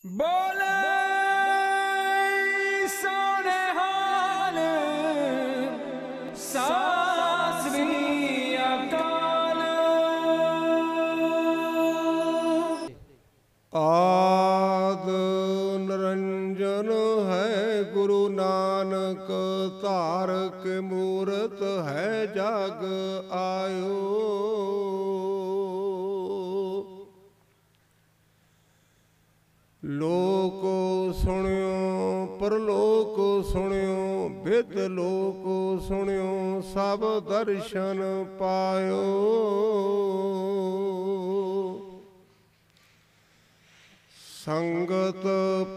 बोले सोने हाल सासरी अकाल। आद निरंजन है गुरु नानक, तारक मूरत है जग आयो। लोक सुनियो परलोक सुनियो, विद लोक सुनियो सब दर्शन पायो। संगत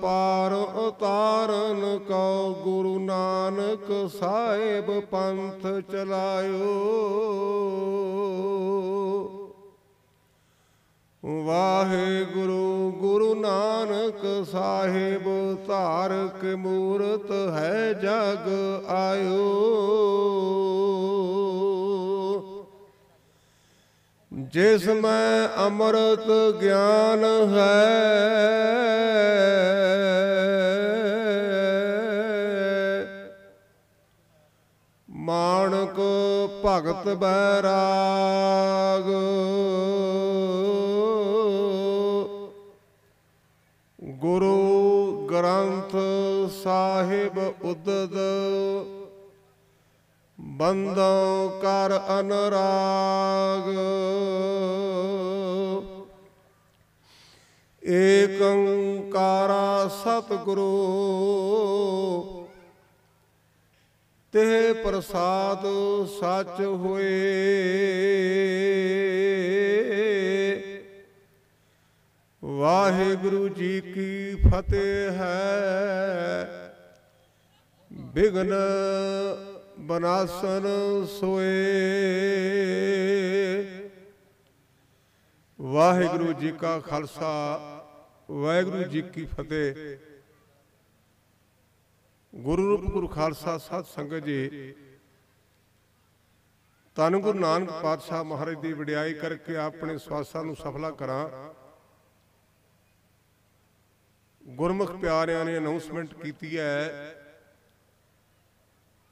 पार उतारन को गुरु नानक साहिब पंथ चलायो। वाहिगुरु गुरु नानक साहिब, तारक मूरत है जग आयो। जिसमें अमृत ज्ञान है, मानक भगत बैराग। गुरु ग्रंथ साहिब उदद, बंदों कर अनुराग। एक ओंकारा सतगुरु, ते प्रसाद सच होए। वाहिगुरु जी की फतेह है, विघ्न बनासन सोए। वाहिगुरु जी का खालसा, वाहिगुरु जी की फतेह। गुरु रूप गुरु खालसा सत संगत जी, धन गुरु नानक पातशाह महाराज की वडियाई करके अपने स्वासां नूं सफला करा। गुरमुख प्यारिਆਂ ने अनाउंसमेंट की है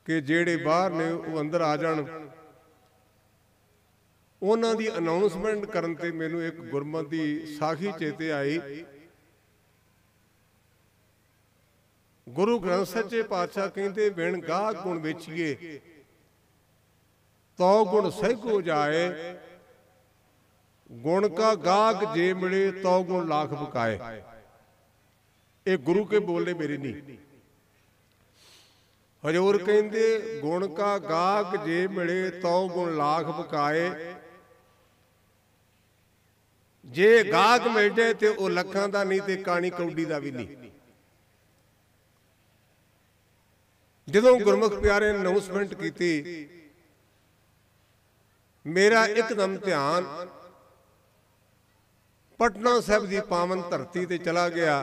कि जेड़े बाहर ने वो अंदर आ जाण। उन्हां दी अनाउंसमेंट करन ते मैनूं एक गुरमत दी साखी चेते आई। गुरु ग्रंथ सच्चे पातशाह कहते, बिन गाह गुण वेचीए तो गुण सही हो जाए। गुण का गाहक जे मिले तो गुण लाख बकाए। ये गुरु के बोले मेरे नहीं। हजूर कहते, गुण का गाहक जे मिले तो गुण लाख बकाए। जे गाहक मिल जाए तो वह लखां का नहीं तो कानी कौडी का भी नहीं। जदों गुरमुख प्यारे ने अनाउंसमेंट की, मेरा एकदम ध्यान पटना साहिब की पावन धरती ते चला गया।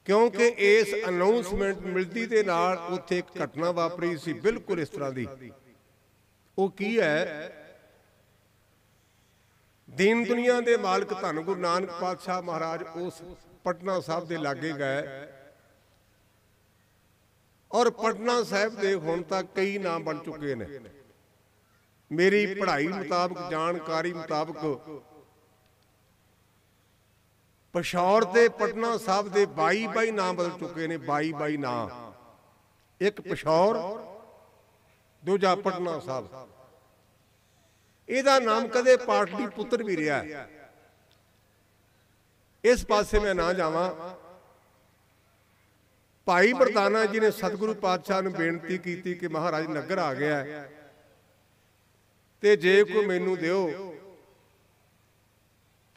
क्योंकि इस अनाउंसमेंट मिलती दे नाल उत्थे एक घटना वापरी सी, बिल्कुल इस तरह की। वो की है, दीन दुनिया के मालिक धन गुरु नानक पातशाह महाराज उस पटना साहिब के लागे गए। और पटना साहिब के हुण तक कई नाम बन चुके हैं। मेरी पढ़ाई मुताबिक, जानकारी मुताबिक पिशौर ते पटना साहिब के 22 नाम बदल चुके हैं। 22 नाम, एक पिशौर, दूजा पटना साहिब। इहदा नाम कदे पाटली पुत्र भी रहा है। इस पासे मैं ना जावां। भाई मरदाना जी ने सतगुरु पातशाह ने बेनती की कि महाराज नगर आ गया है, ते जे कोई मैनू दिओ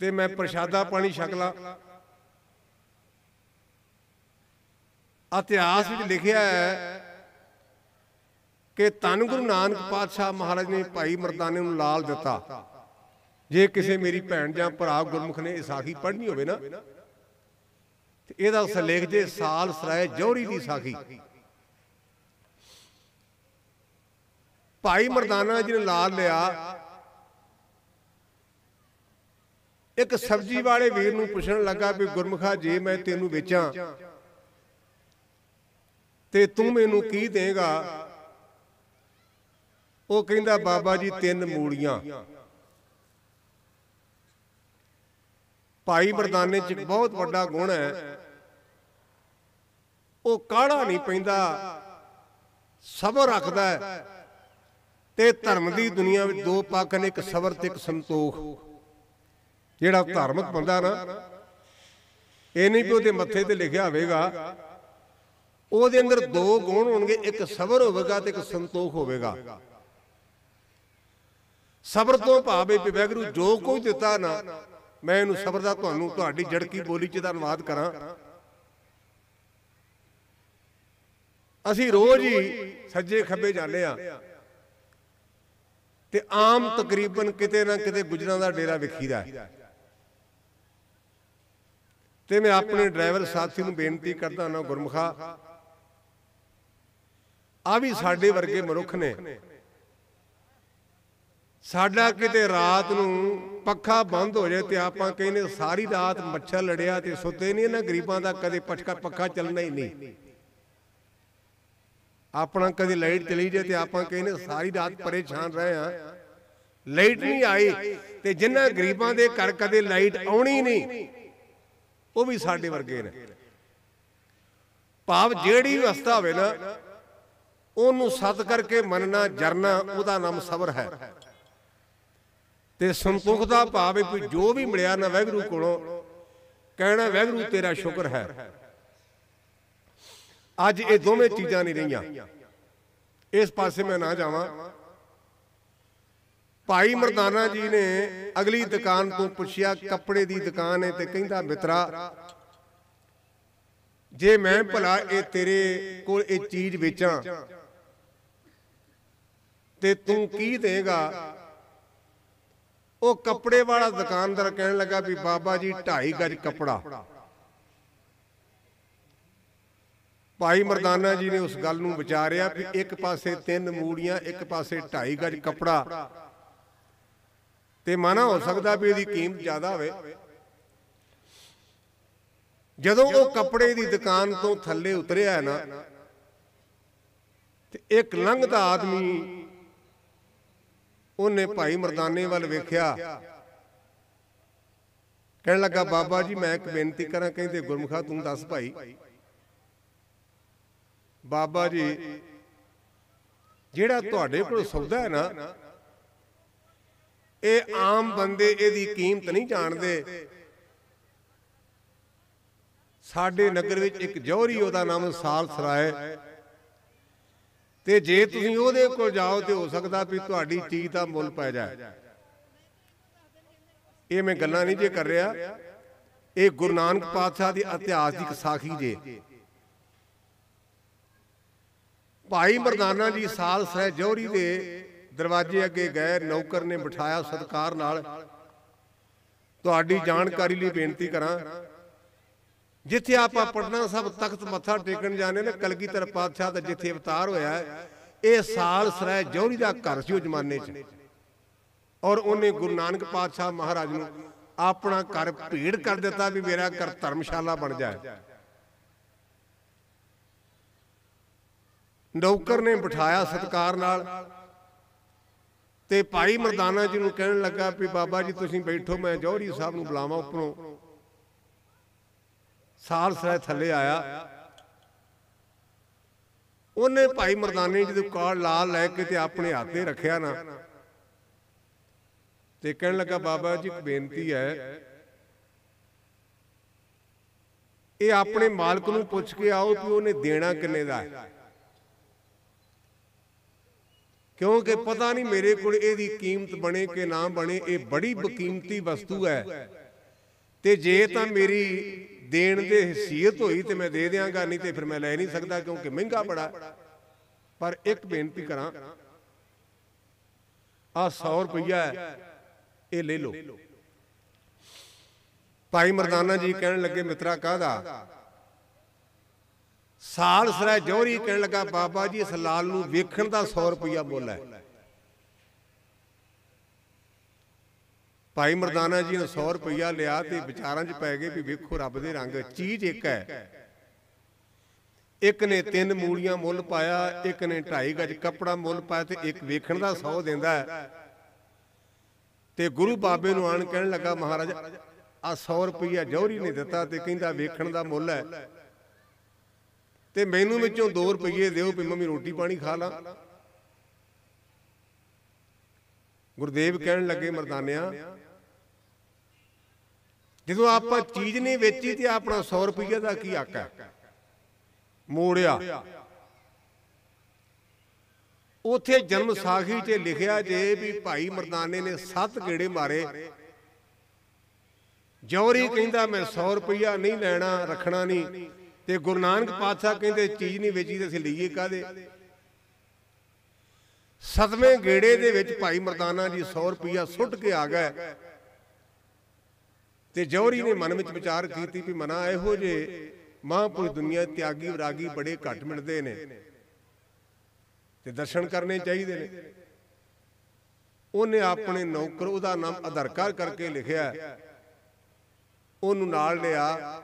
ते मैं प्रशादा पानी छक ला। इतिहास में लिखा है कि धन गुरु नानक पातशाह महाराज ने भाई मरदाने नूं लाल दिता। जे किसी मेरी भैन जां भरा गुरमुख ने साखी पढ़नी होवे ना, ते इहदा सलेख जे साल सराय जौहरी दी साखी। भाई मरदाना जी ने लाल लिया। एक सब्जी वाले वीर नूं पुछण लगा भी गुरमुखा जे मैं तेनू बेचां ते तू मैनू की देगा? वो कहंदा बाबा जी 3 मूलियां। भाई मरदाने च एक बहुत बड़ा गुण है, वो काढ़ा नहीं पैंदा, सबर रखदा है। ते धर्म की दुनिया में 2 पक्ष ने, एक सबर ते एक संतोख। जिहड़ा धार्मिक बंदा ना, ये नहीं भी उहदे मत्थे ते लिखिया होवेगा, ਉਹਦੇ अंदर 2 गुण होणगे, एक सबर होवेगा ते एक संतोख होवेगा। सबर तो भाव है वाहिगुरू जो कुछ दिता ना, मैं इहनूं सबर दा तुहानूं तुहाडी जड़की बोली च धन्नवाद करां। असीं रोज़ ही सज्जे खब्बे जाने आ ते आम तकरीबन किते ना किते गुजरां दा डेरा विखीदा है। ते मैं अपने ड्राइवर साथी नूं बेनती करदा ना, गुरमुखा आ भी साडे वर्गे मनुख ने, साडा किते रात नूं पक्खा बंद हो जाए ते आपां कहने सारी रात मच्छर लड़िया ते सुते नहीं। इन्हां गरीबां दा कदे पक्खा चलना ही नहीं। अपना कदे लाइट चली जाए तो आपां कहने सारी रात परेशान रहे हैं, लाइट नहीं आई। ते जिन्हां गरीबां दे घर कदे लाइट आउणी नहीं, वो भी साडे वर्गे ने। भाव जेड़ी अवस्था होवे ना, ਉਹਨੂੰ सत करके मनना जरना, ਉਹਦਾ नाम सबर है। ते संतोख दा भाव है भी जो भी मिलिया ना वाहिगुरू कोलों, कहना वाहिगुरू तेरा शुक्र है। अज ये दोवें चीज़ां नहीं रहियां। इस पासे मैं ना जावां। भाई मरदाना जी ने अगली दुकान तो पुछया, कपड़े की दुकान है, ते कहंदा मित्रा जे मैं भला ये तेरे कोल ये चीज़ बेचां ते तू की देगा? वो कपड़े वाला दुकानदार कहने लगा भी बाबा जी 2.5 गज कपड़ा। भाई मरदाना जी ने उस गल नूं विचारिया भी एक पासे 3 मूड़ियां, एक पासे 2.5 गज कपड़ा, ते माना हो सकता भी इसकी कीमत ज्यादा होवे। जदों वो कपड़े की दुकान तो थल्ले उतरिया ना, ते एक लंघदा आदमी उन्हें भाई मरदाने वाल वेख्या, कहने लगा बाबा जी मैं एक बेनती करा। कहते गुरमुखा तू दस भाई। बाबा जी जिहड़ा तुहाडे कोल सौदा है ना, ये आम बंदे इहदी कीमत नहीं जानते। साडे नगर विच एक जौहरी, उहदा नाम साल सराय, ते जे तुसीं उहदे कोल जाओ तो हो सकदा भी तुहाडी चीज़ दा मुल पै जाए। ये मैं गल्लां नहीं जे कर रहा, ये गुरु नानक पातशाह दी इतिहास दी साखी जे। भाई मरदाना जी साल सराय जौहरी दे दरवाजे अगे गए, नौकर ने बिठाया सत्कार नाल। तुहाडी जानकारी लई बेनती करां, जिथे आप पटना साहब तख्त मत्था टेकन जाने ना, कलगीधर पातशाह दा जिथे अवतार होया है, ये साल सराय जौहरी दा घर सी उस जमाने च। और उन्हें गुरु नानक पातशाह महाराज नूं अपना घर भीड़ कर दिता भी मेरा घर धर्मशाला बन जाए। नौकर ने बिठाया सत्कार नाल, ते भाई मरदाना जी नूं कहण लगा भी बाबा जी तुसीं बैठो, मैं जौहरी साहब नूं बुलावां उपरों। साल सराय थले आया, उन्हें भाई मरदाने जी कार्ड लाल लैके ते अपने हाथ में रखिया ना, ते कहने लगा बाबा जी एक बेनती है, ये अपने मालक नूं पुछ के आओ कि उन्हें देना किन्ने दा है, क्योंकि पता नहीं मेरे को इहदी कीमत बने कि ना बने। ये बड़ी बकीमती वस्तु है, ते जे तां मेरी देण दे हैसीयत होई तो मैं दे देंगा, नहीं तो फिर मैं लै नहीं सकता क्योंकि महंगा बड़ा। पर एक बेनती करा, आ 100 रुपया है, ये ले लो। भाई मरदाना जी कहने लगे मित्रा काहदा? साल सराय जौहरी कहने लगा बाबा जी इस लाल नूं वेखण दा 100 रुपया मुल है। ਭਾਈ ਮਰਦਾਨਾ ਜੀ ਨੇ 100 ਰੁਪਈਆ ਲਿਆ ਤੇ ਵਿਚਾਰਾਂ 'ਚ ਪੈ ਗਏ ਵੀ ਵੇਖੋ ਰੱਬ ਦੇ ਰੰਗ, ਚੀਜ਼ ਇੱਕ ਹੈ। ਇੱਕ ਨੇ 3 ਮੂਲੀਆਂ ਮੁੱਲ ਪਾਇਆ, ਇੱਕ ਨੇ 2.5 ਗਜ ਕੱਪੜਾ ਮੁੱਲ ਪਾਇਆ, ਤੇ ਇੱਕ ਵੇਖਣ ਦਾ 100 ਦਿੰਦਾ ਹੈ। ਤੇ ਗੁਰੂ ਬਾਬੇ ਨੂੰ ਆਣ ਕਹਿਣ ਲੱਗਾ, ਮਹਾਰਾਜ ਆ 100 ਰੁਪਈਆ ਜੌਹਰੀ ਨੇ ਦਿੱਤਾ ਤੇ ਕਹਿੰਦਾ ਵੇਖਣ ਦਾ ਮੁੱਲ ਹੈ, ਤੇ ਮੈਨੂੰ ਵਿੱਚੋਂ 2 ਰੁਪਈਏ ਦਿਓ ਵੀ ਮੈਂ ਰੋਟੀ ਪਾਣੀ ਖਾ ਲਾਂ। ਗੁਰਦੇਵ ਕਹਿਣ ਲੱਗੇ, ਮਰਦਾਨਿਆ ਜਦੋਂ ਆਪਾਂ ਚੀਜ਼ ਨਹੀਂ ਵੇਚੀ ਤੇ ਆਪਣਾ 100 ਰੁਪਈਏ ਦਾ ਕੀ ਹੱਕ ਹੈ? ਮੋੜਿਆ। ਉਥੇ ਜਨਮ ਸਾਖੀ 'ਚ ਲਿਖਿਆ ਜੇ ਵੀ ਭਾਈ ਮਰਦਾਨੇ ਨੇ 7 ਗੇੜੇ ਮਾਰੇ। ਜੌਹਰੀ ਕਹਿੰਦਾ ਮੈਂ 100 ਰੁਪਈਆ ਨਹੀਂ ਲੈਣਾ, ਰੱਖਣਾ ਨਹੀਂ, ਤੇ ਗੁਰੂ ਨਾਨਕ ਪਾਤਸ਼ਾਹ ਕਹਿੰਦੇ ਚੀਜ਼ ਨਹੀਂ ਵੇਚੀ ਤੇ ਅਸੀਂ ਲਈਏ ਕਾਹਦੇ? 7ਵੇਂ ਗੇੜੇ ਦੇ ਵਿੱਚ ਭਾਈ ਮਰਦਾਨਾ ਜੀ 100 ਰੁਪਈਆ ਸੁੱਟ ਕੇ ਆ ਗਏ। ਤੇ ਜੌਹਰੀ ਨੇ ਮਨ ਵਿੱਚ ਵਿਚਾਰ ਕੀਤੀ ਵੀ ਮਨਾ ਇਹੋ ਜੇ ਮਹਾਂਪੁਰਖ ਦੁਨੀਆ ਤਿਆਗੀ ਵਿਰਾਗੀ ਬੜੇ ਘੱਟ ਮਿਲਦੇ ਨੇ ਤੇ ਦਰਸ਼ਨ ਕਰਨੇ ਚਾਹੀਦੇ ਨੇ। ਉਹਨੇ ਆਪਣੇ ਨੌਕਰ, ਉਹਦਾ ਨਾਮ ਅਧਰਕਾਰ ਕਰਕੇ ਲਿਖਿਆ, ਉਹਨੂੰ ਨਾਲ ਲਿਆ,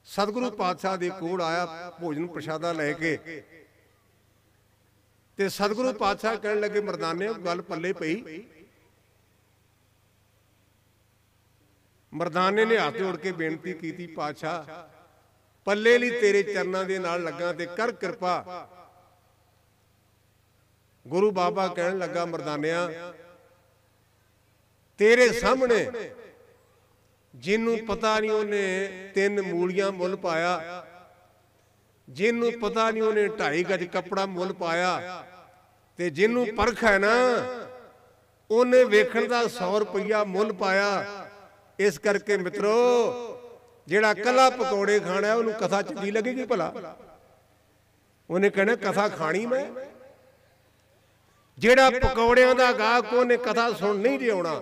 ਸਤਿਗੁਰੂ ਪਾਤਸ਼ਾਹ ਦੇ ਕੋਲ ਆਇਆ ਭੋਜਨ ਪ੍ਰਸ਼ਾਦਾ ਲੈ ਕੇ। ਤੇ ਸਤਿਗੁਰੂ ਪਾਤਸ਼ਾਹ ਕਹਿਣ ਲੱਗੇ, ਮਰਦਾਨੇ ਗੱਲ ਪੱਲੇ ਪਈ। ਮਰਦਾਨੇ ਨੇ ਹੱਥ ਜੋੜ ਕੇ ਬੇਨਤੀ ਕੀਤੀ, ਪਾਤਸ਼ਾਹ ਪੱਲੇ ਲਈ ਤੇਰੇ ਚਰਨਾਂ ਦੇ ਨਾਲ ਲੱਗਾ ਤੇ ਕਰ ਕਿਰਪਾ। ਗੁਰੂ ਬਾਬਾ ਕਹਿਣ ਲੱਗਾ, ਮਰਦਾਨਿਆ ਤੇਰੇ ਸਾਹਮਣੇ ਜਿਹਨੂੰ ਪਤਾ ਨਹੀਂ ਉਹਨੇ 3 ਮੂਲੀਆਂ ਮੁੱਲ ਪਾਇਆ, ਜਿਹਨੂੰ ਪਤਾ ਨਹੀਂ ਉਹਨੇ 2.5 ਗਜ ਕੱਪੜਾ ਮੁੱਲ ਪਾਇਆ, ਤੇ ਜਿਹਨੂੰ ਪਰਖ ਹੈ ਨਾ ਉਹਨੇ ਵੇਖਣ ਦਾ 100 ਰੁਪਈਆ ਮੁੱਲ ਪਾਇਆ। ਇਸ ਕਰਕੇ ਮਿੱਤਰੋ, ਜਿਹੜਾ ਕੱਲਾ ਪਕੌੜੇ ਖਾਣਾ ਉਹਨੂੰ ਕਥਾ ਚੰਗੀ ਲੱਗੇਗੀ ਭਲਾ? ਉਹਨੇ ਕਹਿਣਾ ਕਥਾ ਖਾਣੀ ਮੈਂ। ਜਿਹੜਾ ਪਕੌੜਿਆਂ ਦਾ ਗਾਹਕ ਉਹਨੇ ਕਥਾ ਸੁਣ ਨਹੀਂ ਜਿਉਣਾ।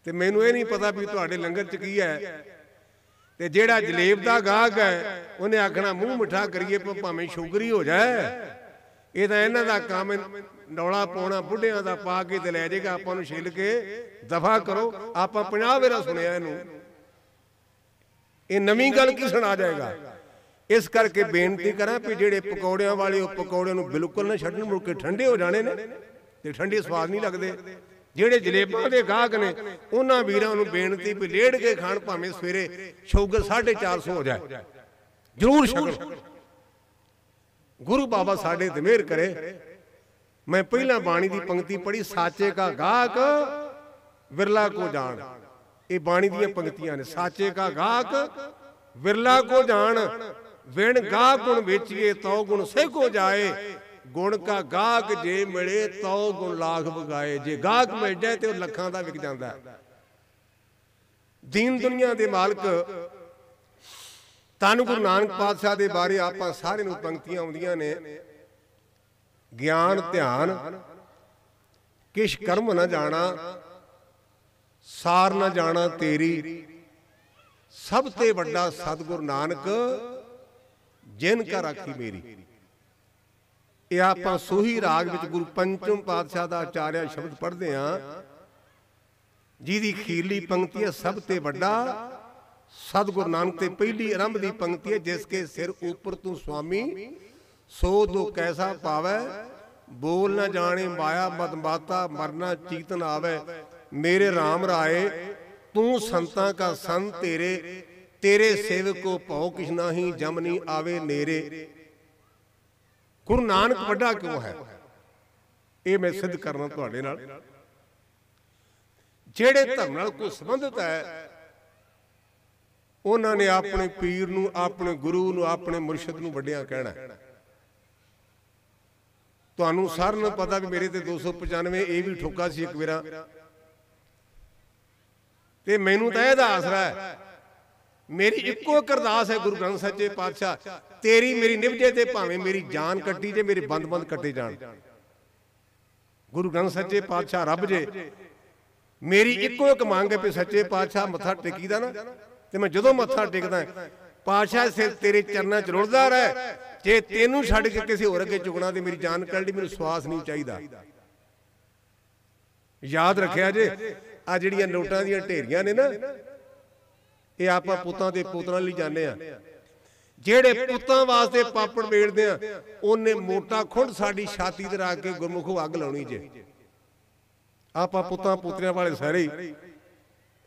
ਤੇ ਮੈਨੂੰ ਇਹ ਨਹੀਂ ਪਤਾ ਵੀ ਤੁਹਾਡੇ ਲੰਗਰ 'ਚ ਕੀ ਹੈ। ਤੇ ਜਿਹੜਾ ਜਲੇਬ ਦਾ ਗਾਹਕ ਹੈ ਉਹਨੇ ਆਖਣਾ ਮੂੰਹ ਮਿੱਠਾ ਕਰੀਏ ਭਾਵੇਂ ਸ਼ੂਗਰ ਹੀ ਹੋ ਜਾਏ। ਇਹ ਤਾਂ ਇਹਨਾਂ ਦਾ ਕੰਮ, ਡੌਲਾ ਪਾਉਣਾ ਬੁੱਢਿਆਂ ਦਾ ਪਾ ਕੇ ਤੇ ਲੈ ਜਾਏਗਾ ਆਪਾਂ ਨੂੰ ਛਿੱਲ ਕੇ ਦਫਾ ਕਰੋ। ਆਪਾਂ 50 ਵੇਰਾ ਸੁਣਿਆ ਇਹਨੂੰ, ਇਹ ਨਵੀਂ ਗੱਲ ਕੀ ਸੁਣਾ ਜਾਏਗਾ? ਇਸ ਕਰਕੇ ਬੇਨਤੀ ਕਰਾਂ ਵੀ ਜਿਹੜੇ ਪਕੌੜਿਆਂ ਵਾਲੇ ਉਹ ਪਕੌੜਿਆਂ ਨੂੰ ਬਿਲਕੁਲ ਨਾ ਛੱਡਣ, ਮੁੜ ਕੇ ਠੰਡੇ ਹੋ ਜਾਣੇ ਨੇ ਤੇ ਠੰਡੇ ਸਵਾਦ ਨਹੀਂ ਲੱਗਦੇ। ਜਿਹੜੇ ਜਲੇਬਾਂ ਦੇ ਗਾਹਕ ਨੇ ਉਹਨਾਂ ਵੀਰਾਂ ਨੂੰ ਬੇਨਤੀ ਵੀ ਲੇੜ ਕੇ ਖਾਣ, ਭਾਵੇਂ ਸਵੇਰੇ ਸ਼ੂਗਰ 450 ਹੋ ਜਾਏ, ਜ਼ਰੂਰ ਛਕਣ। ਗੁਰੂ ਬਾਬਾ ਸਾਡੇ ਤੇ ਮਿਹਰ ਕਰੇ। ਮੈਂ ਪਹਿਲਾਂ ਬਾਣੀ ਦੀ ਪੰਕਤੀ ਪੜ੍ਹੀ, ਸਾਚੇ ਕਾ ਗਾਹਕ ਵਿਰਲਾ ਕੋ ਜਾਣ। ਇਹ ਬਾਣੀ ਦੀਆਂ ਪੰਕਤੀਆਂ ਨੇ। ਸਾਚੇ ਕਾ ਗਾਹਕ ਵਿਰਲਾ ਕੋ ਜਾਣ, ਵਿਣ ਗਾਹਕ ਗੁਣ ਵੇਚੀਏ ਤਉ ਗੁਣ ਸਹਿ ਜਾਏ। ਗੁਣ ਕਾ ਗਾਹਕ ਜੇ ਮਿਲੇ ਤਉ ਗੁਣ ਲਾਖ ਬਗਾਏ। ਜੇ ਗਾਹਕ ਮਿਲ ਜਾਏ ਤੇ ਉਹ ਲੱਖਾਂ ਦਾ ਵਿਕ ਜਾਂਦਾ। ਦੀਨ ਦੁਨੀਆ ਦੇ ਮਾਲਕ ਧੰਨ ਗੁਰੂ ਨਾਨਕ ਪਾਤਸ਼ਾਹ ਦੇ ਬਾਰੇ ਆਪਾਂ ਸਾਰੇ ਨੂੰ ਪੰਕਤੀਆਂ ਆਉਂਦੀਆਂ ਨੇ। ਗਿਆਨ ਧਿਆਨ ਕਿਛ ਕਰਮ ਨਾ ਜਾਣਾ, ਸਾਰ ਨਾ ਜਾਣਾ ਤੇਰੀ। ਸਭ ਤੇ ਵੱਡਾ ਸਤਿਗੁਰ ਨਾਨਕ ਜਿਨ ਕਾ ਰਾਖੀ ਮੇਰੀ। ਇਹ ਆਪਾਂ ਸੋਹੀ ਰਾਗ ਵਿੱਚ ਗੁਰੂ ਪੰਚਮ ਪਾਤਸ਼ਾਹ ਦਾ ਆਚਾਰਿਆ ਸ਼ਬਦ ਪੜ੍ਹਦੇ ਹਾਂ, ਜਿਹਦੀ ਖੀਰਲੀ ਪੰਕਤੀ ਹੈ ਸਭ ਤੇ ਵੱਡਾ ਸਤਿਗੁਰ ਨਾਨਕ। ਤੇ ਪਹਿਲੀ ਆਰੰਭ ਦੀ ਪੰਕਤੀ ਹੈ, ਜਿਸ ਕੇ ਸਿਰ ਉੱਪਰ ਤੂੰ ਸੁਆਮੀ ਸੋ ਦੋ ਕੈਸਾ ਪਾਵੈ। ਬੋਲ ਨਾ ਜਾਣੇ ਮਾਇਆ ਮਦਮਾਤਾ, ਮਰਨਾ ਚੀਤਨ ਆਵੇ। ਮੇਰੇ ਰਾਮ ਰਾਏ ਤੂੰ ਸੰਤਾਂ ਕਾ ਸੰਤ ਤੇਰੇ, ਤੇਰੇ ਸੇਵਕ ਕੋ ਭਉ ਕਿਛ ਨਾਹੀ, ਜਮ ਨਹੀਂ ਆਵੇ ਨੇਰੇ। ਗੁਰੂ ਨਾਨਕ ਵੱਡਾ ਕਿਉਂ ਹੈ, ਇਹ ਮੈਂ ਸਿੱਧ ਕਰਨਾ ਤੁਹਾਡੇ ਨਾਲ। ਜਿਹੜੇ ਧਰਮ ਨਾਲ ਕੋਈ ਸੰਬੰਧਿਤ ਹੈ ਉਹਨਾਂ ਨੇ ਆਪਣੇ ਪੀਰ ਨੂੰ, ਆਪਣੇ ਗੁਰੂ ਨੂੰ, ਆਪਣੇ ਮੁਰਸ਼ਿਦ ਨੂੰ ਵੱਡਿਆਂ ਕਹਿਣਾ। ਤੁਹਾਨੂੰ ਸਾਰਿਆਂ ਨੂੰ ਪਤਾ ਵੀ ਮੇਰੇ ਤੇ 295 ਇਹ ਵੀ ਠੋਕਾ ਸੀ ਇੱਕ ਵਾਰਾ, ਤੇ ਮੈਨੂੰ ਤਾਂ ਇਹਦਾ ਆਸਰਾ ਹੈ। ਮੇਰੀ ਇੱਕੋ ਇੱਕ ਅਰਦਾਸ ਹੈ ਗੁਰੂ ਗ੍ਰੰਥ ਸੱਚੇ ਪਾਤਸ਼ਾਹ, ਤੇਰੀ ਮੇਰੀ ਨਿਭਜੇ ਤੇ ਭਾਵੇਂ ਮੇਰੀ ਜਾਨ ਕੱਟੀ ਜੇ, ਮੇਰੇ ਬੰਦ ਬੰਦ ਕੱਟੇ ਜਾਣ। ਗੁਰੂ ਗ੍ਰੰਥ ਸੱਚੇ ਪਾਤਸ਼ਾਹ ਰੱਬ ਜੇ ਮੇਰੀ ਇੱਕੋ ਇੱਕ ਮੰਗ ਹੈ ਵੀ ਸੱਚੇ ਪਾਤਸ਼ਾਹ ਮੱਥਾ ਟੇਕੀਦਾ ਨਾ, ਤੇ ਮੈਂ ਜਦੋਂ ਮੱਥਾ ਟੇਕਦਾ ਪਾਤਸ਼ਾਹ ਸਿਰ ਤੇਰੇ ਚਰਨਾਂ 'ਚ ਰੁਲਦਾ ਰਹਿ। ਜੇ ਤੈਨੂੰ ਛੱਡ ਕੇ ਕਿਸੇ ਹੋਰ ਅੱਗੇ ਝੁਕਣਾ ਤੇ ਮੇਰੀ ਜਾਨ ਕੱਢੀ, ਮੈਨੂੰ ਸਵਾਸ ਨਹੀਂ ਚਾਹੀਦਾ। याद रखिया जे आ जिहड़ियां नोटां दीयां ढेरियां ने ना, ये आपां पुत्तां ते पोतरां लई जाने आ। ਜਿਹੜੇ ਪੁੱਤਾਂ ਵਾਸਤੇ ਪਾਪੜ ਵੇੜਦੇ ਆ, ਉਹਨੇ ਮੋਟਾ ਖੁੰਡ ਸਾਡੀ ਛਾਤੀ ਤੇ ਰੱਖ ਕੇ ਗੁਰਮੁਖੋ ਅੱਗ ਲਾਉਣੀ ਜੇ। ਆਪਾਂ ਪੁੱਤਾਂ ਪੁੱਤਰਿਆਂ ਵਾਲੇ ਸਾਰੇ ਹੀ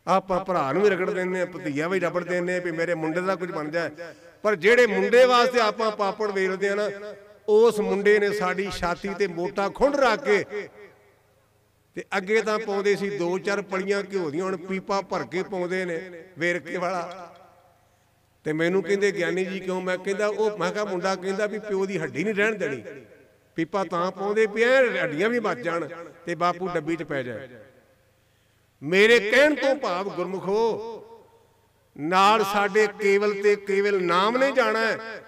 ਆਪਾਂ ਭਰਾ ਨੂੰ ਵੀ ਰਗੜ ਦਿੰਦੇ ਆ, ਭਤੀਆ ਵੀ ਰਗੜ ਦਿੰਦੇ ਆ ਵੀ ਮੇਰੇ ਮੁੰਡੇ ਦਾ ਕੁਝ ਬਣ ਜਾਏ। ਪਰ ਜਿਹੜੇ ਮੁੰਡੇ ਵਾਸਤੇ ਆਪਾਂ ਪਾਪੜ ਵੇੜਦੇ ਆ ਨਾ, ਉਸ ਮੁੰਡੇ ਨੇ ਸਾਡੀ ਛਾਤੀ ਤੇ ਮੋਟਾ ਖੁੰਡ ਰੱਖ ਕੇ ਤੇ ਅੱਗੇ ਤਾਂ ਪਾਉਂਦੇ ਸੀ 2-4 ਪਲੀਆਂ ਘਿਓ ਦੀਆਂ, ਹੁਣ ਪੀਪਾ ਭਰ ਕੇ ਪਾਉਂਦੇ ਨੇ ਵੇਰਕੇ ਵਾਲਾ। ਤੇ ਮੈਨੂੰ ਕਹਿੰਦੇ ਗਿਆਨੀ ਜੀ ਕਿਉਂ? ਮੈਂ ਕਹਿੰਦਾ ਉਹ, ਮੈਂ ਕਿਹਾ ਮੁੰਡਾ ਕਹਿੰਦਾ ਵੀ ਪਿਓ ਦੀ ਹੱਡੀ ਨਹੀਂ ਰਹਿਣ ਦੇਣੀ, ਪੀਪਾ ਤਾਂ ਪਾਉਂਦੇ ਪਿਆ ਹੱਡੀਆਂ ਵੀ ਬਚ ਜਾਣ ਤੇ ਬਾਪੂ ਡੱਬੀ 'ਚ ਪੈ ਜਾਏ। ਮੇਰੇ ਕਹਿਣ ਤੋਂ ਭਾਵ ਗੁਰਮੁਖੋ ਨਾਲ ਸਾਡੇ ਕੇਵਲ ਤੇ ਕੇਵਲ ਨਾਮ ਨੇ ਜਾਣਾ ਹੈ।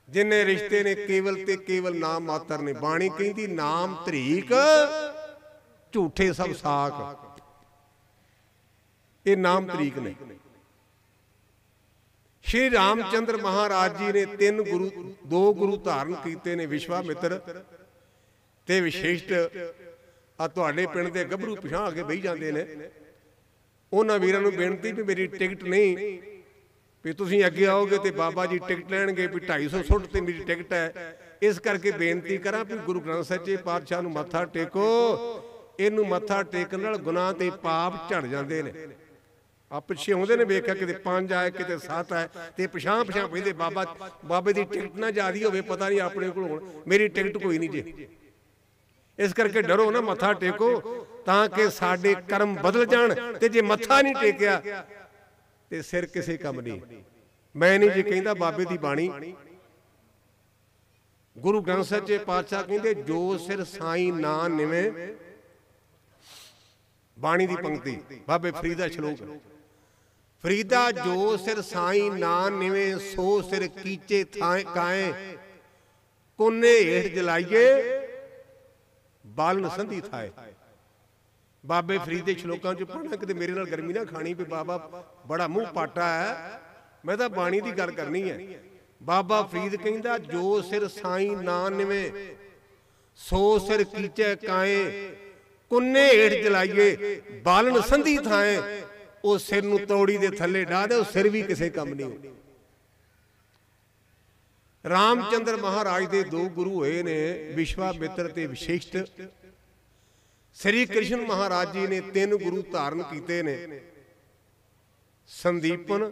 ਜਿੰਨੇ ਰਿਸ਼ਤੇ ਨੇ ਕੇਵਲ ਤੇ ਕੇਵਲ ਨਾਮ ਮਾਤਰ ਨੇ। ਬਾਣੀ ਕਹਿੰਦੀ ਨਾਮ ਧਰੀਕ ਝੂਠੇ ਸਭ ਸਾਕ, ਇਹ ਨਾਮ ਤਰੀਕ ਨੇ। ਸ਼੍ਰੀ ਰਾਮਚੰਦਰ ਮਹਾਰਾਜ ਜੀ ਨੇ 2 ਗੁਰੂ ਧਾਰਨ ਕੀਤੇ ਨੇ, ਵਿਸ਼ਵਾਮਿੱਤਰ ਤੇ ਵਿਸ਼ੇਸ਼ਟ। ਆ ਤੁਹਾਡੇ ਪਿੰਡ ਦੇ ਗੱਭਰੂ ਪਿਛਾਂ ਅੱਗੇ ਬਹਿ ਜਾਂਦੇ ਨੇ, ਉਹਨਾਂ ਵੀਰਾਂ ਨੂੰ ਬੇਨਤੀ ਵੀ ਮੇਰੀ ਟਿਕਟ ਨਹੀਂ, ਵੀ ਤੁਸੀਂ ਅੱਗੇ ਆਓਗੇ ਤੇ ਬਾਬਾ ਜੀ ਟਿਕਟ ਲੈਣਗੇ ਵੀ 250 ਸੁੱਟ ਤੇ ਮੇਰੀ ਟਿਕਟ ਹੈ। ਇਸ ਕਰਕੇ ਬੇਨਤੀ ਕਰਾਂ ਵੀ ਗੁਰੂ ਗ੍ਰੰਥ ਸੱਚੇ ਪਾਤਸ਼ਾਹ ਨੂੰ ਮੱਥਾ ਟੇਕੋ। ਇਹਨੂੰ ਮੱਥਾ ਟੇਕਣ ਨਾਲ ਗੁਨਾਹ ਤੇ ਪਾਪ ਝੜ ਜਾਂਦੇ ਨੇ। ਆ ਪਿੱਛੇ ਆਉਂਦੇ ਨੇ, ਵੇਖਿਆ ਕਿਤੇ 5 ਆਏ ਕਿਤੇ 7 ਆਏ ਤੇ ਪਿਛਾਂ ਪੈਂਦੇ, ਬਾਬੇ ਦੀ ਟਿਕਟ ਨਾ ਜ਼ਿਆਦੀ ਹੋਵੇ, ਪਤਾ ਨਹੀਂ ਆਪਣੇ ਕੋਲ ਹੋਣ, ਮੇਰੀ ਟਿਕਟ ਕੋਈ ਨਹੀਂ ਜੇ। ਇਸ ਕਰਕੇ ਡਰੋ ਨਾ, ਮੱਥਾ ਟੇਕੋ ਤਾਂ ਕਿ ਸਾਡੇ ਕਰਮ ਬਦਲ ਜਾਣ। ਤੇ ਜੇ ਮੱਥਾ ਨਹੀਂ ਟੇਕਿਆ ਤੇ ਸਿਰ ਕਿਸੇ ਕੰਮ ਨਹੀਂ। ਮੈਂ ਨਹੀਂ ਜੀ ਕਹਿੰਦਾ, ਬਾਬੇ ਦੀ ਬਾਣੀ ਗੁਰੂ ਗ੍ਰੰਥ ਸੱਚੇ ਪਾਤਸ਼ਾਹ ਕਹਿੰਦੇ ਜੋ ਸਿਰ ਸਾਈਂ ਨਾ ਨਿਵੇਂ। ਬਾਣੀ ਦੀ ਪੰਕਤੀ ਬਾਬੇ ਫਰੀਦ ਦਾ ਸ਼ਲੋਕ, ਫਰੀਦਾ ਜੋ ਸਿਰ ਸਾਈਂ ਨਾ ਨਿਵੇਂ ਸੋ ਸਿਰ ਕੀਚੇ ਥਾਂ ਕਾਏ, ਕੋਨੇ ਹੇਠ ਜਲਾਈਏ ਬਾਲਨ ਸੰਧੀ ਥਾਏ। ਬਾਬੇ ਫਰੀਦ ਦੇ ਸ਼ਲੋਕਾਂ 'ਚ ਪੜ੍ਹਨਾ, ਕਿਤੇ ਮੇਰੇ ਨਾਲ ਗਰਮੀ ਨਾ ਖਾਣੀ ਵੀ ਬਾਬਾ ਬੜਾ ਮੂੰਹ ਪਾਟਾ ਹੈ। ਮੈਂ ਤਾਂ ਬਾਣੀ ਦੀ ਗੱਲ ਕਰਨੀ ਹੈ। ਬਾਬਾ ਫਰੀਦ ਕਹਿੰਦਾ ਜੋ ਸਿਰ ਸਾਈਂ ਨਾ ਨਿਵੇਂ ਸੋ ਸਿਰ ਕੀਚੇ ਕਾਏ, ਕੁੰਨੇ ਹੇਠ ਜਲਾਈਏ ਬਾਲਨ ਸੰਧੀ ਥਾਏ। ਉਹ ਸਿਰ ਨੂੰ ਤੌੜੀ ਦੇ ਥੱਲੇ ਢਾ ਦੇ, ਉਹ ਸਿਰ ਵੀ ਕਿਸੇ ਕੰਮ ਨਹੀਂ। ਰਾਮਚੰਦਰ ਮਹਾਰਾਜ ਦੇ 2 ਗੁਰੂ ਹੋਏ ਨੇ, ਵਿਸ਼ਵਾਮਿੱਤਰ ਤੇ ਵਿਸ਼ੇਸ਼ਟ। ਸ੍ਰੀ ਕ੍ਰਿਸ਼ਨ ਮਹਾਰਾਜ ਜੀ ਨੇ 3 ਗੁਰੂ ਧਾਰਨ ਕੀਤੇ ਨੇ, ਸੰਦੀਪਨ,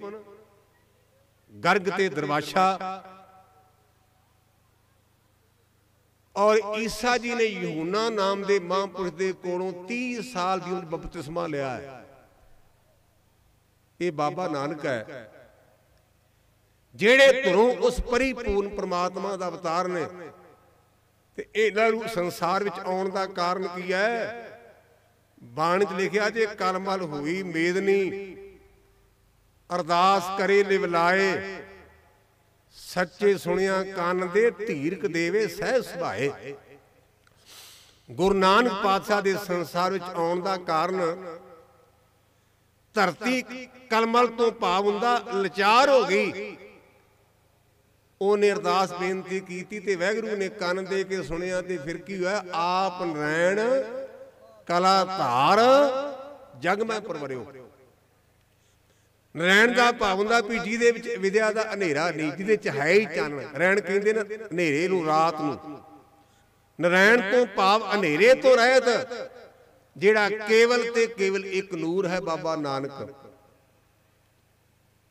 ਗਰਗ ਤੇ ਦਰਵਾਸ਼ਾ। ਔਰ ਈਸਾ ਜੀ ਨੇ ਯਹੂਨਾ ਨਾਮ ਦੇ ਮਹਾਂਪੁਰਸ਼ ਦੇ ਕੋਲੋਂ 30 ਸਾਲ ਦੀ ਉਮਰ ਬਪਤਿਸਮਾ ਲਿਆ ਹੈ। ਇਹ ਬਾਬਾ ਨਾਨਕ ਹੈ, ਜਿਹੜੇ ਧੁਰੋਂ ਉਸ ਪਰਿਪੂਰਨ ਪ੍ਰਮਾਤਮਾ ਦਾ ਅਵਤਾਰ ਨੇ। ਤੇ ਇਹਨਾਂ ਨੂੰ ਸੰਸਾਰ ਵਿੱਚ ਆਉਣ ਦਾ ਕਾਰਨ ਕੀ ਹੈ? ਬਾਣੀ 'ਚ ਲਿਖਿਆ ਜੇ ਕਰਮਲ ਹੋਈ ਮੇਦਨੀ, ਅਰਦਾਸ ਕਰੇ ਲਿਵ ਲਾਏ, ਸੱਚੇ ਸੁਣਿਆ ਕੰਨ ਦੇ ਧੀਰਕ ਦੇਵੇ ਸਹਿ ਸੁਭਾਏ। ਗੁਰੂ ਨਾਨਕ ਪਾਤਸ਼ਾਹ ਦੇ ਸੰਸਾਰ ਵਿੱਚ ਆਉਣ ਦਾ ਕਾਰਨ ਧਰਤੀ ਕਲਮਲ ਤੋਂ ਭਾਵ ਹੁੰਦਾ ਲਾਚਾਰ ਹੋ ਗਈ। ਉਹਨੇ ਅਰਦਾਸ ਬੇਨਤੀ ਕੀਤੀ ਤੇ ਵਾਹਿਗੁਰੂ ਨੇ ਕੰਨ ਦੇ ਕੇ ਸੁਣਿਆ। ਤੇ ਫਿਰ ਕੀ ਹੋਇਆ? ਆਪ ਨੈਣ ਕਲਾ ਧਾਰ ਜਗ ਮੈਂ ਪਰਵਰਿਓ। ਨਰੈਣ ਦਾ ਭਾਵ ਹੁੰਦਾ ਵੀ ਜਿਹਦੇ ਵਿੱਚ ਵਿਦਿਆ ਦਾ ਹਨੇਰਾ ਨਹੀਂ, ਜਿਹਦੇ ਚ ਹੈ ਹੀ ਚੰਨ। ਨਰੈਣ ਕਹਿੰਦੇ ਨਾ ਹਨੇਰੇ ਨੂੰ, ਰਾਤ ਨੂੰ। ਨਰੈਣ ਤੋਂ ਭਾਵ ਹਨੇਰੇ ਤੋਂ ਰਹਿਤ, ਜਿਹੜਾ ਕੇਵਲ ਤੇ ਕੇਵਲ ਇੱਕ ਨੂਰ ਹੈ, ਬਾਬਾ ਨਾਨਕ।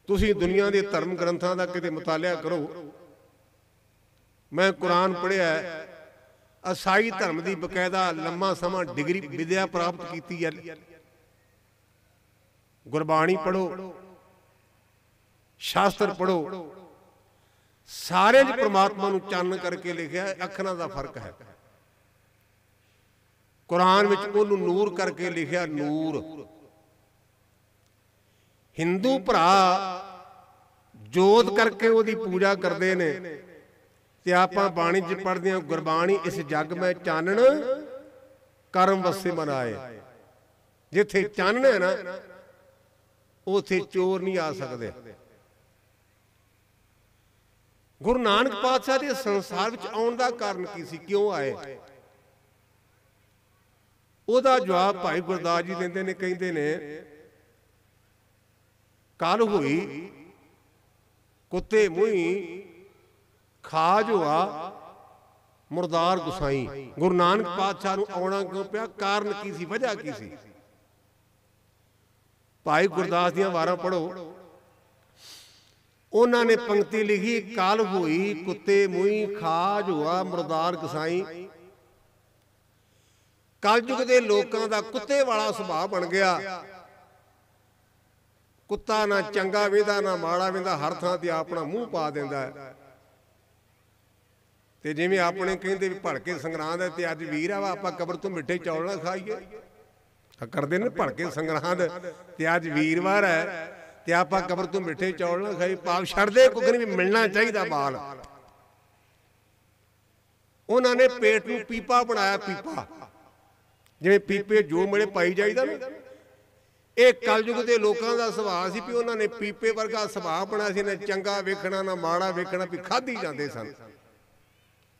ਤੁਸੀਂ ਦੁਨੀਆ ਦੇ ਧਰਮ ਗ੍ਰੰਥਾਂ ਦਾ ਕਿਤੇ ਮੁਤਾਲਿਆ ਕਰੋ। ਮੈਂ ਕੁਰਾਨ ਪੜ੍ਹਿਆ, ਈਸਾਈ ਧਰਮ ਦੀ ਬਕਾਇਦਾ ਲੰਮਾ ਸਮਾਂ ਡਿਗਰੀ ਵਿਦਿਆ ਪ੍ਰਾਪਤ ਕੀਤੀ ਹੈ। ਗੁਰਬਾਣੀ ਪੜ੍ਹੋ, ਸ਼ਾਸਤਰ ਪੜ੍ਹੋ, ਸਾਰਿਆਂ 'ਚ ਪ੍ਰਮਾਤਮਾ ਨੂੰ ਚਾਨਣ ਕਰਕੇ ਲਿਖਿਆ। ਅੱਖਰਾਂ ਦਾ ਫਰਕ ਹੈ। ਕੁਰਾਨ ਵਿੱਚ ਉਹਨੂੰ ਨੂਰ ਕਰਕੇ ਲਿਖਿਆ, ਨੂਰ। ਹਿੰਦੂ ਭਰਾ ਜੋਤ ਕਰਕੇ ਉਹਦੀ ਪੂਜਾ ਕਰਦੇ ਨੇ। ਤੇ ਆਪਾਂ ਬਾਣੀ 'ਚ ਪੜ੍ਹਦੇ ਹਾਂ, ਗੁਰਬਾਣੀ ਇਸ ਜੱਗ ਮੈਂ ਚਾਨਣ ਕਰਮ ਵਸੇ ਮਨਾਏ। ਜਿੱਥੇ ਚਾਨਣ ਹੈ ਨਾ, ਉਥੇ ਚੋਰ ਨਹੀਂ ਆ ਸਕਦੇ। ਗੁਰੂ ਨਾਨਕ ਪਾਤਸ਼ਾਹ ਦੇ ਸੰਸਾਰ ਵਿੱਚ ਆਉਣ ਦਾ ਕਾਰਨ ਕੀ ਸੀ? ਕਿਉਂ ਆਏ? ਉਹਦਾ ਜਵਾਬ ਭਾਈ ਗੁਰਦਾਸ ਜੀ ਦਿੰਦੇ ਨੇ, ਕਹਿੰਦੇ ਨੇ ਕੱਲ ਹੋਈ ਕੁੱਤੇ ਮੂੰਹੀ ਖਾਜ ਹੋਆ ਮੁਰਦਾਰ ਗੁਸਾਈ। ਗੁਰੂ ਨਾਨਕ ਪਾਤਸ਼ਾਹ ਨੂੰ ਆਉਣਾ ਕਿਉਂ ਪਿਆ, ਕਾਰਨ ਕੀ ਸੀ, ਵਜ੍ਹਾ ਕੀ ਸੀ? ਭਾਈ ਗੁਰਦਾਸ ਦੀਆਂ ਵਾਰਾਂ ਪੜ੍ਹੋ, ਉਹਨਾਂ ਨੇ ਪੰਕਤੀ ਲਿਖੀ, ਕੱਲ ਹੋਈ ਕੁੱਤੇ ਮੂੰਹੀ ਖਾਜ ਹੋਆ ਮੁਰਦਾਰ ਗੁਸਾਈ। ਕਲਯੁਗ ਦੇ ਲੋਕਾਂ ਦਾ ਕੁੱਤੇ ਵਾਲਾ ਸੁਭਾਅ ਬਣ ਗਿਆ। ਕੁੱਤਾ ਨਾ ਚੰਗਾ ਵੇਂਦਾ ਨਾ ਮਾੜਾ ਵੇਂਦਾ, ਹਰ ਥਾਂ ਤੇ ਆਪਣਾ ਮੂੰਹ ਪਾ ਦਿੰਦਾ ਹੈ। ਤੇ ਜਿਵੇਂ ਆਪਣੇ ਕਹਿੰਦੇ ਵੀ ਭੜਕੇ ਸੰਗਰਾਂਦ ਹੈ ਤੇ ਅੱਜ ਵੀਰ ਆ ਵਾ, ਆਪਾਂ ਕਬਰ ਤੋਂ ਮਿੱਠੇ ਚੌਲ ਨਾ ਖਾਈਏ, ਕਰਦੇ ਨੇ ਭੜਕੇ ਸੰਗਰਾਂਦ ਤੇ ਅੱਜ ਵੀਰਵਾਰ ਹੈ ਤੇ ਆਪਾਂ ਕਬਰ ਤੋਂ ਮਿੱਠੇ ਚੌਲ ਨਾ ਖਾਈ। ਪਾਪ ਛੱਡਦੇ ਕੁਝ ਨਹੀਂ, ਵੀ ਮਿਲਣਾ ਚਾਹੀਦਾ ਮਾਲ। ਉਹਨਾਂ ਨੇ ਪੇਟ ਨੂੰ ਪੀਪਾ ਬਣਾਇਆ, ਪੀਪਾ ਜਿਵੇਂ ਪੀਪੇ ਜੋ ਮਿਲੇ ਪਾਈ ਜਾਈਦਾ ਨਾ। ਇਹ ਕਲਯੁਗ ਦੇ ਲੋਕਾਂ ਦਾ ਸੁਭਾਅ ਸੀ ਵੀ ਉਹਨਾਂ ਨੇ ਪੀਪੇ ਵਰਗਾ ਸੁਭਾਅ ਬਣਾਇਆ ਸੀ, ਨਾ ਚੰਗਾ ਵੇਖਣਾ ਨਾ ਮਾੜਾ ਵੇਖਣਾ, ਵੀ ਖਾਧੀ ਜਾਂਦੇ ਸਨ।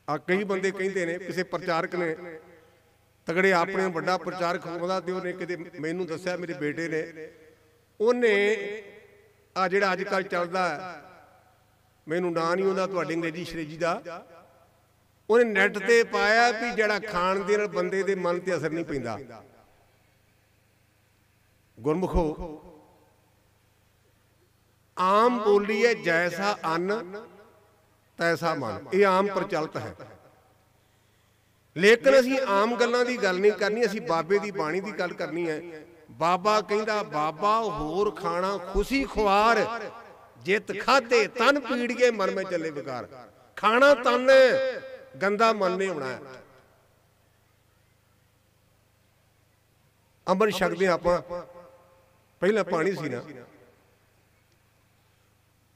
ਆ ਕਈ ਬੰਦੇ ਕਹਿੰਦੇ ਨੇ, ਕਿਸੇ ਪ੍ਰਚਾਰਕ ਨੇ ਤਗੜੇ ਆਪਣੇ ਵੱਡਾ ਪ੍ਰਚਾਰਕ ਹੁੰਦਾ ਤੇ ਉਹਨੇ ਕਿਤੇ ਮੈਨੂੰ ਦੱਸਿਆ, ਮੇਰੇ ਬੇਟੇ ਨੇ, ਉਹਨੇ ਆ ਜਿਹੜਾ ਅੱਜ ਕੱਲ੍ਹ ਚੱਲਦਾ, ਮੈਨੂੰ ਨਾਂ ਨਹੀਂ ਆਉਂਦਾ ਤੁਹਾਡੇ ਅੰਗਰੇਜ਼ੀ ਸ਼ਰੇਜੀ ਦਾ, ਉਹਨੇ ਨੈਟ ਤੇ ਪਾਇਆ ਵੀ ਜਿਹੜਾ ਖਾਣ ਦੇ ਨਾਲ ਬੰਦੇ ਦੇ ਮਨ ਤੇ ਅਸਰ ਨਹੀਂ ਪੈਂਦਾ। ਗੁਰਮੁਖੋ, ਆਮ ਬੋਲੀ ਹੈ ਜੈਸਾ ਅੰਨ ਤੈਸਾ ਮਨ, ਇਹ ਆਮ ਪ੍ਰਚਲਿਤ ਹੈ। ਲੇਕਿਨ ਅਸੀਂ ਆਮ ਗੱਲਾਂ ਦੀ ਗੱਲ ਨਹੀਂ ਕਰਨੀ, ਅਸੀਂ ਬਾਬੇ ਦੀ ਬਾਣੀ ਦੀ ਗੱਲ ਕਰਨੀ ਹੈ। ਬਾਬਾ ਕਹਿੰਦਾ, ਬਾਬਾ ਹੋਰ ਖਾਣਾ ਖੁਸ਼ੀ ਖੁਆਰ, ਜਿਤ ਖਾਧੇ ਤਨ ਪੀੜੀਏ ਮਨ में ਚੱਲੇ ਵਿਕਾਰ। ਖਾਣਾ ਤਨ ਗੰਦਾ ਮਨ ਨੇ ਹੋਣਾ। ਅੰਮ੍ਰਿਤ ਛਕਦੇ ਆਪਾਂ, ਪਹਿਲਾਂ ਪਾਣੀ ਸੀ ਨਾ,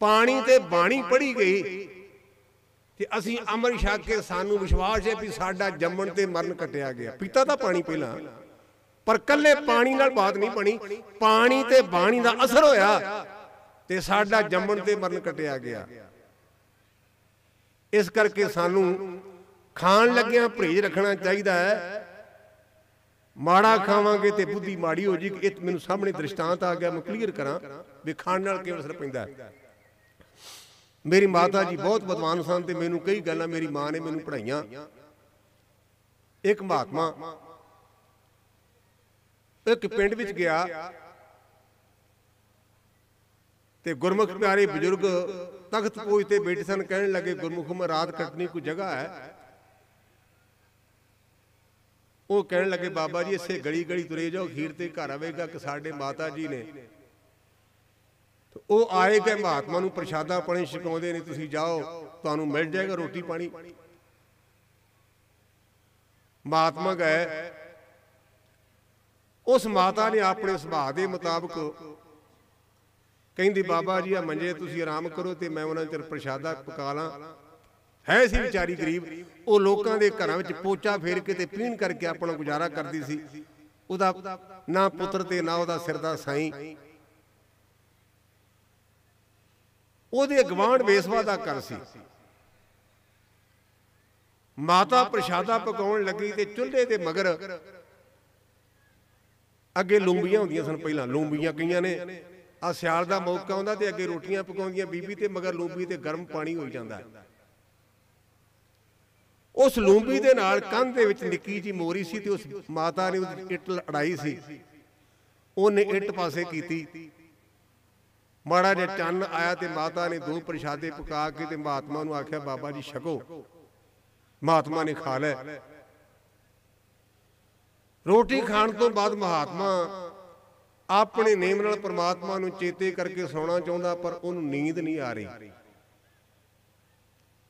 ਪਾਣੀ ਤੇ ਬਾਣੀ ਪੜ੍ਹੀ ਗਈ ਤੇ ਅਸੀਂ ਅੰਮ੍ਰਿਤ ਛਕ ਕੇ ਸਾਨੂੰ ਵਿਸ਼ਵਾਸ ਹੈ ਵੀ ਸਾਡਾ ਜੰਮਣ ਤੇ ਮਰਨ ਕੱਟਿਆ ਗਿਆ। ਪੀਤਾ ਤਾਂ ਪਾਣੀ ਪਹਿਲਾਂ, ਪਰ ਕੱਲੇ ਪਾਣੀ ਨਾਲ ਬਾਤ ਨਹੀਂ ਬਣੀ, ਪਾਣੀ ਤੇ ਬਾਣੀ ਦਾ ਅਸਰ ਹੋਇਆ ਤੇ ਸਾਡਾ ਜੰਮਣ ਤੇ ਮਰਨ ਕੱਟਿਆ ਗਿਆ। ਇਸ ਕਰਕੇ ਸਾਨੂੰ ਖਾਣ ਲੱਗਿਆਂ ਪਰਹੇਜ਼ ਰੱਖਣਾ ਚਾਹੀਦਾ ਹੈ। ਮਾੜਾ ਖਾਵਾਂਗੇ ਤੇ ਬੁੱਧੀ ਮਾੜੀ ਹੋ ਜੀ। ਇਹ ਮੈਨੂੰ ਸਾਹਮਣੇ ਦ੍ਰਿਸ਼ਟਾਂਤ ਆ ਗਿਆ, ਮੈਂ ਕਲੀਅਰ ਕਰਾਂ ਵੀ ਖਾਣ ਨਾਲ ਕਿਵੇਂ ਅਸਰ ਪੈਂਦਾ। ਮੇਰੀ ਮਾਤਾ ਜੀ ਬਹੁਤ ਵਿਦਵਾਨ ਸਨ ਤੇ ਮੈਨੂੰ ਕਈ ਗੱਲਾਂ ਮੇਰੀ ਮਾਂ ਨੇ ਮੈਨੂੰ ਪੜ੍ਹਾਈਆਂ। ਇੱਕ ਮਹਾਤਮਾ ਇੱਕ ਪਿੰਡ ਵਿੱਚ ਗਿਆ ਤੇ ਗੁਰਮੁਖ ਪਿਆਰੇ ਬਜ਼ੁਰਗ ਤਖਤ ਪੋਜ ਤੇ ਬੈਠੇ ਸਨ। ਕਹਿਣ ਲੱਗੇ, ਗੁਰਮੁਖ ਮੈਂ ਰਾਤ ਕੱਟਣੀ ਕੋਈ ਜਗ੍ਹਾ ਹੈ? ਉਹ ਕਹਿਣ ਲੱਗੇ, ਬਾਬਾ ਜੀ ਇਸੇ ਗਲੀ ਗਲੀ ਤੁਰੇ ਜਾਓ, ਅਖੀਰ ਤੇ ਘਰ ਆਵੇਗਾ ਕਿ ਸਾਡੇ ਮਾਤਾ ਜੀ ਨੇ। ਉਹ ਆਏ ਗਏ ਮਹਾਤਮਾ ਨੂੰ ਪ੍ਰਸ਼ਾਦਾ ਪਾਣੀ ਛਕਾਉਂਦੇ ਨੇ, ਤੁਸੀਂ ਜਾਓ ਤੁਹਾਨੂੰ ਮਿਲ ਜਾਏਗਾ ਰੋਟੀ ਪਾਣੀ। ਮਹਾਤਮਾ ਗਏ, ਉਸ ਮਾਤਾ ਨੇ ਆਪਣੇ ਸੁਭਾਅ ਦੇ ਮੁਤਾਬਕ ਕਹਿੰਦੀ, ਬਾਬਾ ਜੀ ਆ ਮੰਜੇ ਤੁਸੀਂ ਆਰਾਮ ਕਰੋ ਤੇ ਮੈਂ ਉਹਨਾਂ ਚਿਰ ਪ੍ਰਸ਼ਾਦਾ ਪਕਾ ਲਾਂ। ਹੈ ਸੀ ਵਿਚਾਰੀ ਗਰੀਬ, ਉਹ ਲੋਕਾਂ ਦੇ ਘਰਾਂ ਵਿੱਚ ਪੋਚਾ ਫੇਰ ਕੇ ਤੇ ਪੀਣ ਕਰਕੇ ਆਪਣਾ ਗੁਜ਼ਾਰਾ ਕਰਦੀ ਸੀ। ਉਹਦਾ ਨਾ ਪੁੱਤਰ ਤੇ ਨਾ ਉਹਦਾ ਸਿਰ ਦਾ ਸਾਈਂ। ਉਹਦੇ ਗਵਾਂਢ ਵੇਸਵਾ ਦਾ ਘਰ ਸੀ। ਮਾਤਾ ਪ੍ਰਸ਼ਾਦਾ ਪਕਾਉਣ ਲੱਗੀ ਤੇ ਚੁੱਲ੍ਹੇ ਦੇ ਮਗਰ ਅੱਗੇ ਲੂੰਬੀਆਂ ਹੁੰਦੀਆਂ ਸਨ। ਪਹਿਲਾਂ ਲੂੰਬੀਆਂ ਕਈਆਂ ਨੇ ਆ ਸਿਆਲ ਦਾ ਮੌਕਾ ਆਉਂਦਾ ਤੇ ਅੱਗੇ ਰੋਟੀਆਂ ਪਕਾਉਂਦੀਆਂ ਬੀਬੀ ਤੇ ਮਗਰ ਲੂੰਬੀ ਤੇ ਗਰਮ ਪਾਣੀ ਹੋਈ ਜਾਂਦਾ। ਉਸ ਲੂੰਬੀ ਦੇ ਨਾਲ ਕੰਧ ਦੇ ਵਿੱਚ ਨਿੱਕੀ ਜੀ ਮੋਰੀ ਸੀ ਤੇ ਉਸ ਮਾਤਾ ਨੇ ਉਹਦੀ ਇੱਟ ਅੜਾਈ ਸੀ। ਉਹਨੇ ਇੱਟ ਪਾਸੇ ਕੀਤੀ, ਮਾੜਾ ਜਿਹਾ ਚੰਨ ਆਇਆ ਤੇ ਮਾਤਾ ਨੇ ਦੋ ਪ੍ਰਸ਼ਾਦੇ ਪਕਾ ਕੇ ਤੇ ਮਹਾਤਮਾ ਨੂੰ ਆਖਿਆ, ਬਾਬਾ ਜੀ ਛਕੋ। ਮਹਾਤਮਾ ਨੇ ਖਾ ਲਿਆ। ਰੋਟੀ ਖਾਣ ਤੋਂ ਬਾਅਦ ਮਹਾਤਮਾ ਆਪਣੇ ਨੇਮ ਨਾਲ ਪਰਮਾਤਮਾ ਨੂੰ ਚੇਤੇ ਕਰਕੇ ਸੌਣਾ ਚਾਹੁੰਦਾ, ਪਰ ਉਹਨੂੰ ਨੀਂਦ ਨਹੀਂ ਆ ਰਹੀ।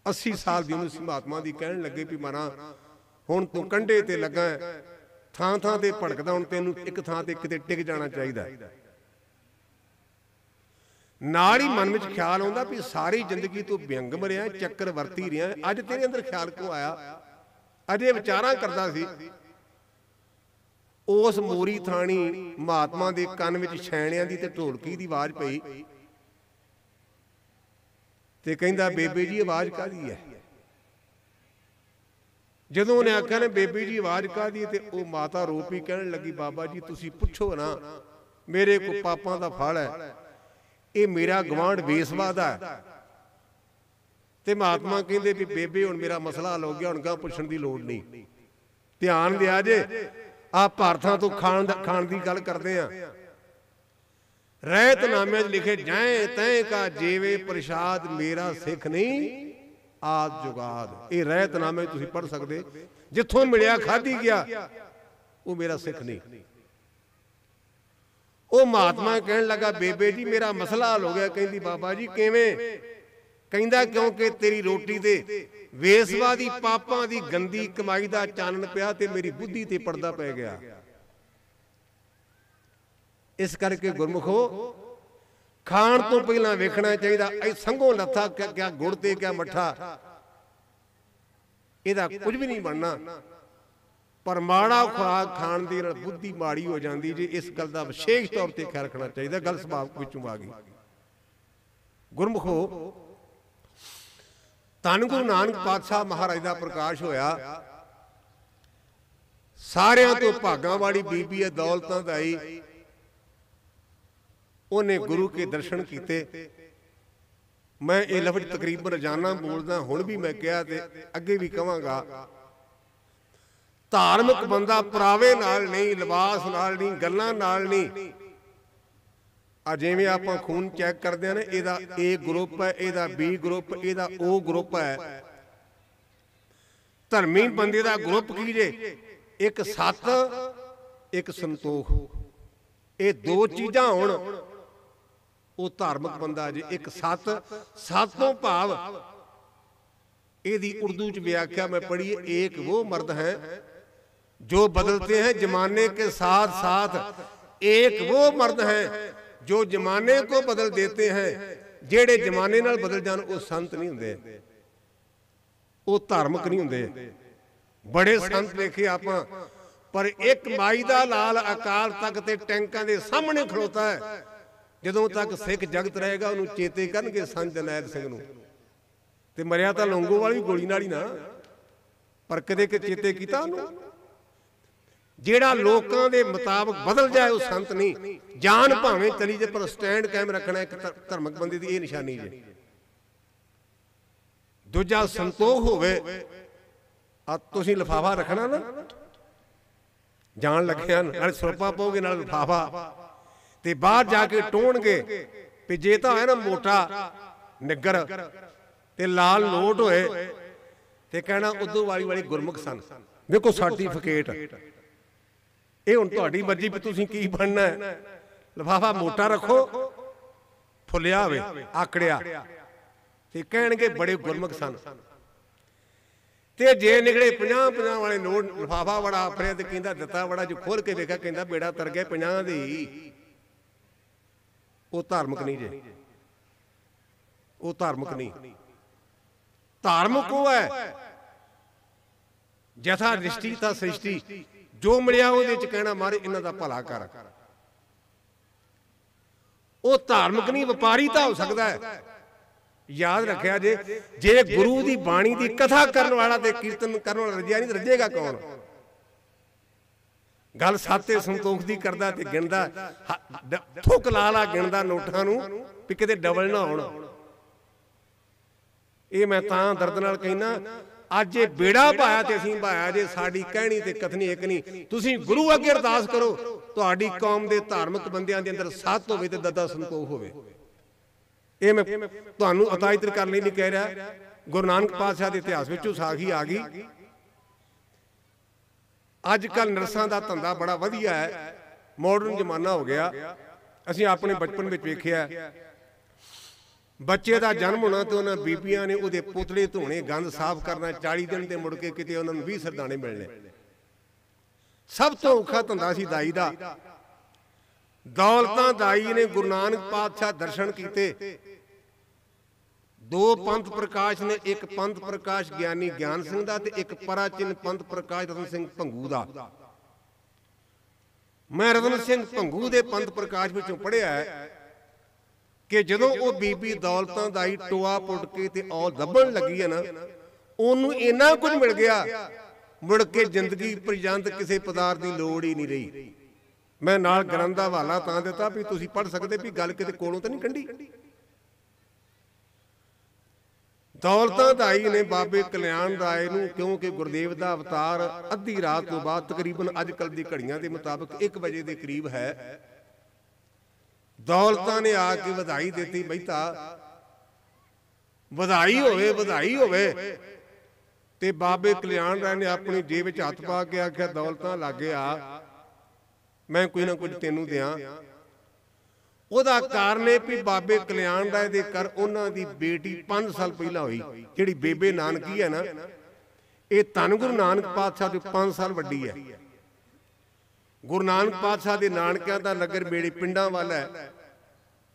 80 ਸਾਲ ਦੀ ਉਮਰ ਸੀ ਮਹਾਤਮਾ ਦੀ। ਕਹਿਣ ਲੱਗੇ ਵੀ ਮਾਰਾ ਹੁਣ ਤੂੰ ਕੰਢੇ ਤੇ ਲੱਗਾ, ਥਾਂ ਥਾਂ ਤੇ ਭੜਕਦਾ, ਹੁਣ ਤੈਨੂੰ ਇੱਕ ਥਾਂ ਤੇ ਕਿਤੇ ਟਿਕ ਜਾਣਾ ਚਾਹੀਦਾ। ਨਾਲ ਹੀ ਮਨ ਵਿੱਚ ਖਿਆਲ ਆਉਂਦਾ ਵੀ ਸਾਰੀ ਜ਼ਿੰਦਗੀ ਤੂੰ ਵਿਅੰਗਮ ਰਿਹਾ, ਚੱਕਰ ਵਰਤੀ ਰਿਹਾ, ਅੱਜ ਤੇਰੇ ਅੰਦਰ ਖਿਆਲ ਕਿਉਂ ਆਇਆ? ਅਜੇ ਵਿਚਾਰਾਂ ਕਰਦਾ ਸੀ। ਉਸ ਮੋਰੀ ਥਾਣੀ ਮਹਾਤਮਾ ਦੇ ਕੰਨ ਵਿੱਚ ਛੈਣਿਆਂ ਦੀ ਤੇ ਢੋਲਕੀ ਦੀ ਆਵਾਜ਼ ਪਈ ਤੇ ਕਹਿੰਦਾ, ਬੇਬੇ ਜੀ ਆਵਾਜ਼ ਕਾਹਦੀ ਹੈ? ਜਦੋਂ ਉਹਨੇ ਆਖਿਆ ਨੇ ਬੇਬੀ ਜੀ ਆਵਾਜ਼ ਕਾਹਦੀ, ਤੇ ਉਹ ਮਾਤਾ ਰੋ ਪਈ, ਕਹਿਣ ਲੱਗੀ ਬਾਬਾ ਜੀ ਤੁਸੀਂ ਪੁੱਛੋ ਨਾ, ਮੇਰੇ ਕੋ ਪਾਪਾਂ ਦਾ ਫਲ ਹੈ, ਇਹ ਮੇਰਾ ਗਵਾਂਢ ਵੇਸਵਾ ਦਾ ਹੈ। ਤੇ ਮਹਾਤਮਾ ਕਹਿੰਦੇ ਵੀ ਬੇਬੇ ਹੁਣ ਮੇਰਾ ਮਸਲਾ ਹੱਲ ਹੋ ਗਿਆ, ਹੁਣ ਗਾਂ ਪੁੱਛਣ ਦੀ ਲੋੜ ਨਹੀਂ। ਧਿਆਨ ਦਿਆ ਜੇ, ਆ ਭਾਰਤਾਂ ਤੋਂ ਖਾਣ ਦੀ ਗੱਲ ਕਰਦੇ ਆ। ਰਹਿਤਨਾਮੇ 'ਚ ਲਿਖੇ ਜੈ ਤੈ ਕਾ ਜੀਵੇ ਪ੍ਰਸ਼ਾਦ ਮੇਰਾ ਸਿੱਖ ਨਹੀਂ ਆਦ ਜੁਗਾਦ। ਇਹ ਰਹਿਤਨਾਮੇ ਤੁਸੀਂ ਪੜ੍ਹ ਸਕਦੇ, ਜਿੱਥੋਂ ਮਿਲਿਆ ਖਾਧੀ ਗਿਆ ਉਹ ਮੇਰਾ ਸਿੱਖ ਨਹੀਂ। ਉਹ ਮਹਾਤਮਾ ਕਹਿਣ ਲੱਗਾ ਬੇਬੇ ਜੀ ਮੇਰਾ ਮਸਲਾ ਹੱਲ ਹੋ ਗਿਆ। ਕਹਿੰਦੀ ਬਾਬਾ ਜੀ ਕਿਵੇਂ? ਕਹਿੰਦਾ ਕਿਉਂਕਿ ਤੇਰੀ ਰੋਟੀ ਤੇ ਵੇਸਵਾ ਦੀ ਪਾਪਾਂ ਦੀ ਗੰਦੀ ਕਮਾਈ ਦਾ ਚਾਨਣ ਪਿਆ ਤੇ ਮੇਰੀ ਬੁੱਧੀ ਤੇ ਪਰਦਾ ਪੈ ਗਿਆ। ਇਸ ਕਰਕੇ ਗੁਰਮੁਖੋ ਖਾਣ ਤੋਂ ਪਹਿਲਾਂ ਵੇਖਣਾ ਚਾਹੀਦਾ ਇਹ ਸੰਘੋਂ ਲੱਥਾ ਕਿਆ ਗੁੜ ਤੇ ਕਿਆ ਮੱਠਾ, ਇਹਦਾ ਕੁਝ ਵੀ ਨਹੀਂ ਬਣਨਾ। ਪਰ ਮਾੜਾ ਖੁਰਾਕ ਖਾਣ ਦੇ ਨਾਲ ਬੁੱਧੀ ਮਾੜੀ ਹੋ ਜਾਂਦੀ ਜੀ। ਇਸ ਗੱਲ ਦਾ ਵਿਸ਼ੇਸ਼ ਤੌਰ ਤੇ ਖਿਆਲ ਰੱਖਣਾ ਚਾਹੀਦਾ। ਗੱਲ ਸੁਭਾਅ ਵਿੱਚੋਂ ਆ ਗਈ। ਗੁਰਮੁਖੋ ਧੰਨ ਗੁਰੂ ਨਾਨਕ ਪਾਤਸ਼ਾਹ ਮਹਾਰਾਜ ਦਾ ਪ੍ਰਕਾਸ਼ ਹੋਇਆ। ਸਾਰਿਆਂ ਤੋਂ ਭਾਗਾਂ ਵਾਲੀ ਬੀਬੀ ਹੈ, ਦੌਲਤਾਂ ਦਾਈ। ਉਹਨੇ ਗੁਰੂ ਕੇ ਦਰਸ਼ਨ ਕੀਤੇ। ਮੈਂ ਇਹ ਲਫ਼ਜ਼ ਤਕਰੀਬਨ ਰੋਜ਼ਾਨਾ ਬੋਲਦਾ, ਹੁਣ ਵੀ ਮੈਂ ਕਿਹਾ ਤੇ ਅੱਗੇ ਵੀ ਕਹਾਂਗਾ। ਧਾਰਮਿਕ ਬੰਦਾ ਪਰਾਵੇ ਨਾਲ ਨਹੀਂ, ਲਿਬਾਸ ਨਾਲ ਨਹੀਂ, ਗੱਲਾਂ ਨਾਲ ਨਹੀਂ। ਆ ਜਿਵੇਂ ਆਪਾਂ ਖੂਨ ਚੈੱਕ ਕਰਦੇ ਆ ਨਾ, ਇਹਦਾ A ਗਰੁੱਪ ਹੈ, ਇਹਦਾ B ਗਰੁੱਪ, ਇਹਦਾ O ਗਰੁੱਪ ਹੈ। ਧਰਮੀ ਬੰਦੇ ਦਾ ਗਰੁੱਪ ਕੀ ਜੇ? ਇੱਕ ਸੱਤ, ਇੱਕ ਸੰਤੋਖ। ਇਹ ਦੋ ਚੀਜ਼ਾਂ ਹੋਣ ਉਹ ਧਾਰਮਿਕ ਬੰਦਾ ਜੇ। ਇੱਕ ਸੱਤ, ਸੱਤ ਤੋਂ ਭਾਵ ਇਹਦੀ ਉਰਦੂ ਚ ਵਿਆਖਿਆ ਮੈਂ ਪੜ੍ਹੀ, ਏਕ वो मर्द है जो बदलते हैं जमाने के साथ साथ, एक वो मर्द है जो जमाने को बदल देते हैं। ਜਿਹੜੇ ਜਮਾਨੇ ਨਾਲ ਬਦਲ ਜਾਣ ਉਹ ਸੰਤ ਨਹੀਂ ਹੁੰਦੇ, ਉਹ ਧਾਰਮਿਕ ਨਹੀਂ ਹੁੰਦੇ। ਬੜੇ ਸੰਤ ਵੇਖੇ ਆਪਾਂ, ਪਰ ਇੱਕ ਮਾਈ ਦਾ ਲਾਲ ਅਕਾਲ ਤਖਤ ਤੇ ਟੈਂਕਾਂ ਦੇ ਸਾਹਮਣੇ ਖਲੋਤਾ ਹੈ। ਜਦੋਂ ਤੱਕ ਸਿੱਖ ਜਗਤ ਰਹੇਗਾ ਉਹਨੂੰ ਚੇਤੇ ਕਰਨਗੇ ਸੰਤ ਜਰਨੈਲ ਸਿੰਘ ਨੂੰ। ਤੇ ਮਰਿਆ ਤਾਂ ਲੌਂਗੋਵਾਲ ਵੀ ਗੋਲੀ ਨਾਲ ਹੀ ਨਾ, ਪਰ ਕਦੇ ਕਿ ਚੇਤੇ ਕੀਤਾ ਉਹਨੂੰ? ਜਿਹੜਾ ਲੋਕਾਂ ਦੇ ਮੁਤਾਬਕ ਬਦਲ ਜਾਏ ਉਹ ਸੰਤ ਨਹੀਂ। ਜਾਨ ਭਾਵੇਂ ਚਲੀ ਜੇ ਪਰ ਸਟੈਂਡ ਕਾਇਮ ਰੱਖਣਾ ਇੱਕ ਧਰਮਿਕ ਬੰਦੇ ਦੀ ਇਹ ਨਿਸ਼ਾਨੀ ਜੇ। ਦੂਜਾ ਸੰਤੋਖ ਹੋਵੇ। ਆ ਤੁਸੀਂ ਲਿਫਾਫਾ ਰੱਖਣਾ ਨਾ, ਜਾਣ ਲੱਗਿਆ ਨਾਲ ਸੁਰਪਾ ਪਾਓਗੇ ਨਾਲ ਲਿਫਾਫਾ, ਤੇ ਬਾਹਰ ਜਾ ਕੇ ਟੋਣਗੇ ਵੀ ਜੇ ਤਾਂ ਹੋਇਆ ਨਾ ਮੋਟਾ ਨਿੱਗਰ ਤੇ ਲਾਲ ਨੋਟ ਹੋਏ ਤੇ ਕਹਿਣਾ ਉਦੋਂ ਵਾਲੀ ਗੁਰਮੁਖ ਸਨ। ਵੇਖੋ ਸਰਟੀਫਿਕੇਟ। ਇਹ ਹੁਣ ਤੁਹਾਡੀ ਮਰਜ਼ੀ ਵੀ ਤੁਸੀਂ ਕੀ ਬਣਨਾ ਹੈ। ਲਿਫਾਫਾ ਮੋਟਾ ਰੱਖੋ, ਫੁੱਲਿਆ ਹੋਵੇ, ਆਕੜਿਆ, ਤੇ ਕਹਿਣਗੇ ਬੜੇ ਗੁਰਮੁਖ ਸਨ। ਤੇ ਜੇ ਨਿਕਲੇ 50 ਵਾਲੇ ਨੋਟ, ਲਿਫਾਫਾ ਬੜਾ ਆਫਰਿਆ ਤੇ ਕਹਿੰਦਾ ਦਿੱਤਾ ਬੜਾ, ਜੋ ਖੋਲ ਕੇ ਵੇਖਿਆ ਕਹਿੰਦਾ ਬੇੜਾ ਤਰ ਗਿਆ 50 ਦੀ। ਉਹ ਧਾਰਮਿਕ ਨਹੀਂ ਜੇ, ਉਹ ਧਾਰਮਿਕ ਨਹੀਂ। ਧਾਰਮਿਕ ਉਹ ਹੈ ਜਥਾ ਦ੍ਰਿਸ਼ਟੀ ਤਾਂ ਸ੍ਰਿਸ਼ਟੀ, ਜੋ ਮਿਲਿਆ ਉਹਦੇ ਚ ਕਹਿਣਾ ਮਾਰੇ ਇਹਨਾਂ ਦਾ ਭਲਾ ਕਰ। ਉਹ ਧਾਰਮਿਕ ਨਹੀਂ, ਵਪਾਰੀ ਤਾਂ ਹੋ ਸਕਦਾ ਹੈ। ਯਾਦ ਰੱਖਿਆ ਜੇ ਗੁਰੂ ਦੀ ਬਾਣੀ ਦੀ ਕਥਾ ਕਰਨ ਵਾਲਾ ਤੇ ਕੀਰਤਨ ਕਰਨ ਵਾਲਾ ਰੱਜਿਆ ਨਹੀਂ, ਰੱਜੇਗਾ ਕੌਣ? ਗੱਲ ਸਾਤੇ ਸੰਤੋਖ ਦੀ ਕਰਦਾ ਤੇ ਗਿਣਦਾ, ਥੁੱਕ ਲਾ ਗਿਣਦਾ ਨੋਟਾਂ ਨੂੰ ਵੀ ਕਿਤੇ ਡਬਲ ਨਾ ਹੋਣ। ਇਹ ਮੈਂ ਤਾਂ ਦਰਦ ਨਾਲ ਕਹਿਣਾ, ਅੱਜ ਇਹ ਬੇੜਾ ਪਾਇਆ ਤੇ ਅਸੀਂ ਪਾਇਆ ਜੇ। ਸਾਡੀ ਕਹਿਣੀ ਤੇ ਕਥਨੀ ਇੱਕ ਨਹੀਂ। ਤੁਸੀਂ ਗੁਰੂ ਅੱਗੇ ਅਰਦਾਸ ਕਰੋ ਤੁਹਾਡੀ ਕੌਮ ਦੇ ਧਾਰਮਿਕ ਬੰਦਿਆਂ ਦੇ ਅੰਦਰ ਸੱਤ ਹੋਵੇ ਤੇ ਦਦਾ ਸੰਤੋਖ ਹੋਵੇ। ਇਹ ਮੈਂ ਤੁਹਾਨੂੰ ਅਤਾਇਤ ਕਰਨ ਲਈ ਨਹੀਂ ਕਹਿ ਰਿਹਾ। ਗੁਰੂ ਨਾਨਕ ਪਾਤਸ਼ਾਹ ਦੇ ਇਤਿਹਾਸ ਵਿੱਚੋਂ ਸਾਖੀ ਆ ਗਈ। ਅੱਜ ਕੱਲ ਨਰਸਾਂ ਦਾ ਧੰਦਾ ਬੜਾ ਵਧੀਆ ਹੈ, ਮਾਡਰਨ ਜ਼ਮਾਨਾ ਹੋ ਗਿਆ। ਅਸੀਂ ਆਪਣੇ ਬਚਪਨ ਵਿੱਚ ਵੇਖਿਆ, ਬੱਚੇ ਦਾ ਜਨਮ ਹੋਣਾ ਤੇ ਉਹਨਾਂ ਬੀਬੀਆਂ ਨੇ ਉਹਦੇ ਪੁਤਲੇ ਧੋਣੇ, ਗੰਦ ਸਾਫ਼ ਕਰਨਾ, 40 ਦਿਨ ਤੇ ਮੁੜ ਕੇ ਕਿਤੇ ਉਹਨਾਂ ਨੂੰ 20 ਸਰਦਾਣੇ ਮਿਲਣੇ। ਸਭ ਤੋਂ ਔਖਾ ਧੰਦਾ ਸੀ ਦਾਈ ਦਾ। ਦੌਲਤਾਂ ਦਾਈ ਨੇ ਗੁਰੂ ਨਾਨਕ ਪਾਤਸ਼ਾਹ ਦਰਸ਼ਨ ਕੀਤੇ। ਦੋ ਪੰਥ ਪ੍ਰਕਾਸ਼ ਨੇ, ਇੱਕ ਪੰਥ ਪ੍ਰਕਾਸ਼ ਗਿਆਨੀ ਗਿਆਨ ਸਿੰਘ ਦਾ ਤੇ ਇੱਕ ਪਰਾਚਿਨ ਪੰਥ ਪ੍ਰਕਾਸ਼ ਰਤਨ ਸਿੰਘ ਭੰਗੂ ਦਾ। ਮੈਂ ਰਤਨ ਸਿੰਘ ਭੰਗੂ ਦੇ ਪੰਥ ਪ੍ਰਕਾਸ਼ ਵਿੱਚੋਂ ਪੜ੍ਹਿਆ ਹੈ ਕਿ ਜਦੋਂ ਉਹ ਬੀਬੀ ਦੌਲਤਾਂ ਦਾਈ ਟੋਆ ਪੁੱਟ ਕੇ ਤੇ ਔ ਦੱਬਣ ਲੱਗੀ ਹੈ ਨਾ, ਉਹਨੂੰ ਇੰਨਾ ਕੁਝ ਮਿਲ ਗਿਆ ਮੁੜ ਕੇ ਜ਼ਿੰਦਗੀ ਪਰਜੰਤ ਕਿਸੇ ਪਦਾਰਥ ਦੀ ਲੋੜ ਹੀ ਨਹੀਂ ਰਹੀ। ਮੈਂ ਨਾਲ ਗ੍ਰੰਥ ਦਾ ਹਵਾਲਾ ਤਾਂ ਦਿੱਤਾ ਵੀ ਤੁਸੀਂ ਪੜ੍ਹ ਸਕਦੇ ਵੀ ਗੱਲ ਕਿਤੇ ਕੋਲੋਂ ਤਾਂ ਨਹੀਂ ਕੱਢੀ। ਦੌਲਤਾਂ ਦਾਈ ਨੇ ਬਾਬੇ ਕਲਿਆਣ ਰਾਏ ਨੂੰ, ਕਿਉਂਕਿ ਗੁਰਦੇਵ ਦਾ ਅਵਤਾਰ ਅੱਧੀ ਰਾਤ ਤੋਂ ਬਾਅਦ ਤਕਰੀਬਨ ਅੱਜ ਕੱਲ੍ਹ ਦੀ ਘੜੀਆਂ ਦੇ ਮੁਤਾਬਕ 1 ਵਜੇ ਦੇ ਕਰੀਬ ਹੈ, ਦੌਲਤਾਂ ਨੇ ਆ ਕੇ ਵਧਾਈ ਦਿੱਤੀ। ਮਹਿਤਾ ਵਧਾਈ ਹੋਵੇ, ਵਧਾਈ ਹੋਵੇ। ਤੇ ਬਾਬੇ ਕਲਿਆਣ ਰਾਏ ਨੇ ਆਪਣੀ ਜੇਬ ਵਿੱਚ ਹੱਥ ਪਾ ਕੇ ਆਖਿਆ, ਦੌਲਤਾਂ ਲਾਗੇ ਆ, ਮੈਂ ਕੋਈ ਨਾ ਕੁਝ ਤੈਨੂੰ ਦਿਆਂ। ਉਹਦਾ ਕਾਰਨ ਇਹ ਵੀ ਬਾਬੇ ਕਲਿਆਣ ਰਾਏ ਦੇ ਘਰ ਉਹਨਾਂ ਦੀ ਬੇਟੀ 5 ਸਾਲ ਪਹਿਲਾਂ ਹੋਈ, ਜਿਹੜੀ ਬੇਬੇ ਨਾਨਕੀ ਹੈ ਨਾ, ਇਹ ਧੰਨ ਗੁਰੂ ਨਾਨਕ ਪਾਤਸ਼ਾਹ ਤੋਂ 5 ਸਾਲ ਵੱਡੀ ਹੈ। ਗੁਰੂ ਨਾਨਕ ਪਾਤਸ਼ਾਹ ਦੇ ਨਾਨਕਿਆਂ ਦਾ ਨਗਰ ਮੇਰੇ ਪਿੰਡਾਂ ਵੱਲ ਹੈ।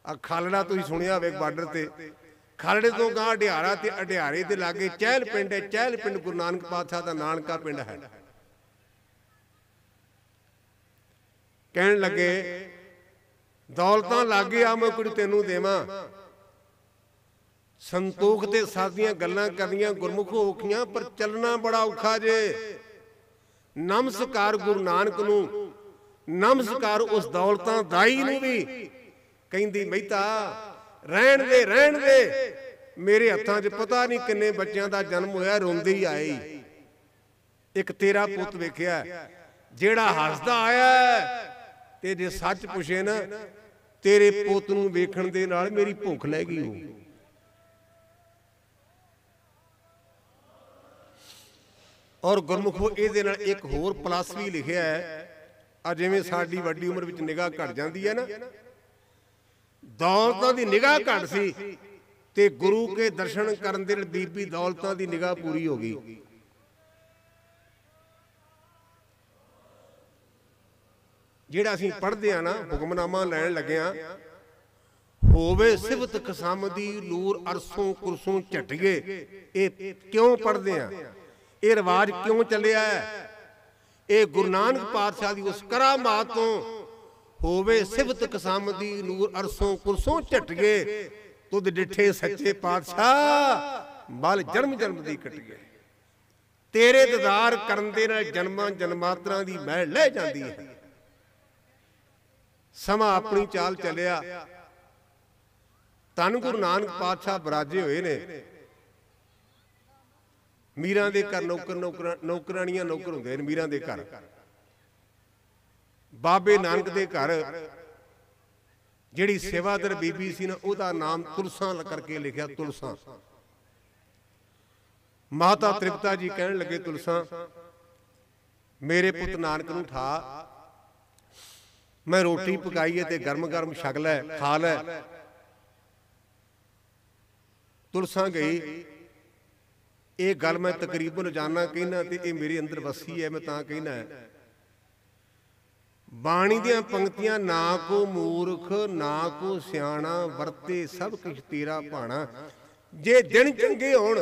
ਆ ਖਾਲੜਾ ਤੁਸੀਂ ਸੁਣਿਆ ਹੋਵੇ ਬਾਰਡਰ ਤੇ, ਖਾਲੜੇ ਤੋਂ ਗਾਂ ਅਡਿਆਰਾ ਤੇ ਅਡਿਆਰੇ ਦੇ ਲਾਗੇ ਚਹਿਲ ਪਿੰਡ ਹੈ। ਚਹਿਲ ਪਿੰਡ ਗੁਰੂ ਨਾਨਕ ਪਾਤਸ਼ਾਹ ਦਾ ਨਾਨਕਾ ਪਿੰਡ ਹੈ। ਕਹਿਣ ਲੱਗੇ, ਦੌਲਤਾਂ ਲਾਗੇ ਆ, ਮੈਂ ਕੁੜੀ ਤੈਨੂੰ ਦੇਵਾਂ। ਸੰਤੋਖ ਤੇ ਸਾਦੀਆਂ ਗੱਲਾਂ ਕਰਨੀਆਂ ਗੁਰਮੁਖ ਔਖੀਆਂ, ਪਰ ਚੱਲਣਾ ਬੜਾ ਔਖਾ ਜੇ। ਨਮਸਕਾਰ ਗੁਰੂ ਨਾਨਕ ਨੂੰ, ਨਮਸਕਾਰ ਉਸ ਦੌਲਤਾਂ ਦਾਈ ਨੂੰ ਵੀ। ਕਹਿੰਦੀ, ਮਹਿਤਾ ਰਹਿਣ ਦੇ, ਰਹਿਣ ਦੇ, ਮੇਰੇ ਹੱਥਾਂ 'ਚ ਪਤਾ ਨਹੀਂ ਕਿੰਨੇ ਬੱਚਿਆਂ ਦਾ ਜਨਮ ਹੋਇਆ, ਰੋਂਦੇ ਹੀ ਆਏ। ਇੱਕ ਤੇਰਾ ਪੁੱਤ ਵੇਖਿਆ ਜਿਹੜਾ ਹੱਸਦਾ ਆਇਆ, ਤੇ ਜੇ ਸੱਚ ਪੁੱਛੇ ਨਾ, ਤੇਰੇ ਪੁੱਤ ਨੂੰ ਵੇਖਣ ਦੇ ਨਾਲ ਮੇਰੀ ਭੁੱਖ ਲੈ ਗਈ ਹੋ। ਔਰ ਗੁਰਮੁਖੋ ਇਹਦੇ ਨਾਲ ਇੱਕ ਹੋਰ ਪਲੱਸ ਵੀ ਲਿਖਿਆ ਹੈ। ਆ ਜਿਵੇਂ ਸਾਡੀ ਵੱਡੀ ਉਮਰ ਵਿੱਚ ਨਿਗਾਹ ਘਟ ਜਾਂਦੀ ਹੈ ਨਾ, ਦੌਲਤਾਂ ਦੀ ਨਿਗਾਹ ਘਟ ਸੀ ਤੇ ਗੁਰੂ ਕੇ ਦਰਸ਼ਨ ਕਰਨ ਦੇ ਨਾਲ ਬੀਬੀ ਦੌਲਤਾਂ ਦੀ ਨਿਗਾਹ ਪੂਰੀ ਹੋ ਗਈ। ਜਿਹੜਾ ਅਸੀਂ ਪੜ੍ਹਦੇ ਆ ਨਾ, ਹੁਕਮਨਾਮਾ ਲੈਣ ਲੱਗਿਆ, ਹੋਵੇ ਸਿਫਤ ਕਸਮ ਦੀ ਨੂਰ ਅਰਸੋਂ ਕੁਰਸੋਂ ਝਟਗੇ। ਇਹ ਕਿਉਂ ਪੜ੍ਹਦੇ ਆ, ਇਹ ਰਿਵਾਜ ਕਿਉਂ ਚੱਲਿਆ ਹੈ? ਇਹ ਗੁਰੂ ਨਾਨਕ ਪਾਤਸ਼ਾਹ ਦੀ ਉਸ ਕਰਾਮਾਤ ਤੋਂ, ਹੋਵੇ ਸਿਫਤ ਕਸਮ ਦੀ ਨੂਰ ਅਰਸੋਂ ਕੁਰਸੋਂ ਝਟਗੇ, ਤੁਧ ਡਿਠੇ ਸੱਚੇ ਪਾਤਸ਼ਾਹ ਬਲ ਜਨਮ ਜਨਮ ਦੀ ਕੱਟ ਗਏ। ਤੇਰੇ ਦੀਦਾਰ ਕਰਨ ਦੇ ਨਾਲ ਜਨਮਾਂ ਜਨਮਾਤਰਾਂ ਦੀ ਮਹਿ ਲੈ ਜਾਂਦੀ ਹੈ। ਸਮਾਂ ਆਪਣੀ ਚਾਲ ਚੱਲਿਆ। ਧੰਨ ਗੁਰੂ ਨਾਨਕ ਪਾਤਸ਼ਾਹ ਬਰਾਜੇ ਹੋਏ ਨੇ। ਮੀਰਾਂ ਦੇ ਘਰ ਨੌਕਰਾਣੀਆਂ ਨੌਕਰ ਹੁੰਦੇ ਨੇ। ਮੀਰਾਂ ਦੇ ਘਰ, ਬਾਬੇ ਨਾਨਕ ਦੇ ਘਰ ਜਿਹੜੀ ਸੇਵਾਦਾਰ ਬੀਬੀ ਸੀ ਨਾ, ਉਹਦਾ ਨਾਮ ਤੁਲਸਾਂ ਕਰਕੇ ਲਿਖਿਆ, ਤੁਲਸਾਂ। ਮਾਤਾ ਤ੍ਰਿਪਤਾ ਜੀ ਕਹਿਣ ਲੱਗੇ, ਤੁਲਸਾਂ ਮੇਰੇ ਪੁੱਤ ਨਾਨਕ ਨੂੰ ਠਾ, ਮੈਂ ਰੋਟੀ ਪਕਾਈ ਹੈ ਤੇ ਗਰਮ ਗਰਮ ਛਕ ਲੈ, ਖਾ ਲੈ। ਤੁਲਸਾਂ ਗਈ। ਇਹ ਗੱਲ ਮੈਂ ਤਕਰੀਬਨ ਰੋਜ਼ਾਨਾ ਕਹਿਣਾ ਤੇ ਇਹ ਮੇਰੇ ਅੰਦਰ ਵਸੀ ਹੈ, ਮੈਂ ਤਾਂ ਕਹਿਣਾ ਹੈ। ਬਾਣੀ ਦੀਆਂ ਪੰਕਤੀਆਂ, ਨਾ ਕੋ ਮੂਰਖ ਨਾ ਕੋ ਸਿਆਣਾ, ਵਰਤੇ ਸਭ ਕੁਛ ਤੇਰਾ ਭਾਣਾ। ਜੇ ਦਿਨ ਚੰਗੇ ਹੋਣ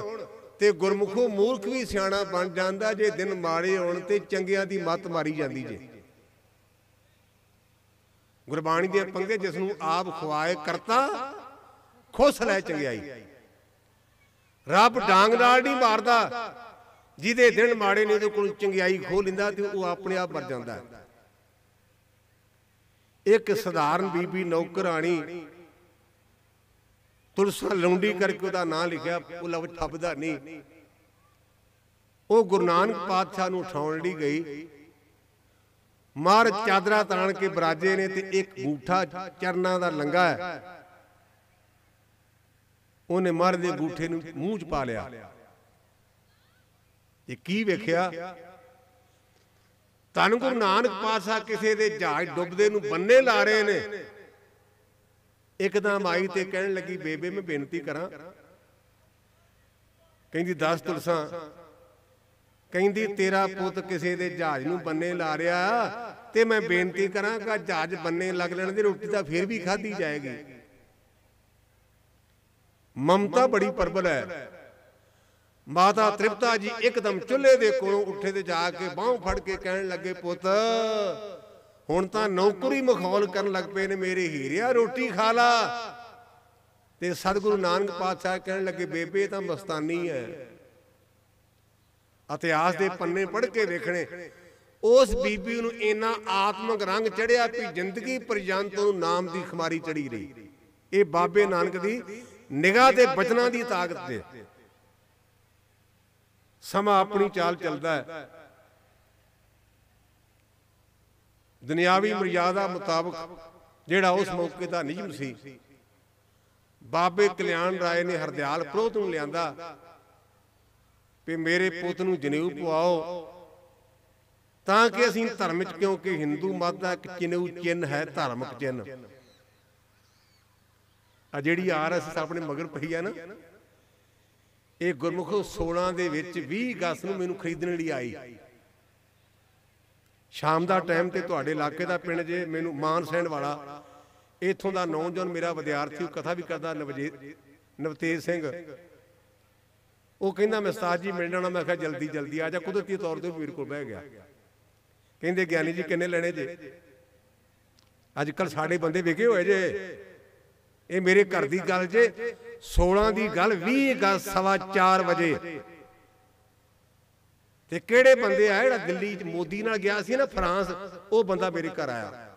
ਤੇ ਗੁਰਮੁਖੋ ਮੂਰਖ ਵੀ ਸਿਆਣਾ ਬਣ ਜਾਂਦਾ, ਜੇ ਦਿਨ ਮਾੜੇ ਹੋਣ ਤੇ ਚੰਗਿਆਂ ਦੀ ਮੱਤ ਮਾਰੀ ਜਾਂਦੀ ਜੇ। ਗੁਰਬਾਣੀ ਦੀਆਂ ਪੰਕਤੀਆਂ, ਜਿਸ ਨੂੰ ਆਪ ਖਵਾਏ ਕਰਤਾ ਖੁਸ਼ ਲੈ ਚੰਗਿਆਈ। ਰੱਬ ਡਾਂਗ ਨਾਲ ਨਹੀਂ ਮਾਰਦਾ, ਜਿਹਦੇ ਦਿਨ ਮਾੜੇ ਨੇ ਉਹਦੇ ਕੋਲ ਚੰਗਿਆਈ ਖੋਹ ਲੈਂਦਾ ਤੇ ਉਹ ਆਪਣੇ ਆਪ ਮਰ ਜਾਂਦਾ। ਇੱਕ ਸਧਾਰਨ ਬੀਬੀ ਨੌਕਰਾਣੀ ਤੁਲਸਾ ਲੌਂਡੀ ਕਰਕੇ ਉਹਦਾ ਨਾਂ ਲਿਖਿਆ, ਉਹ ਲਫ਼ਜ਼ ਠੱਬਦਾ ਨਹੀਂ। ਉਹ ਗੁਰੂ ਨਾਨਕ ਪਾਤਸ਼ਾਹ ਨੂੰ ਉਠਾਉਣ ਲਈ ਗਈ। ਮਾਰ ਚਾਦਰਾ ਤਾਣ ਕੇ ਬਰਾਜੇ ਨੇ ਤੇ ਇੱਕ ਗੂਠਾ ਚਰਨਾਂ ਦਾ ਲੰਗਾ ਹੈ, ਉਹਨੇ ਮਰ ਦੇ ਗੂਠੇ ਨੂੰ ਮੂੰਹ 'ਚ ਪਾ ਲਿਆ। ਇਹ ਕੀ ਵੇਖਿਆ? ਧੰਨ ਗੁਰੂ ਨਾਨਕ ਪਾਤਸ਼ਾਹ ਕਿਸੇ ਦੇ ਜਹਾਜ਼ ਡੁੱਬਦੇ ਨੂੰ ਬੰਨੇ ਲਾ ਰਹੇ ਨੇ। ਇੱਕਦਮ ਆਈ ਤੇ ਕਹਿਣ ਲੱਗੀ, ਬੇਬੇ ਮੈਂ ਬੇਨਤੀ ਕਰਾਂ। ਕਹਿੰਦੀ, ਦੱਸ ਤੁਲਸਾਂ। ਕਹਿੰਦੀ, ਤੇਰਾ ਪੁੱਤ ਕਿਸੇ ਦੇ ਜਹਾਜ਼ ਨੂੰ ਬੰਨੇ ਲਾ ਰਿਹਾ ਤੇ ਮੈਂ ਬੇਨਤੀ ਕਰਾਂਗਾ, ਜਹਾਜ਼ ਬੰਨੇ ਲੱਗ ਲੈਣ ਦੀ ਰੋਟੀ ਤਾਂ ਫੇਰ ਵੀ ਖਾਧੀ ਜਾਏਗੀ। ਮਮਤਾ ਬੜੀ ਪ੍ਰਬਲ ਹੈ। ਮਾਤਾ ਤ੍ਰਿਪਤਾ ਜੀ ਇੱਕਦਮ ਚੁੱਲ੍ਹੇ ਦੇ ਕੋਲੋਂ ਉੱਠੇ ਤੇ ਜਾ ਕੇ ਬਾਂਹ ਫੜ ਕੇ ਕਹਿਣ ਲੱਗੇ, ਪੁੱਤ ਹੁਣ ਤਾਂ ਨੌਕਰੀ ਮਖੌਲ ਕਰਨ ਲੱਗ ਪਏ ਨੇ, ਮੇਰੇ ਹੀਰਿਆ ਰੋਟੀ ਖਾ ਲਾ। ਤੇ ਸਤਿਗੁਰੂ ਨਾਨਕ ਪਾਤਸ਼ਾਹ ਕਹਿਣ ਲੱਗੇ, ਬੇਬੇ ਤਾਂ ਮਸਤਾਨੀ ਹੈ, ਇਤਿਹਾਸ ਦੇ ਪੰਨੇ ਪੜ੍ਹ ਕੇ ਵੇਖਣੇ, ਉਸ ਬੀਬੀ ਨੂੰ ਇੰਨਾ ਆਤਮਿਕ ਰੰਗ ਚੜਿਆ ਵੀ ਜ਼ਿੰਦਗੀ ਪਰਜੰਤ ਨੂੰ ਨਾਮ ਦੀ ਖੁਮਾਰੀ ਚੜੀ ਰਹੀ। ਇਹ ਬਾਬੇ ਨਾਨਕ ਦੀ ਨਿਗਾਹ ਤੇ ਬਚਨਾਂ ਦੀ ਤਾਕਤ ਤੇ। ਸਮਾਂ ਆਪਣੀ ਚਾਲ ਚੱਲਦਾ ਹੈ, ਦੁਨਿਆਵੀ ਮਰਿਆਦਾ ਮੁਤਾਬਕ ਜਿਹੜਾ ਉਸ ਮੌਕੇ ਦਾ ਨਿਯਮ ਸੀ, ਬਾਬੇ ਕਲਿਆਣ ਰਾਏ ਨੇ ਹਰਦਿਆਲ ਪ੍ਰੋਤ ਨੂੰ ਲਿਆਂਦਾ ਵੀ ਮੇਰੇ ਪੁੱਤ ਨੂੰ ਜਨੇਊ ਪਵਾਓ, ਤਾਂ ਕਿ ਅਸੀਂ ਧਰਮ ਚ, ਕਿਉਂਕਿ ਹਿੰਦੂ ਮਤ ਦਾ ਇੱਕ ਜਨੇਊ ਚਿੰਨ੍ਹ ਹੈ, ਧਾਰਮਿਕ ਚਿੰਨ੍ਹ। ਆ ਜਿਹੜੀ RSS ਆਪਣੇ ਮਗਰ ਪਈ ਆ ਨਾ, ਇਹ ਗੁਰਮੁਖ 16 ਦੇ ਵਿੱਚ 20 ਅਗਸਤ ਨੂੰ ਮੈਨੂੰ ਖਰੀਦਣ ਲਈ ਆਈ। ਸ਼ਾਮ ਦਾ ਟਾਈਮ ਤੇ ਤੁਹਾਡੇ ਇਲਾਕੇ ਦਾ ਪਿੰਡ ਜੇ ਮੈਨੂੰ ਮਾਨ ਸੈਣ ਵਾਲਾ, ਇੱਥੋਂ ਦਾ ਨੌਜਵਾਨ ਮੇਰਾ ਵਿਦਿਆਰਥੀ, ਉਹ ਕਥਾ ਵੀ ਕਰਦਾ, ਨਵਤੇਜ ਸਿੰਘ, ਉਹ ਕਹਿੰਦਾ ਮੈਂ ਉਸਤਾਦ ਜੀ ਮਿਲ ਜਾਣਾ। ਮੈਂ ਕਿਹਾ ਜਲਦੀ ਜਲਦੀ ਆ ਜਾ। ਕੁਦਰਤੀ ਤੌਰ ਤੇ ਵੀਰ ਕੋਲ ਬਹਿ ਗਿਆ। ਕਹਿੰਦੇ ਗਿਆਨੀ ਜੀ ਕਿੰਨੇ ਲੈਣੇ ਜੇ? ਅੱਜ ਕੱਲ ਸਾਡੇ ਬੰਦੇ ਵਿਕੇ ਹੋਏ ਜੇ। ਇਹ ਮੇਰੇ ਘਰ ਦੀ ਗੱਲ ਜੇ, 16 ਦੀ ਗੱਲ, 20 ਅਗਸਤ 4:15 ਵਜੇ। ਤੇ ਕਿਹੜੇ ਬੰਦੇ ਆ? ਜਿਹੜਾ ਦਿੱਲੀ ਚ ਮੋਦੀ ਨਾਲ ਗਿਆ ਸੀ ਨਾ ਫਰਾਂਸ, ਉਹ ਬੰਦਾ ਮੇਰੇ ਘਰ ਆਇਆ।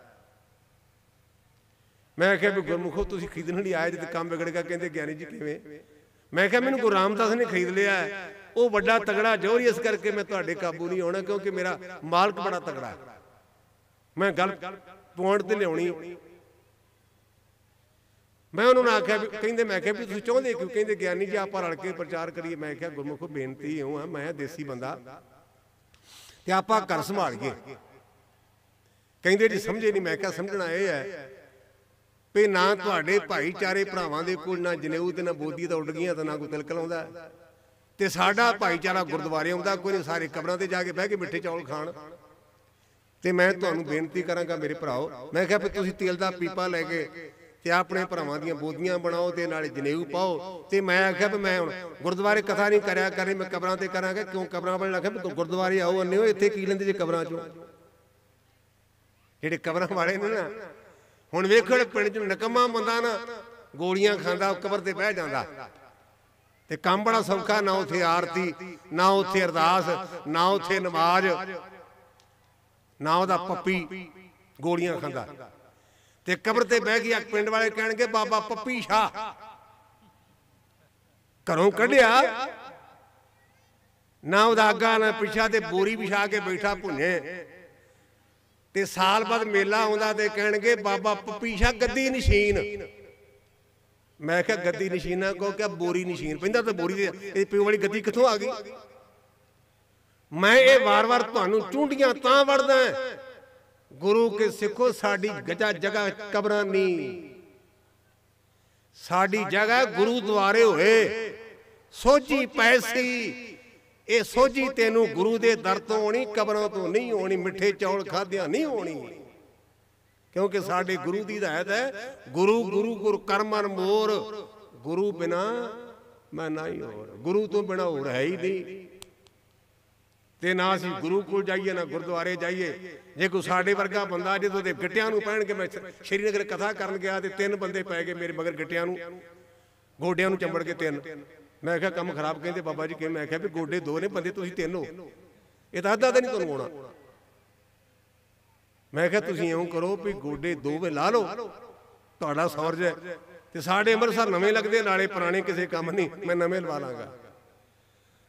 ਮੈਂ ਕਿਹਾ ਵੀ ਗੁਰਮੁਖੋ ਤੁਸੀਂ ਖਰੀਦਣ ਲਈ ਆਏ ਜੇ ਤੇ ਕੰਮ ਵਿਗੜ ਗਿਆ। ਕਹਿੰਦੇ ਗਿਆਨੀ ਜੀ ਕਿਵੇਂ? ਮੈਂ ਕਿਹਾ ਮੈਨੂੰ ਗੁਰੂ ਰਾਮਦਾਸ ਨੇ ਖਰੀਦ ਲਿਆ, ਉਹ ਵੱਡਾ ਤਗੜਾ ਜੋਹਰੀ, ਇਸ ਕਰਕੇ ਮੈਂ ਤੁਹਾਡੇ ਕਾਬੂ ਨਹੀਂ ਆਉਣਾ, ਕਿਉਂਕਿ ਮੇਰਾ ਮਾਲਕ ਬੜਾ ਤਗੜਾ ਹੈ। ਮੈਂ ਗੱਲ ਪੁਆਇੰਟ ਤੇ ਲਿਆਉਣੀ। ਮੈਂ ਉਹਨਾਂ ਨੂੰ ਆਖਿਆ, ਕਹਿੰਦੇ, ਮੈਂ ਕਿਹਾ ਵੀ ਤੁਸੀਂ ਚਾਹੁੰਦੇ ਕਿਉਂ? ਕਹਿੰਦੇ ਗਿਆਨੀ ਜੀ ਆਪਾਂ ਰਲ ਕੇ ਪ੍ਰਚਾਰ ਕਰੀਏ। ਮੈਂ ਕਿਹਾ ਗੁਰਮੁਖੋ ਬੇਨਤੀ ਇਉਂ ਆ, ਮੈਂ ਦੇਸੀ ਬੰਦਾ ਤੇ ਆਪਾਂ ਘਰ ਸੰਭਾਲੀਏ। ਕਹਿੰਦੇ ਜੀ ਸਮਝੇ ਨਹੀਂ। ਮੈਂ ਕਿਹਾ ਸਮਝਣਾ ਇਹ ਹੈ ਵੀ ਨਾ ਤੁਹਾਡੇ ਭਾਈਚਾਰੇ ਭਰਾਵਾਂ ਦੇ ਕੋਲ ਨਾ ਜਨੇਊ ਤੇ ਨਾ ਬੋਦੀ ਤਾਂ ਉੱਡ ਗਈਆਂ, ਤਾਂ ਨਾ ਕੋਈ ਤਿਲਕ ਲਾਉਂਦਾ, ਤੇ ਸਾਡਾ ਭਾਈਚਾਰਾ ਗੁਰਦੁਆਰੇ ਆਉਂਦਾ ਕੋਈ ਨਹੀਂ, ਸਾਰੇ ਕਬਰਾਂ ਤੇ ਜਾ ਕੇ ਬਹਿ ਕੇ ਮਿੱਠੇ ਚੌਲ ਖਾਣ। ਤੇ ਮੈਂ ਤੁਹਾਨੂੰ ਬੇਨਤੀ ਕਰਾਂਗਾ ਮੇਰੇ ਭਰਾਓ, ਮੈਂ ਕਿਹਾ ਵੀ ਤੁਸੀਂ ਤੇਲ ਦਾ ਪੀਪਾ ਲੈ ਕੇ ਤੇ ਆਪਣੇ ਭਰਾਵਾਂ ਦੀਆਂ ਬੋਦੀਆਂ ਬਣਾਓ ਤੇ ਨਾਲੇ ਜਨੇਊ ਪਾਓ। ਤੇ ਮੈਂ ਆਖਿਆ ਵੀ ਮੈਂ ਹੁਣ ਗੁਰਦੁਆਰੇ ਕਥਾ ਨਹੀਂ ਕਰਿਆ ਕਰਨੀ, ਮੈਂ ਕਬਰਾਂ ਤੇ ਕਰਾਂਗਾ। ਕਿਉਂ ਕਬਰਾਂ ਵਾਲੇ ਆਖਿਆ ਵੀ ਗੁਰਦੁਆਰੇ ਆਓ, ਅੰਨੇ ਹੋ ਇੱਥੇ ਕੀ ਲੈਂਦੇ ਜੇ ਕਬਰਾਂ ਚੋਂ? ਜਿਹੜੇ ਕਬਰਾਂ ਵਾਲੇ ਨੇ ਨਾ, ਹੁਣ ਵੇਖੋ ਪਿੰਡ ਚ ਨਕਮਾ ਬੰਦਾ ਨਾ ਗੋਲੀਆਂ ਖਾਂਦਾ, ਕਬਰ ਤੇ ਬਹਿ ਜਾਂਦਾ, ਤੇ ਕੰਮ ਬੜਾ ਸੌਖਾ, ਨਾ ਉੱਥੇ ਆਰਤੀ, ਨਾ ਉੱਥੇ ਅਰਦਾਸ, ਨਾ ਉੱਥੇ ਨਮਾਜ਼, ਨਾ ਉਹਦਾ ਪੱਪੀ ਗੋਲੀਆਂ ਖਾਂਦਾ, ਤੇ ਕਬਰ ਤੇ ਬਹਿ ਗਿਆ। ਪਿੰਡ ਵਾਲੇ ਕਹਿਣਗੇ ਬਾਬਾ ਪੱਪੀ ਸ਼ਾਹ ਘਰੋਂ ਕੱਢਿਆ, ਨਾ ਉਹਦਾ ਅੱਗਾ ਨਾ ਪਿੱਛਾ, ਤੇ ਬੋਰੀ ਵਿਛਾ ਕੇ ਬੈਠਾ ਭੁੰਨੇ। ਤੇ ਸਾਲ ਬਾਅਦ ਮੇਲਾ ਆਉਂਦਾ ਤੇ ਕਹਿਣਗੇ ਬਾਬਾ ਪੱਪੀ ਸ਼ਾਹ ਗੱਦੀ ਨਸ਼ੀਨ। ਮੈਂ ਕਿਹਾ ਗੱਦੀ ਨਸ਼ੀਨਾ ਕੋ ਕਿਹਾ ਬੋਰੀ ਨਸ਼ੀਨ ਪੈਂਦਾ, ਤੇ ਬੋਰੀ ਇਹ ਪਿਓ ਵਾਲੀ ਗੱਦੀ ਕਿੱਥੋਂ ਆ ਗਈ? ਮੈਂ ਇਹ ਵਾਰ-ਵਾਰ ਤੁਹਾਨੂੰ ਚੁੰਡੀਆਂ ਤਾਂ ਵੜਦਾ, ਗੁਰੂ ਕੇ ਸਿੱਖੋ, ਸਾਡੀ ਜਗ੍ਹਾ ਕਬਰਾਂ ਨਹੀਂ, ਸਾਡੀ ਜਗ੍ਹਾ ਗੁਰੂਦੁਆਰੇ ਹੋਏ। ਸੋਝੀ ਪੈਸੀ, ਇਹ ਸੋਝੀ ਤੈਨੂੰ ਗੁਰੂ ਦੇ ਦਰ ਤੋਂ ਹੋਣੀ, ਕਬਰਾਂ ਤੋਂ ਨਹੀਂ ਹੋਣੀ, ਮਿੱਠੇ ਚੌਲ ਖਾਦਿਆਂ ਨਹੀਂ ਹੋਣੀ। ਕਿਉਂਕਿ ਸਾਡੇ ਗੁਰੂ ਦੀ ਹਦਾਇਤ ਹੈ, ਗੁਰੂ ਗੁਰੂ ਗੁਰ ਕਰਮਨ ਮੋਰ, ਗੁਰੂ ਬਿਨਾ ਮੈਂ ਨਹੀਂ ਹੋਰ, ਗੁਰੂ ਤੋਂ ਬਿਨਾ ਹੋਰ ਹੈ ਹੀ ਨਹੀਂ। ਤੇ ਨਾ ਅਸੀਂ ਗੁਰੂ ਕੋਲ ਜਾਈਏ, ਨਾ ਗੁਰਦੁਆਰੇ ਜਾਈਏ। ਜੇ ਕੋਈ ਸਾਡੇ ਵਰਗਾ ਬੰਦਾ ਜਦੋਂ ਦੇ ਗਿੱਟਿਆਂ ਨੂੰ ਪੈਣ ਕੇ, ਮੈਂ ਸ਼੍ਰੀਨਗਰ ਕਥਾ ਕਰਨ ਗਿਆ ਤੇ 3 ਬੰਦੇ ਪੈ ਗਏ ਮੇਰੇ ਮਗਰ ਗਿੱਟਿਆਂ ਨੂੰ, ਗੋਡਿਆਂ ਨੂੰ ਚੰਬੜ ਕੇ 3। ਮੈਂ ਕਿਹਾ ਕੰਮ ਖਰਾਬ। ਕਹਿੰਦੇ ਬਾਬਾ ਜੀ ਕਿਵੇਂ? ਮੈਂ ਕਿਹਾ ਵੀ ਗੋਡੇ 2 ਨੇ, ਬੰਦੇ ਤੁਸੀਂ 3 ਹੋ, ਇਹ ਤਾਂ ਅੱਧਾ ਤਾਂ ਨਹੀਂ ਤੁਹਾਨੂੰ ਆਉਣਾ। ਮੈਂ ਕਿਹਾ ਤੁਸੀਂ ਇਉਂ ਕਰੋ ਵੀ ਗੋਡੇ 2 ਵੇ ਲਾ ਲਓ, ਤੁਹਾਡਾ ਸੌਰਜ ਹੈ। ਤੇ ਸਾਡੇ ਅੰਮ੍ਰਿਤਸਰ ਨਵੇਂ ਲੱਗਦੇ, ਨਾਲੇ ਪੁਰਾਣੇ ਕਿਸੇ ਕੰਮ ਨਹੀਂ, ਮੈਂ ਨਵੇਂ ਲਵਾ ਲਾਂਗਾ।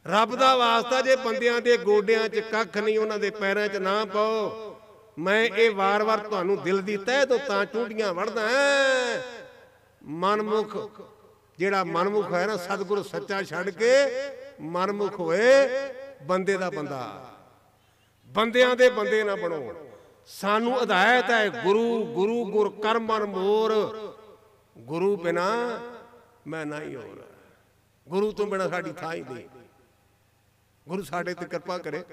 ਰੱਬ ਦਾ ਵਾਸਤਾ, ਜੇ ਬੰਦਿਆਂ ਦੇ ਗੋਡਿਆਂ 'ਚ ਕੱਖ ਨਹੀਂ, ਉਹਨਾਂ ਦੇ ਪੈਰਾਂ 'ਚ ਨਾ ਪਾਓ। ਮੈਂ ਇਹ ਵਾਰ-ਵਾਰ ਤੁਹਾਨੂੰ ਦਿਲ ਦੀ ਤਹਿ ਤੋਂ ਤਾਂ ਚੁੰਡੀਆਂ ਵੜਦਾ। ਮਨਮੁਖ, ਜਿਹੜਾ ਮਨਮੁਖ ਹੈ ਨਾ, ਸਤਿਗੁਰੂ ਸੱਚਾ ਛੱਡ ਕੇ ਮਨਮੁਖ ਹੋਏ, ਬੰਦੇ ਦਾ ਬੰਦਾ, ਬੰਦਿਆਂ ਦੇ ਬੰਦੇ ਨਾ ਬਣੋ। ਸਾਨੂੰ ਹਦਾਇਤ ਹੈ, ਗੁਰੂ ਗੁਰੂ ਗੁਰ ਕਰਮਨ ਮੋਰ, ਗੁਰੂ ਬਿਨਾ ਮੈਂ ਨਹੀਂ ਹੋਰ, ਗੁਰੂ ਤੋਂ ਬਿਨਾ ਸਾਡੀ ਥਾਂ ਹੀ ਨਹੀਂ। ਗੁਰੂ ਸਾਡੇ ਤੇ ਕਿਰਪਾ ਕਰੇ।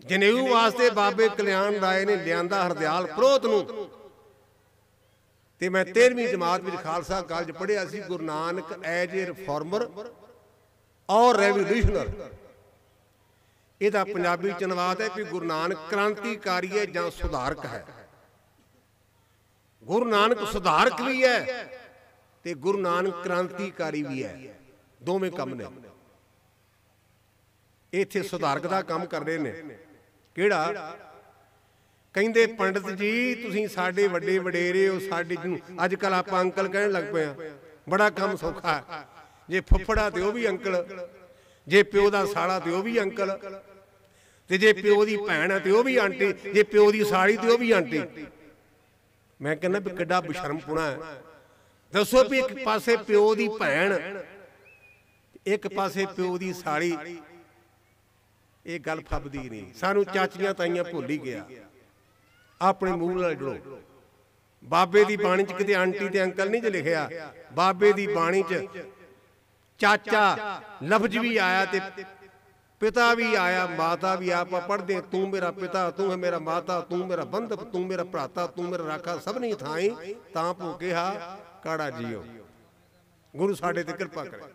ਜਨੇਊ ਵਾਸਤੇ ਬਾਬੇ ਕਲਿਆਣ ਰਾਏ ਨੇ ਲਿਆਂਦਾ ਹਰਦਿਆਲ ਪ੍ਰੋਤ ਨੂੰ। ਤੇ ਮੈਂ 13ਵੀਂ ਜਮਾਤ ਵਿੱਚ ਖਾਲਸਾ ਕਾਲਜ ਪੜ੍ਹਿਆ ਸੀ। Guru Nanak as a reformer ਔਰ ਰੈਵੋਲੂਸ਼ਨਰ, ਇਹਦਾ ਪੰਜਾਬੀ ਚ ਅਨੁਵਾਦ ਹੈ ਵੀ ਗੁਰੂ ਨਾਨਕ ਕ੍ਰਾਂਤੀਕਾਰੀ ਹੈ ਜਾਂ ਸੁਧਾਰਕ ਹੈ। ਗੁਰੂ ਨਾਨਕ ਸੁਧਾਰਕ ਵੀ ਹੈ ਤੇ ਗੁਰੂ ਨਾਨਕ ਕ੍ਰਾਂਤੀਕਾਰੀ ਵੀ ਹੈ, ਦੋਵੇਂ ਕੰਮ ਨੇ। ਇੱਥੇ ਸੁਧਾਰਕ ਦਾ ਕੰਮ ਕਰ ਰਹੇ ਨੇ। ਕਿਹੜਾ? ਕਹਿੰਦੇ ਪੰਡਤ ਜੀ ਤੁਸੀਂ ਸਾਡੇ ਵੱਡੇ ਵਡੇਰੇ ਹੋ, ਸਾਡੇ ਨੂੰ ਅੱਜ ਕੱਲ ਆਪਾਂ ਅੰਕਲ ਕਹਿਣ ਲੱਗ ਪਏ ਆ। ਬੜਾ ਕੰਮ ਸੌਖਾ ਹੈ। ਜੇ ਫੁੱਫੜਾ ਤੇ ਉਹ ਵੀ ਅੰਕਲ, ਜੇ ਪਿਓ ਦਾ ਸਾਲਾ ਤੇ ਉਹ ਵੀ ਅੰਕਲ, ਤੇ ਜੇ ਪਿਓ ਦੀ ਭੈਣ ਹੈ ਤੇ ਉਹ ਵੀ ਆਂਟੀ, ਜੇ ਪਿਓ ਦੀ ਸਾਲੀ ਤੇ ਉਹ ਵੀ ਆਂਟੀ। ਮੈਂ ਕਹਿੰਦਾ ਵੀ ਕਿੱਡਾ ਬਸ਼ਰਮਪੁਣਾ ਹੈ। ਦੱਸੋ ਵੀ ਇੱਕ ਪਾਸੇ ਪਿਓ ਦੀ ਭੈਣ, ਇੱਕ ਪਾਸੇ ਪਿਓ ਦੀ ਸਾਲੀ, ਇਹ ਗੱਲ ਫੱਬਦੀ ਨਹੀਂ। ਸਾਨੂੰ ਚਾਚੀਆਂ ਤਾਈਆਂ ਭੁੱਲ ਹੀ ਗਿਆ। ਆਪਣੇ ਮੂੰਹ ਨਾਲ ਜੁੜੋ। ਬਾਬੇ ਦੀ ਬਾਣੀ 'ਚ ਕਿਤੇ ਆਂਟੀ ਤੇ ਅੰਕਲ ਨਹੀਂ ਜ ਲਿਖਿਆ। ਬਾਬੇ ਦੀ ਬਾਣੀ 'ਚ ਚਾਚਾ ਲਫ਼ਜ਼ ਵੀ ਆਇਆ ਤੇ ਪਿਤਾ ਵੀ ਆਇਆ, ਮਾਤਾ ਵੀ। ਆਪਾਂ ਪੜ੍ਹਦੇ ਤੂੰ ਮੇਰਾ ਪਿਤਾ, ਤੂੰ ਹੈ ਮੇਰਾ ਮਾਤਾ, ਤੂੰ ਮੇਰਾ ਬੰਧਪ, ਤੂੰ ਮੇਰਾ ਭਰਾਤਾ, ਤੂੰ ਮੇਰਾ ਰਾਖਾ, ਸਭ ਨਹੀਂ ਥਾਈ ਤਾਂ ਭੁੱਕਿਆ ਕਾੜਾ ਜੀਓ। ਗੁਰੂ ਸਾਡੇ ਤੇ ਕਿਰਪਾ ਕਰੇ।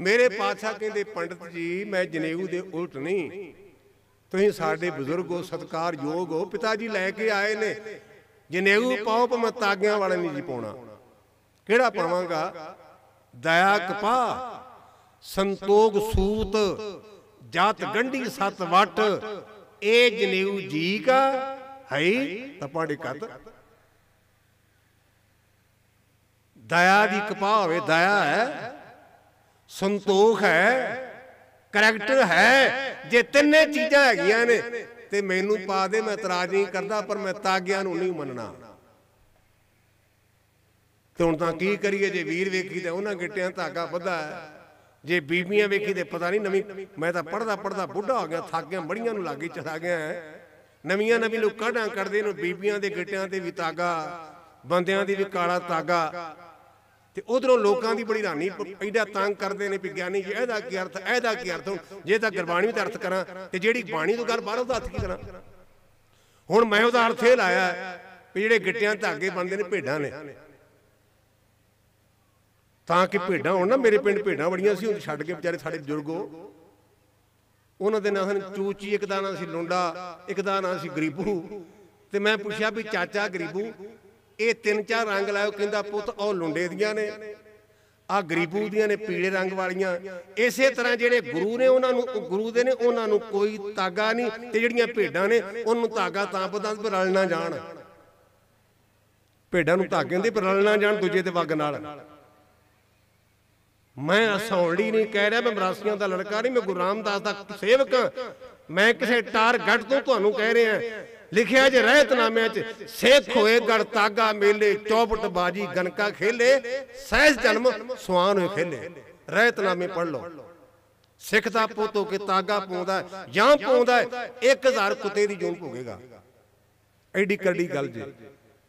ਮੇਰੇ ਪਾਤਸ਼ਾਹ ਕਹਿੰਦੇ ਪੰਡਤ ਜੀ ਮੈਂ ਜਨੇਊ ਦੇ ਉਲਟ ਨਹੀਂ, ਤੁਸੀਂ ਸਾਡੇ ਬਜ਼ੁਰਗ ਹੋ, ਸਤਿਕਾਰਯੋਗ ਹੋ। ਪਿਤਾ ਜੀ ਲੈ ਕੇ ਆਏ ਨੇ ਜਨੇਊ ਪਾਓ, ਪਰ ਮੈਂ ਤਾਗਿਆਂ ਵਾਲਾ ਨਹੀਂ ਜੀ ਪਾਉਣਾ। ਕਿਹੜਾ ਪਾਵਾਂਗਾ? ਦਇਆ ਕਪਾ ਸੰਤੋਖ ਸੂਤ ਜਾਤ ਗੰਢੀ ਸਤ ਵਟ, ਇਹ ਜਨੇਊ ਜੀ ਕਾ ਹੈ ਤਪਾੜੀ ਕਤ। ਦਇਆ ਦੀ ਕਪਾ ਹੋਵੇ, ਦਇਆ ਹੈ, ਸੰਤੋਖ ਹੈ, ਕਰੈਕਟਰ ਹੈ। ਜੇ ਤਿੰਨੇ ਚੀਜ਼ਾਂ ਹੈਗੀਆਂ ਨੇ ਤੇ ਮੈਨੂੰ ਪਾ ਦੇ, ਮੈਂ ਇਤਰਾਜ਼ ਨਹੀਂ ਕਰਦਾ, ਪਰ ਮੈਂ ਤਾਗਿਆਂ ਨੂੰ ਨਹੀਂ ਮੰਨਣਾ। ਤੇ ਹੁਣ ਤਾਂ ਕੀ ਕਰੀਏ? ਜੇ ਵੀਰ ਵੇਖੀ ਤੇ ਉਹਨਾਂ ਗਿੱਟਿਆਂ ਧਾਗਾ ਬੱਧਾ ਹੈ, ਜੇ ਬੀਬੀਆਂ ਵੇਖੀ ਤੇ ਪਤਾ ਨਹੀਂ ਨਵੀਂ। ਮੈਂ ਤਾਂ ਪੜਦਾ ਪੜਦਾ ਬੁੱਢਾ ਹੋ ਗਿਆ, ਥੱਕ ਗਿਆ, ਮੜੀਆਂ ਨੂੰ ਲਾਗੇ ਚਲਾ ਗਿਆ। ਨਵੀਆਂ ਲੋਕ ਕਾਢਾਂ ਕਰਦੇ ਨੇ, ਬੀਬੀਆਂ ਦੇ ਗਿੱਟਿਆਂ ਤੇ ਵੀ ਤਾਗਾ, ਬੰਦਿਆਂ ਦੀ ਵੀ ਕਾਲਾ ਤਾਗਾ। ਤੇ ਉਧਰੋਂ ਲੋਕਾਂ ਦੀ ਬੜੀ ਹੈਰਾਨੀ, ਐਡਾ ਤੰਗ ਕਰਦੇ ਨੇ ਵੀ ਗਿਆਨੀ ਜੀ ਇਹਦਾ ਕੀ ਅਰਥ, ਇਹਦਾ ਕੀ ਅਰਥ। ਜੇ ਤਾਂ ਗੁਰਬਾਣੀ ਦਾ ਅਰਥ ਕਰਾਂ ਤੇ ਜਿਹੜੀ ਬਾਣੀ ਤੋਂ ਗੱਲ ਬਾਹਰ ਉਹਦਾ ਅਰਥ ਕੀ ਕਰਾਂ? ਹੁਣ ਮੈਂ ਉਹਦਾ ਅਰਥ ਇਹ ਲਾਇਆ ਵੀ ਜਿਹੜੇ ਗਿੱਟਿਆਂ ਧਾਗੇ ਬੰਦੇ ਨੇ ਭੇਡਾਂ ਨੇ, ਤਾਂ ਕਿ ਭੇਡਾਂ ਹੋਣ ਨਾ। ਮੇਰੇ ਪਿੰਡ ਭੇਡਾਂ ਬੜੀਆਂ ਸੀ, ਹੁਣ ਛੱਡ ਕੇ ਵਿਚਾਰੇ ਸਾਡੇ ਬਜ਼ੁਰਗੋ। ਉਹਨਾਂ ਦੇ ਨਾਂ ਸਨ ਚੂਚੀ, ਇੱਕ ਦਾ ਨਾਂ ਸੀ ਲੁੰਡਾ, ਇੱਕ ਦਾ ਨਾਂ ਸੀ ਗਰੀਬੂ। ਤੇ ਮੈਂ ਪੁੱਛਿਆ ਵੀ ਚਾਚਾ ਗਰੀਬੂ ਇਹ 3-4 ਰੰਗ ਲਾਇਓ। ਕਹਿੰਦਾ ਪੁੱਤ ਉਹ ਲੁੰਡੇ ਦੀਆਂ ਨੇ, ਆ ਗਰੀਬੂ ਦੀਆਂ ਨੇ ਪੀਲੇ ਰੰਗ ਵਾਲੀਆਂ। ਇਸੇ ਤਰ੍ਹਾਂ ਜਿਹੜੇ ਗੁਰੂ ਨੇ ਉਹਨਾਂ ਨੂੰ, ਗੁਰੂ ਦੇ ਨੇ ਉਹਨਾਂ ਨੂੰ ਕੋਈ ਤਾਗਾ ਨਹੀਂ, ਤੇ ਜਿਹੜੀਆਂ ਭੇਡਾਂ ਨੇ ਉਹਨੂੰ ਤਾਗਾ ਤਾਂ ਪਤਾ ਵੀ ਰਲ ਨਾ ਜਾਣ। ਭੇਡਾਂ ਨੂੰ ਧਾਗੇ ਹੁੰਦੇ ਪਰ ਰਲ ਨਾ ਜਾਣ ਦੂਜੇ ਦੇ ਵਗ ਨਾਲ। ਮੈਂ ਹਸੌਲੀ ਨਹੀਂ ਕਹਿ ਰਿਹਾ, ਮੈਂ ਮਰਾਸੀਆਂ ਦਾ ਲੜਕਾ ਨਹੀਂ, ਮੈਂ ਗੁਰੂ ਰਾਮਦਾਸ ਦਾ ਸੇਵਕ। ਮੈਂ ਕਿਸੇ ਟਾਰਗੇਟ ਤੋਂ ਤੁਹਾਨੂੰ ਕਹਿ ਰਿਹਾ। ਲਿਖਿਆ ਜੇ ਰਹਿਤਨਾਮਿਆਂ 'ਚ ਸੇਖ ਹੋਏ ਗੜ ਤਾਗਾ ਮੇਲੇ, ਚੌਪਟ ਬਾਜੀ ਗਨਕਾ ਖੇਲੇ, ਸਹਿਜ ਜਨਮ ਸੁਆਨ ਹੋਏ ਖੇਲੇ। ਰਹਿਤਨਾਮੇ ਪੜ੍ਹ ਲਓ। ਸਿੱਖ ਦਾ ਪੁੱਤ ਹੋ ਕੇ ਤਾਗਾ ਪਾਉਂਦਾ ਜਾਂ ਪਾਉਂਦਾ 1000 ਕੁੱਤੇ ਦੀ ਜੂਨ ਭੋਗੇਗਾ। ਐਡੀ ਕਰੜੀ ਗੱਲ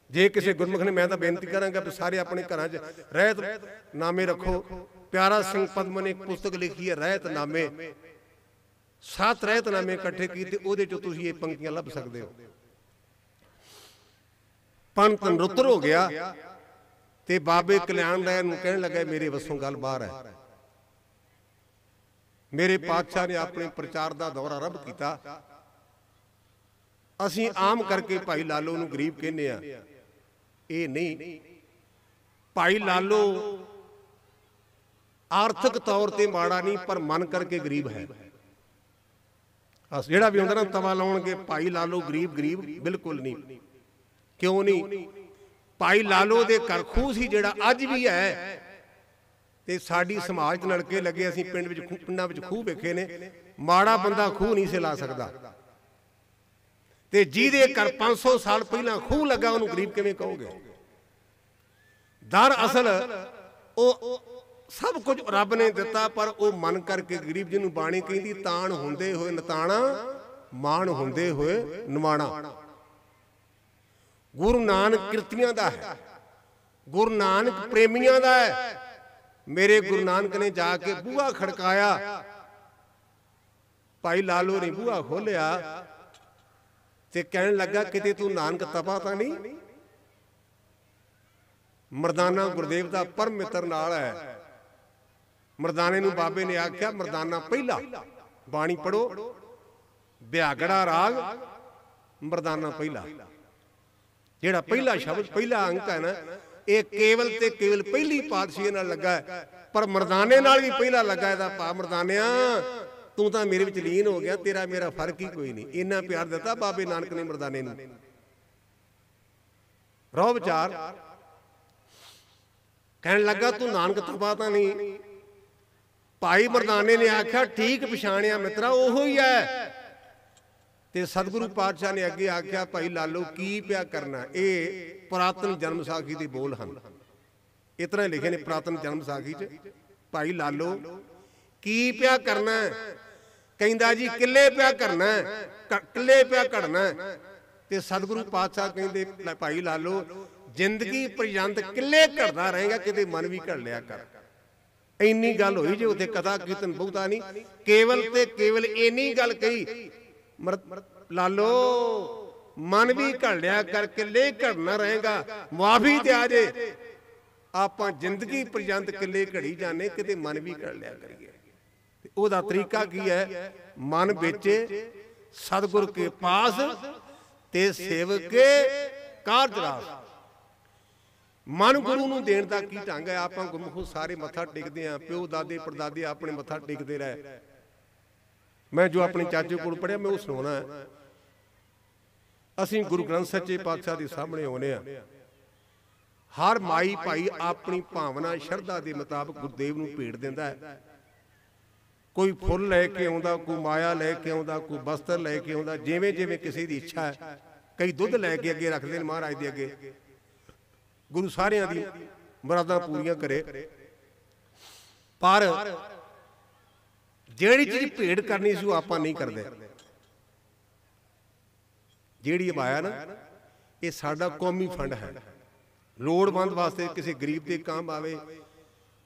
ਜੇ ਕਿਸੇ ਗੁਰਮੁਖ ਨੇ, ਮੈਂ ਤਾਂ ਬੇਨਤੀ ਕਰਾਂਗਾ ਵੀ ਸਾਰੇ ਆਪਣੇ ਘਰਾਂ 'ਚ ਰਹਿਤਨਾਮੇ ਰੱਖੋ। ਪਿਆਰਾ ਸਿੰਘ ਪਦਮ ਨੇ ਇੱਕ ਪੁਸਤਕ ਲਿਖੀ ਹੈ ਰਹਿਤਨਾਮੇ। 7 ਰਹਿਤਨਾਮੇ ਇਕੱਠੇ ਕੀਤੇ, ਉਹਦੇ 'ਚੋਂ ਤੁਸੀਂ ਇਹ ਪੰਕਤੀਆਂ ਲੱਭ ਸਕਦੇ ਹੋ। ਪੰਤ ਨਰੁੱਤਰ ਹੋ ਗਿਆ ਤੇ ਬਾਬੇ ਕਲਿਆਣ ਰਾਏ ਨੂੰ ਕਹਿਣ ਲੱਗਾ ਮੇਰੇ ਵੱਸੋਂ ਗੱਲ ਬਾਹਰ ਹੈ। ਮੇਰੇ ਪਾਤਸ਼ਾਹ ਨੇ ਆਪਣੇ ਪ੍ਰਚਾਰ ਦਾ ਦੌਰਾ ਆਰੰਭ ਕੀਤਾ। ਅਸੀਂ ਆਮ ਕਰਕੇ ਭਾਈ ਲਾਲੋ ਨੂੰ ਗਰੀਬ ਕਹਿੰਦੇ ਆ, ਇਹ ਨਹੀਂ। ਭਾਈ ਲਾਲੋ ਆਰਥਿਕ ਤੌਰ ਤੇ ਮਾੜਾ ਨਹੀਂ, ਪਰ ਮਨ ਕਰਕੇ ਗਰੀਬ ਹੈ। ਜਿਹੜਾ ਵੀ ਹੁੰਦਾ ਨਾ ਤਵਾ ਲਾਉਣਗੇ ਭਾਈ ਲਾਲੋ ਗਰੀਬ ਬਿਲਕੁਲ ਨਹੀਂ। ਕਿਉਂ ਨਹੀਂ? ਭਾਈ ਲਾਲੋ ਦੇ ਘਰ ਖੂਹ ਸੀ ਜਿਹੜਾ ਅੱਜ ਵੀ ਹੈ, ਤੇ ਸਾਡੀ ਸਮਾਜ 'ਚ ਨਲਕੇ ਲੱਗੇ। ਅਸੀਂ ਪਿੰਡਾਂ ਵਿੱਚ ਖੂਹ ਵੇਖੇ ਨੇ, ਮਾੜਾ ਬੰਦਾ ਖੂਹ ਨਹੀਂ ਸੀ ਲਾ ਸਕਦਾ। ਤੇ ਜਿਹਦੇ ਘਰ 500 ਸਾਲ ਪਹਿਲਾਂ ਖੂਹ ਲੱਗਾ ਉਹਨੂੰ ਗਰੀਬ ਕਿਵੇਂ ਕਹੋਗੇ? ਦਰਅਸਲ ਉਹ ਸਭ ਕੁਝ ਰੱਬ ਨੇ ਦਿੱਤਾ, ਪਰ ਉਹ ਮਨ ਕਰਕੇ ਗਰੀਬ। ਜਿਹਨੂੰ ਬਾਣੀ ਕਹਿੰਦੀ ਤਾਣ ਹੁੰਦੇ ਹੋਏ ਨਤਾਣਾ, ਮਾਣ ਹੁੰਦੇ ਹੋਏ ਨਿਮਾਣਾ। ਗੁਰੂ ਨਾਨਕ ਕਿਰਤੀਆਂ ਦਾ ਹੈ, ਗੁਰੂ ਨਾਨਕ ਪ੍ਰੇਮੀਆਂ ਦਾ ਹੈ। ਮੇਰੇ ਗੁਰੂ ਨਾਨਕ ਨੇ ਜਾ ਕੇ ਬੂਹਾ ਖੜਕਾਇਆ, ਭਾਈ ਲਾਲੋ ਨੇ ਬੂਹਾ ਖੋਲਿਆ ਤੇ ਕਹਿਣ ਲੱਗਾ ਕਿਤੇ ਤੂੰ ਨਾਨਕ ਤਪਾ ਤਾਂ ਨਹੀਂ? ਮਰਦਾਨਾ ਗੁਰਦੇਵ ਦਾ ਪਰਮ ਮਿੱਤਰ ਨਾਲ ਹੈ। ਮਰਦਾਨੇ ਨੂੰ ਬਾਬੇ ਨੇ ਆਖਿਆ ਮਰਦਾਨਾ ਪਹਿਲਾ ਬਾਣੀ ਪੜੋ, ਬਿਆਗੜਾ ਰਾਗ ਮਰਦਾਨਾ ਪਹਿਲਾ। ਜਿਹੜਾ ਪਹਿਲਾ ਸ਼ਬਦ ਪਹਿਲਾ ਅੰਕ ਹੈ ਨਾ, ਇਹ ਕੇਵਲ ਤੇ ਕੇਵਲ ਪਹਿਲੀ ਪਾਤਸ਼ਾਹੀ ਨਾਲ ਲੱਗਾ ਹੈ, ਪਰ ਮਰਦਾਨੇ ਨਾਲ ਵੀ ਪਹਿਲਾ ਲੱਗਾ। ਇਹਦਾ ਭਾ ਮਰਦਾਨਿਆ ਤੂੰ ਤਾਂ ਮੇਰੇ ਵਿੱਚ ਲੀਨ ਹੋ ਗਿਆ, ਤੇਰਾ ਮੇਰਾ ਫਰਕ ਹੀ ਕੋਈ ਨਹੀਂ। ਇੰਨਾ ਪਿਆਰ ਦਿੱਤਾ ਬਾਬੇ ਨਾਨਕ ਨੇ ਮਰਦਾਨੇ ਨੂੰ। ਰੋ ਵਿਚਾਰ ਕਹਿਣ ਲੱਗਾ ਤੂੰ ਨਾਨਕ ਤਬਾ ਤਾਂ ਨਹੀਂ। ਭਾਈ ਮਰਦਾਨੇ ਨੇ ਆਖਿਆ ਠੀਕ ਪਛਾਣਿਆ ਮਿੱਤਰਾ, ਉਹੋ ਹੀ ਹੈ। ਤੇ ਸਤਿਗੁਰੂ ਪਾਤਸ਼ਾਹ ਨੇ ਅੱਗੇ ਆਖਿਆ ਭਾਈ ਲਾਲੋ ਕੀ ਪਿਆ ਕਰਨਾ। ਇਹ ਪੁਰਾਤਨ ਜਨਮ ਸਾਖੀ ਦੇ ਬੋਲ ਹਨ, ਇਸ ਤਰ੍ਹਾਂ ਲਿਖੇ ਨੇ ਪੁਰਾਤਨ ਜਨਮ ਸਾਖੀ 'ਚ। ਭਾਈ ਲਾਲੋ ਕੀ ਪਿਆ ਕਰਨਾ? ਕਹਿੰਦਾ ਜੀ ਕਿੱਲੇ ਪਿਆ ਕਰਨਾ, ਕਿੱਲੇ ਪਿਆ ਘੜਨਾ। ਤੇ ਸਤਿਗੁਰੂ ਪਾਤਸ਼ਾਹ ਕਹਿੰਦੇ ਭਾਈ ਲਾਲੋ ਜ਼ਿੰਦਗੀ ਪਰਯੰਤ ਕਿੱਲੇ ਘੜਦਾ ਰਹੇਗਾ, ਕਿਤੇ ਮਨ ਵੀ ਘੜ ਲਿਆ ਕਰ। ਇੰਨੀ ਗੱਲ ਹੋਈ ਜੇ ਉੱਥੇ ਕਥਾ ਕੀਰਤਨ ਬਹੁਤਾ ਨਹੀਂ, ਕੇਵਲ ਤੇ ਕੇਵਲ ਇੰਨੀ ਗੱਲ ਕਹੀ ਲਾਲੋ ਮਨ ਵੀ ਘੜ ਲਿਆ ਕਰ, ਕਿੱਲੇ ਘੜਨਾ ਰਹੇਗਾ, ਮੁਆਫੀ ਤੇ ਆ ਜੇ। ਆਪਾਂ ਜ਼ਿੰਦਗੀ ਪਰਯੰਤ ਕਿੱਲੇ ਘੜੀ ਜਾਣੇ, ਕਿਤੇ ਮਨ ਵੀ ਘੜ ਲਿਆ ਕਰੀਏ। ਉਹਦਾ ਤਰੀਕਾ ਕੀ ਹੈ? ਮਨ ਵਿੱਚ ਸਤਿਗੁਰ ਕੇ ਪਾਸ ਤੇ ਸੇਵਕ ਕੇ ਕਾਰਜ ਰਾਸ। ਮਨ ਗੁਰੂ ਨੂੰ ਦੇਣ ਦਾ ਕੀ ਢੰਗ ਹੈ? ਆਪਾਂ ਗੁਰਮੁਖ ਸਾਰੇ ਮੱਥਾ ਟੇਕਦੇ ਆਂ, ਪਿਓ ਦਾਦੇ ਪੜਦਾਦੇ ਆਪਣੇ ਮੱਥਾ ਟੇਕਦੇ ਰਹੇ। ਮੈਂ ਜੋ ਆਪਣੇ ਚਾਚੇ ਕੋਲ ਪੜਿਆ ਮੈਂ ਉਹ ਸੁਣਾਉਣਾ ਹੈ। ਅਸੀਂ ਗੁਰੂ ਗ੍ਰੰਥ ਸੱਚੇ ਪਾਤਸ਼ਾਹ ਦੇ ਸਾਹਮਣੇ ਆਉਨੇ ਆ। ਹਰ ਮਾਈ ਭਾਈ ਆਪਣੀ ਭਾਵਨਾ ਸ਼ਰਧਾ ਦੇ ਮੁਤਾਬਕ ਗੁਰਦੇਵ ਨੂੰ ਭੇਟ ਦਿੰਦਾ ਹੈ। ਕੋਈ ਫੁੱਲ ਲੈ ਕੇ ਆਉਂਦਾ, ਕੋਈ ਮਾਇਆ ਲੈ ਕੇ ਆਉਂਦਾ, ਕੋਈ ਬਸਤਰ ਲੈ ਕੇ ਆਉਂਦਾ, ਜਿਵੇਂ ਜਿਵੇਂ ਕਿਸੇ ਦੀ ਇੱਛਾ ਹੈ। ਕਈ ਦੁੱਧ ਲੈ ਕੇ ਅੱਗੇ ਰੱਖਦੇ ਨੇ ਮਹਾਰਾਜ ਦੇ ਅੱਗੇ। ਗੁਰੂ ਸਾਰਿਆਂ ਦੀ ਮੁਰਾਦਾਂ ਪੂਰੀਆਂ ਕਰੇ, ਪਰ ਜਿਹੜੀ ਚੀਜ਼ ਭੇਟ ਕਰਨੀ ਸੀ ਉਹ ਆਪਾਂ ਨਹੀਂ ਕਰਦੇ। ਜਿਹੜੀ ਮਾਇਆ ਨਾ, ਇਹ ਸਾਡਾ ਕੌਮੀ ਫੰਡ ਹੈ, ਲੋੜਵੰਦ ਵਾਸਤੇ ਕਿਸੇ ਗਰੀਬ ਦੇ ਕੰਮ ਆਵੇ।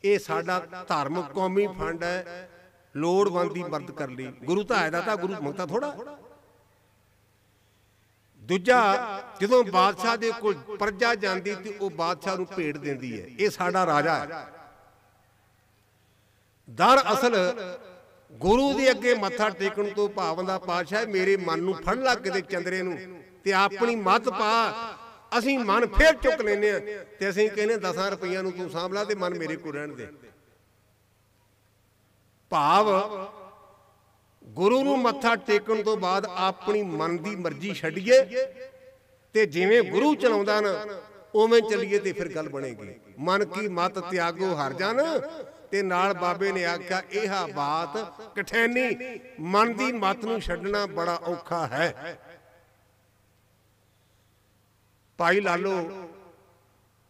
ਇਹ ਸਾਡਾ ਧਾਰਮਿਕ ਕੌਮੀ ਫੰਡ ਹੈ, ਲੋੜਵੰਦ ਦੀ ਮਦਦ ਕਰ ਲਈ। ਗੁਰੂ ਤਾਂ ਆਇਦਾ ਤਾਂ ਗੁਰੂ ਮੰਗਤਾ ਥੋੜਾ। ਦੂਜਾ ਜਦੋਂ ਬਾਦਸ਼ਾਹ ਦੇ ਕੋਲ ਪ੍ਰਜਾ ਜਾਂਦੀ ਤੇ ਉਹ ਬਾਦਸ਼ਾਹ ਨੂੰ ਭੇਟ ਦਿੰਦੀ ਹੈ। ਇਹ ਸਾਡਾ ਰਾਜਾ ਹੈ। ਦਰਅਸਲ ਗੁਰੂ ਦੇ ਅੱਗੇ ਮੱਥਾ ਟੇਕਣ ਤੋਂ ਭਾਵਨਾ ਪਾਤਸ਼ਾਹ ਮੇਰੇ ਮਨ ਨੂੰ ਫੜ ਲੱਗ ਕੇ ਤੇ ਚੰਦਰੇ ਨੂੰ ਤੇ ਆਪਣੀ ਮੱਤ ਪਾ। ਅਸੀਂ ਮਨ ਫੇਰ ਚੁੱਕ ਲੈਨੇ ਆ ਤੇ ਅਸੀਂ ਕਹਿੰਦੇ 10 ਰੁਪਈਆਂ ਨੂੰ ਤੂੰ ਸਾਂਭ ਲਾ ਤੇ ਮਨ ਮੇਰੇ ਕੋਲ ਰਹਿਣ ਦੇ। ਭਾਵ ਗੁਰੂ ਨੂੰ ਮੱਥਾ ਟੇਕਣ ਤੋਂ ਬਾਅਦ ਆਪਣੀ ਮਨ ਦੀ ਮਰਜ਼ੀ ਛੱਡੀਏ ਤੇ ਜਿਵੇਂ ਗੁਰੂ ਚਲਾਉਂਦਾ ਨਾ ਉਵੇਂ ਚੱਲੀਏ ਤੇ ਫਿਰ ਗੱਲ ਬਣੇਗੀ। ਮਨ ਕੀ ਮਤ ਤਿਆਗੋ ਹਰ ਜਨ। ਤੇ ਨਾਲ ਬਾਬੇ ਨੇ ਆਖਿਆ ਇਹ ਬਾਤ ਕਠੈਨੀ, ਮਨ ਦੀ ਮਤ ਨੂੰ ਛੱਡਣਾ ਬੜਾ ਔਖਾ ਹੈ। ਭਾਈ ਲਾਲੋ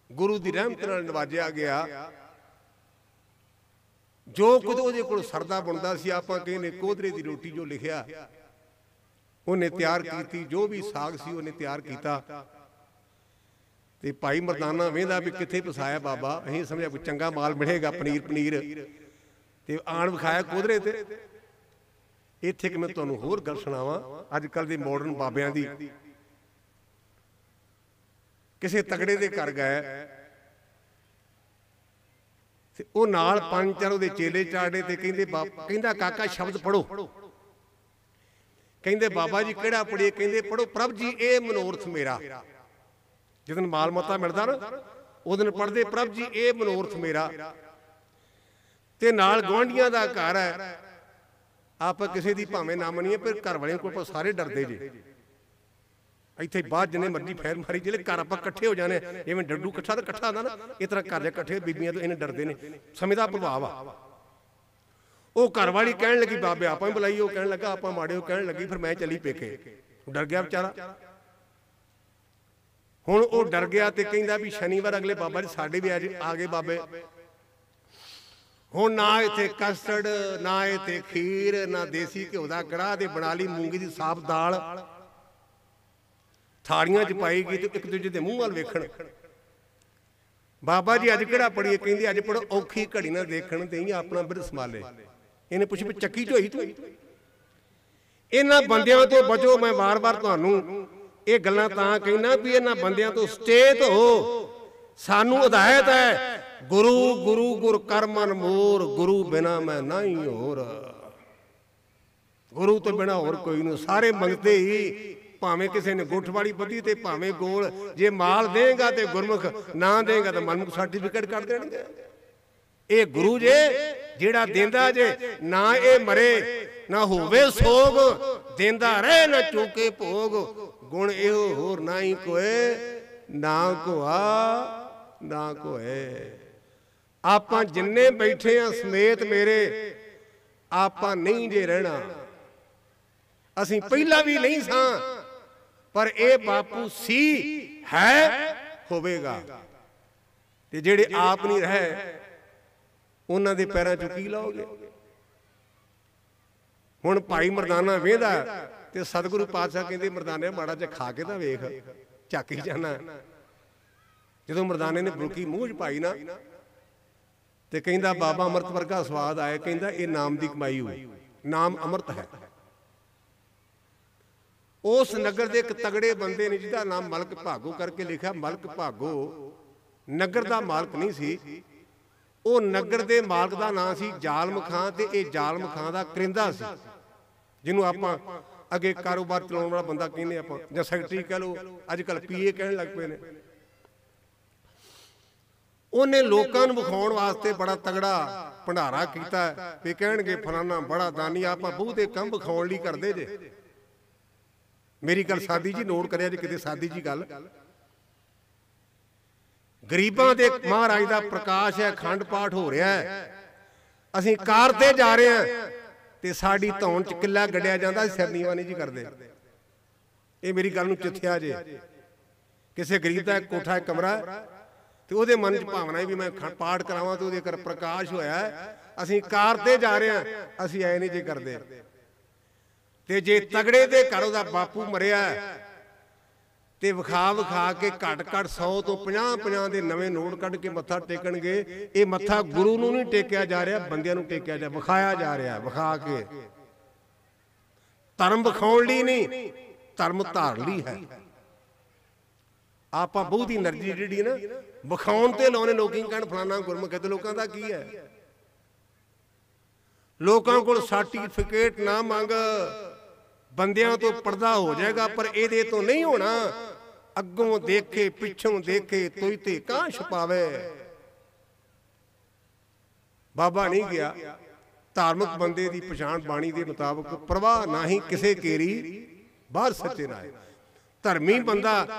ਗੁਰੂ ਦੀ ਰਹਿਮਤ ਨਾਲ ਨਵਾਜਿਆ ਗਿਆ। ਜੋ ਕੁਝ ਉਹਦੇ ਕੋਲ ਸਰਦਾ ਬਣਦਾ ਸੀ, ਆਪਾਂ ਕਹਿੰਦੇ ਕੋਧਰੇ ਦੀ ਰੋਟੀ ਜੋ ਲਿਖਿਆ ਉਹਨੇ ਤਿਆਰ ਕੀਤੀ, ਜੋ ਵੀ ਸਾਗ ਸੀ ਉਹਨੇ ਤਿਆਰ ਕੀਤਾ। ਤੇ ਭਾਈ ਮਰਦਾਨਾ ਵੇਂਦਾ ਵੀ ਕਿੱਥੇ ਫਸਾਇਆ ਬਾਬਾ, ਅਸੀਂ ਸਮਝਿਆ ਕੋਈ ਚੰਗਾ ਮਾਲ ਮਿਲੇਗਾ, ਪਨੀਰ ਤੇ ਆਣ ਵਿਖਾਇਆ ਕੋਧਰੇ ਤੇ। ਇੱਥੇ ਕਿ ਮੈਂ ਤੁਹਾਨੂੰ ਹੋਰ ਗੱਲ ਸੁਣਾਵਾਂ ਅੱਜ ਕੱਲ ਦੇ ਮਾਡਰਨ ਬਾਬਿਆਂ ਦੀ। ਕਿਸੇ ਤਗੜੇ ਦੇ ਘਰ ਗਏ ਤੇ ਉਹ ਨਾਲ 5-4 ਉਹਦੇ ਚੇਲੇ ਚਾੜੇ ਤੇ ਕਹਿੰਦਾ ਕਾਕਾ ਸ਼ਬਦ ਪੜੋ। ਕਹਿੰਦੇ ਬਾਬਾ ਜੀ ਕਿਹੜਾ ਪੜੀਏ? ਕਹਿੰਦੇ ਪੜੋ ਪ੍ਰਭ ਜੀ ਇਹ ਮਨੋਰਥ ਮੇਰਾ। ਜਿਦਨ ਮਾਲ ਮਤਾ ਮਿਲਦਾ ਨਾ ਉਹ ਦਿਨ ਪੜਦੇ ਪ੍ਰਭ ਜੀ ਇਹ ਮਨੋਰਥ ਮੇਰਾ। ਤੇ ਨਾਲ ਗੁਆਂਢੀਆਂ ਦਾ ਘਰ ਹੈ, ਆਪਾਂ ਕਿਸੇ ਦੀ ਭਾਵੇਂ ਨਾ ਮੰਨੀਏ ਪਰ ਘਰ ਵਾਲਿਆਂ ਕੋਲ ਸਾਰੇ ਡਰਦੇ ਜੇ। ਇੱਥੇ ਬਾਅਦ ਜਿੰਨੇ ਮਰਜ਼ੀ ਫੈਰ ਮਾਰੀ ਜਿਹੜੇ ਘਰ ਆਪਾਂ ਇਕੱਠੇ ਹੋ ਜਾਣੇ, ਜਿਵੇਂ ਡੱਡੂ ਇਕੱਠਾ ਤਾਂ ਇਕੱਠਾ ਹੁੰਦਾ ਨਾ, ਇਸ ਤਰ੍ਹਾਂ ਘਰ ਦੇ ਇਕੱਠੇ ਬੀਬੀਆਂ ਤੋਂ ਇਹਨੇ ਡਰਦੇ ਨੇ। ਸਮੇਂ ਦਾ ਪ੍ਰਭਾਵ ਆ। ਉਹ ਘਰ ਵਾਲੀ ਕਹਿਣ ਲੱਗੀ ਬਾਬੇ ਆਪਾਂ ਹੀ ਬੁਲਾਈ, ਉਹ ਕਹਿਣ ਲੱਗਾ ਆਪਾਂ ਮਾੜੇ, ਉਹ ਕਹਿਣ ਲੱਗੀ ਫਿਰ ਮੈਂ ਚਲੀ ਪੇਕੇ। ਡਰ ਗਿਆ ਵਿਚਾਰਾ। ਹੁਣ ਉਹ ਡਰ ਗਿਆ ਤੇ ਕਹਿੰਦਾ ਵੀ ਸ਼ਨੀਵਾਰ ਅਗਲੇ ਬਾਬਾ ਜੀ ਸਾਡੇ ਵੀ ਆ ਗਏ ਬਾਬੇ। ਹੁਣ ਨਾ ਇੱਥੇ ਕਸਟਰਡ, ਨਾ ਇੱਥੇ ਖੀਰ, ਨਾ ਦੇਸੀ ਘਿਓ ਦਾ ਕੜਾਹ, ਤੇ ਬਣਾ ਲਈ ਮੂੰਗੀ ਦੀ ਸਾਬਤ ਦਾਲ, ਥਾਲੀਆਂ 'ਚ ਪਾਈ ਗਈ ਤੇ ਇੱਕ ਦੂਜੇ ਦੇ ਮੂੰਹ ਵੱਲ ਵੇਖਣ। ਬਾਬਾ ਜੀ ਅੱਜ ਕਿਹੜਾ ਪੜੀਏ? ਕਹਿੰਦੇ ਅੱਜ ਪੜੋ ਔਖੀ ਘੜੀ ਨਾ ਦੇਖਣ ਤੇ ਆਪਣਾ ਬਿਰਧ ਸੰਭਾਲੇ। ਇਹਨੇ ਪੁੱਛਿਆ ਵੀ ਚੱਕੀ 'ਚ ਹੋਈ ਤੂੰ? ਇਹਨਾਂ ਬੰਦਿਆਂ ਤੋਂ ਬਚੋ। ਮੈਂ ਵਾਰ-ਵਾਰ ਤੁਹਾਨੂੰ ਇਹ ਗੱਲਾਂ ਤਾਂ ਕਹਿਣਾ ਵੀ ਇਹਨਾਂ ਬੰਦਿਆਂ ਤੋਂ ਸਚੇਤ ਹੋ। ਸਾਨੂੰ ਹਦਾਇਤ ਹੈ ਗੁਰੂ ਗੁਰੂ ਗੁਰ ਕਰ ਮਨ ਮੋਰ, ਗੁਰੂ ਬਿਨਾ ਮੈਂ ਨਹੀਂ ਹੋਰ। ਗੁਰੂ ਤੋਂ ਬਿਨਾ ਹੋਰ ਕੋਈ ਨਹੀਂ। ਸਾਰੇ ਮੰਗਤੇ ਹੀ ਭਾਵੇਂ ਕਿਸੇ ਨੇ ਗੁੱਠ ਵਾਲੀ ਬੱਧੀ ਤੇ ਭਾਵੇਂ ਗੋਲ। ਜੇ ਮਾਲ ਦੇਗਾ ਤੇ ਗੁਰਮੁਖ, ਨਾ ਦੇਗਾ ਤਾਂ ਮਨਮੁਖ ਸਰਟੀਫਿਕੇਟ ਕੱਢ ਦੇਣਗੇ। ਇਹ ਗੁਰੂ ਜੇ ਜਿਹੜਾ ਦਿੰਦਾ ਜੇ, ਨਾ ਇਹ ਮਰੇ ਨਾ ਹੋਵੇ ਸੋਗ, ਦਿੰਦਾ ਰਹੇ ਨਾ ਚੁੱਕੇ ਭੋਗ। ਗੁਣ ਇਹੋ ਹੋਰ ਨਾ ਹੀ ਕੋਏ, ਨਾ ਕੋਆ ਨਾ ਕੋਏ। ਆਪਾਂ ਜਿੰਨੇ ਬੈਠੇ ਆ ਸਮੇਤ ਮੇਰੇ, ਆਪਾਂ ਨਹੀਂ ਜੇ ਰਹਿਣਾ। ਅਸੀਂ ਪਹਿਲਾਂ ਵੀ ਨਹੀਂ ਸਾਂ, ਪਰ ਇਹ ਬਾਪੂ ਸੀ ਹੈ ਹੋਵੇਗਾ। ਤੇ ਜਿਹੜੇ ਆਪ ਨਹੀਂ ਰਹੇ ਉਹਨਾਂ ਦੇ ਪੈਰਾਂ 'ਚੋਂ ਕੀ ਲਾਓਗੇ? ਹੁਣ ਭਾਈ ਮਰਦਾਨਾ ਵੇਂਦਾ ਤੇ ਸਤਿਗੁਰੂ ਪਾਤਸ਼ਾਹ ਕਹਿੰਦੇ ਮਰਦਾਨੇ ਮਾੜਾ ਜਿਹਾ ਖਾ ਕੇ ਤਾਂ ਵੇਖ, ਚੱਕ ਹੀ ਜਾਣਾ। ਜਦੋਂ ਮਰਦਾਨੇ ਨੇ ਬੁਰਕੀ ਮੂੰਹ 'ਚ ਪਾਈ ਨਾ ਤੇ ਕਹਿੰਦਾ ਬਾਬਾ ਅੰਮ੍ਰਿਤ ਵਰਗਾ ਸਵਾਦ ਆਇਆ। ਕਹਿੰਦਾ ਇਹ ਨਾਮ ਦੀ ਕਮਾਈ ਹੋਈ, ਨਾਮ ਅੰਮ੍ਰਿਤ ਹੈ। ਉਸ ਨਗਰ ਦੇ ਇੱਕ ਤਗੜੇ ਬੰਦੇ ਨੇ ਜਿਹਦਾ ਨਾਮ ਮਲਕ ਭਾਗੋ ਕਰਕੇ ਲਿਖਿਆ। ਮਲਕ ਭਾਗੋ ਨਗਰ ਦਾ ਮਾਲਕ ਨਹੀਂ ਸੀ, ਉਹ ਨਗਰ ਦੇ ਮਾਲਕ ਦਾ ਨਾਂ ਸੀ ਜ਼ਾਲਮ ਖਾਂ। ਤੇ ਇਹ ਜ਼ਾਲਮ ਖਾਂ ਦਾ ਕਰਿੰਦਾ ਸੀ, ਜਿਹਨੂੰ ਆਪਾਂ ਅੱਗੇ ਕਾਰੋਬਾਰ ਚਲਾਉਣ ਵਾਲਾ ਬੰਦਾ ਕਹਿੰਦੇ ਆਪਾਂ, ਜਾਂ ਸੈਕਟਰੀ ਕਹਿ ਲਓ, ਅੱਜ ਕੱਲ੍ਹ ਪੀਏ ਕਹਿਣ ਲੱਗ ਪਏ ਨੇ। ਉਹਨੇ ਲੋਕਾਂ ਨੂੰ ਵਿਖਾਉਣ ਵਾਸਤੇ ਬੜਾ ਤਗੜਾ ਭੰਡਾਰਾ ਕੀਤਾ ਵੀ ਕਹਿਣਗੇ ਫਲਾਨਾ ਬੜਾ ਦਾਨੀ। ਆਪਾਂ ਬਹੁਤੇ ਕੰਮ ਵਿਖਾਉਣ ਲਈ ਕਰਦੇ ਜੇ। ਮੇਰੀ ਗੱਲ ਸਾਦੀ ਜੀ ਨੋਟ ਕਰਿਆ ਜੇ ਕਿਤੇ, ਸਾਦੀ ਜੀ ਗੱਲ। ਗਰੀਬਾਂ ਦੇ ਮਹਾਰਾਜ ਦਾ ਪ੍ਰਕਾਸ਼ ਹੈ, ਅਖੰਡ ਪਾਠ ਹੋ ਰਿਹਾ ਹੈ, ਅਸੀਂ ਕਾਰ ਤੇ ਜਾ ਰਹੇ ਹਾਂ ਤੇ ਸਾਡੀ ਧੌਣ ਚ ਕਿੱਲਾ ਗੱਡਿਆ ਜਾਂਦਾ, ਸਿਰ ਨੀਵਾ ਨਹੀਂ ਜੀ ਕਰਦੇ। ਇਹ ਮੇਰੀ ਗੱਲ ਨੂੰ ਚਿੱਥਿਆ ਜੇ। ਕਿਸੇ ਗਰੀਬ ਦਾ ਇੱਕ ਕੋਠਾ, ਇੱਕ ਕਮਰਾ ਤੇ ਉਹਦੇ ਮਨ ਚ ਭਾਵਨਾ ਵੀ ਮੈਂ ਪਾਠ ਕਰਾਵਾਂ ਤੇ ਉਹਦੇ ਕਰ ਪ੍ਰਕਾਸ਼ ਹੋਇਆ, ਅਸੀਂ ਕਾਰ ਤੇ ਜਾ ਰਹੇ ਹਾਂ, ਅਸੀਂ ਐ ਨਹੀਂ ਜੇ ਕਰਦੇ। ਤੇ ਜੇ ਤਗੜੇ ਦੇ ਘਰ ਉਹਦਾ ਬਾਪੂ ਮਰਿਆ ਤੇ ਵਿਖਾ ਵਿਖਾ ਕੇ ਘੱਟ ਘੱਟ 100 ਤੋਂ 50 ਦੇ ਨਵੇਂ ਨੋਟ ਕੱਢ ਕੇ ਮੱਥਾ ਟੇਕਣਗੇ। ਇਹ ਮੱਥਾ ਗੁਰੂ ਨੂੰ ਨਹੀਂ ਟੇਕਿਆ ਜਾ ਰਿਹਾ, ਬੰਦਿਆਂ ਨੂੰ ਟੇਕਿਆ ਜਾ, ਵਿਖਾਇਆ ਜਾ ਰਿਹਾ। ਵਿਖਾ ਕੇ ਧਰਮ ਵਿਖਾਉਣ ਲਈ ਨਹੀਂ, ਧਰਮ ਧਾਰਨ ਲਈ ਹੈ। ਆਪਾਂ ਬਹੁਤੀ એનર્ਜੀ ਜਿਹੜੀ ਨਾ ਵਿਖਾਉਣ ਤੇ ਲਾਉਣੇ। ਲੋਕੀ ਕਹਿਣ ਫਲਾਣਾ ਗੁਰਮੁਖ ਹੈ, ਤੇ ਲੋਕਾਂ ਦਾ ਕੀ ਹੈ? ਲੋਕਾਂ ਕੋਲ ਸਰਟੀਫਿਕੇਟ ਨਾ ਮੰਗ, ਬੰਦਿਆਂ ਤੋਂ ਪਰਦਾ ਹੋ ਜਾਏਗਾ, ਪਰ ਇਹਦੇ ਤੋਂ ਨਹੀਂ ਹੋਣਾ। ਅੱਗੋਂ ਦੇਖੇ ਪਿੱਛੋਂ ਦੇਖੇ, ਤੋਈ ਤੇ ਕਾਂ ਛਪਾਵੇ। ਬਾਬਾ ਨਹੀਂ ਗਿਆ। ਧਾਰਮਿਕ ਬੰਦੇ ਦੀ ਪਛਾਣ ਬਾਣੀ ਦੇ ਮੁਤਾਬਕ ਪ੍ਰਵਾਹ ਨਾ ਹੀ ਕਿਸੇ ਕੇਰੀ ਬਾਹਰ ਸੱਚੇ ਨਾ। ਧਰਮੀ ਬੰਦਾ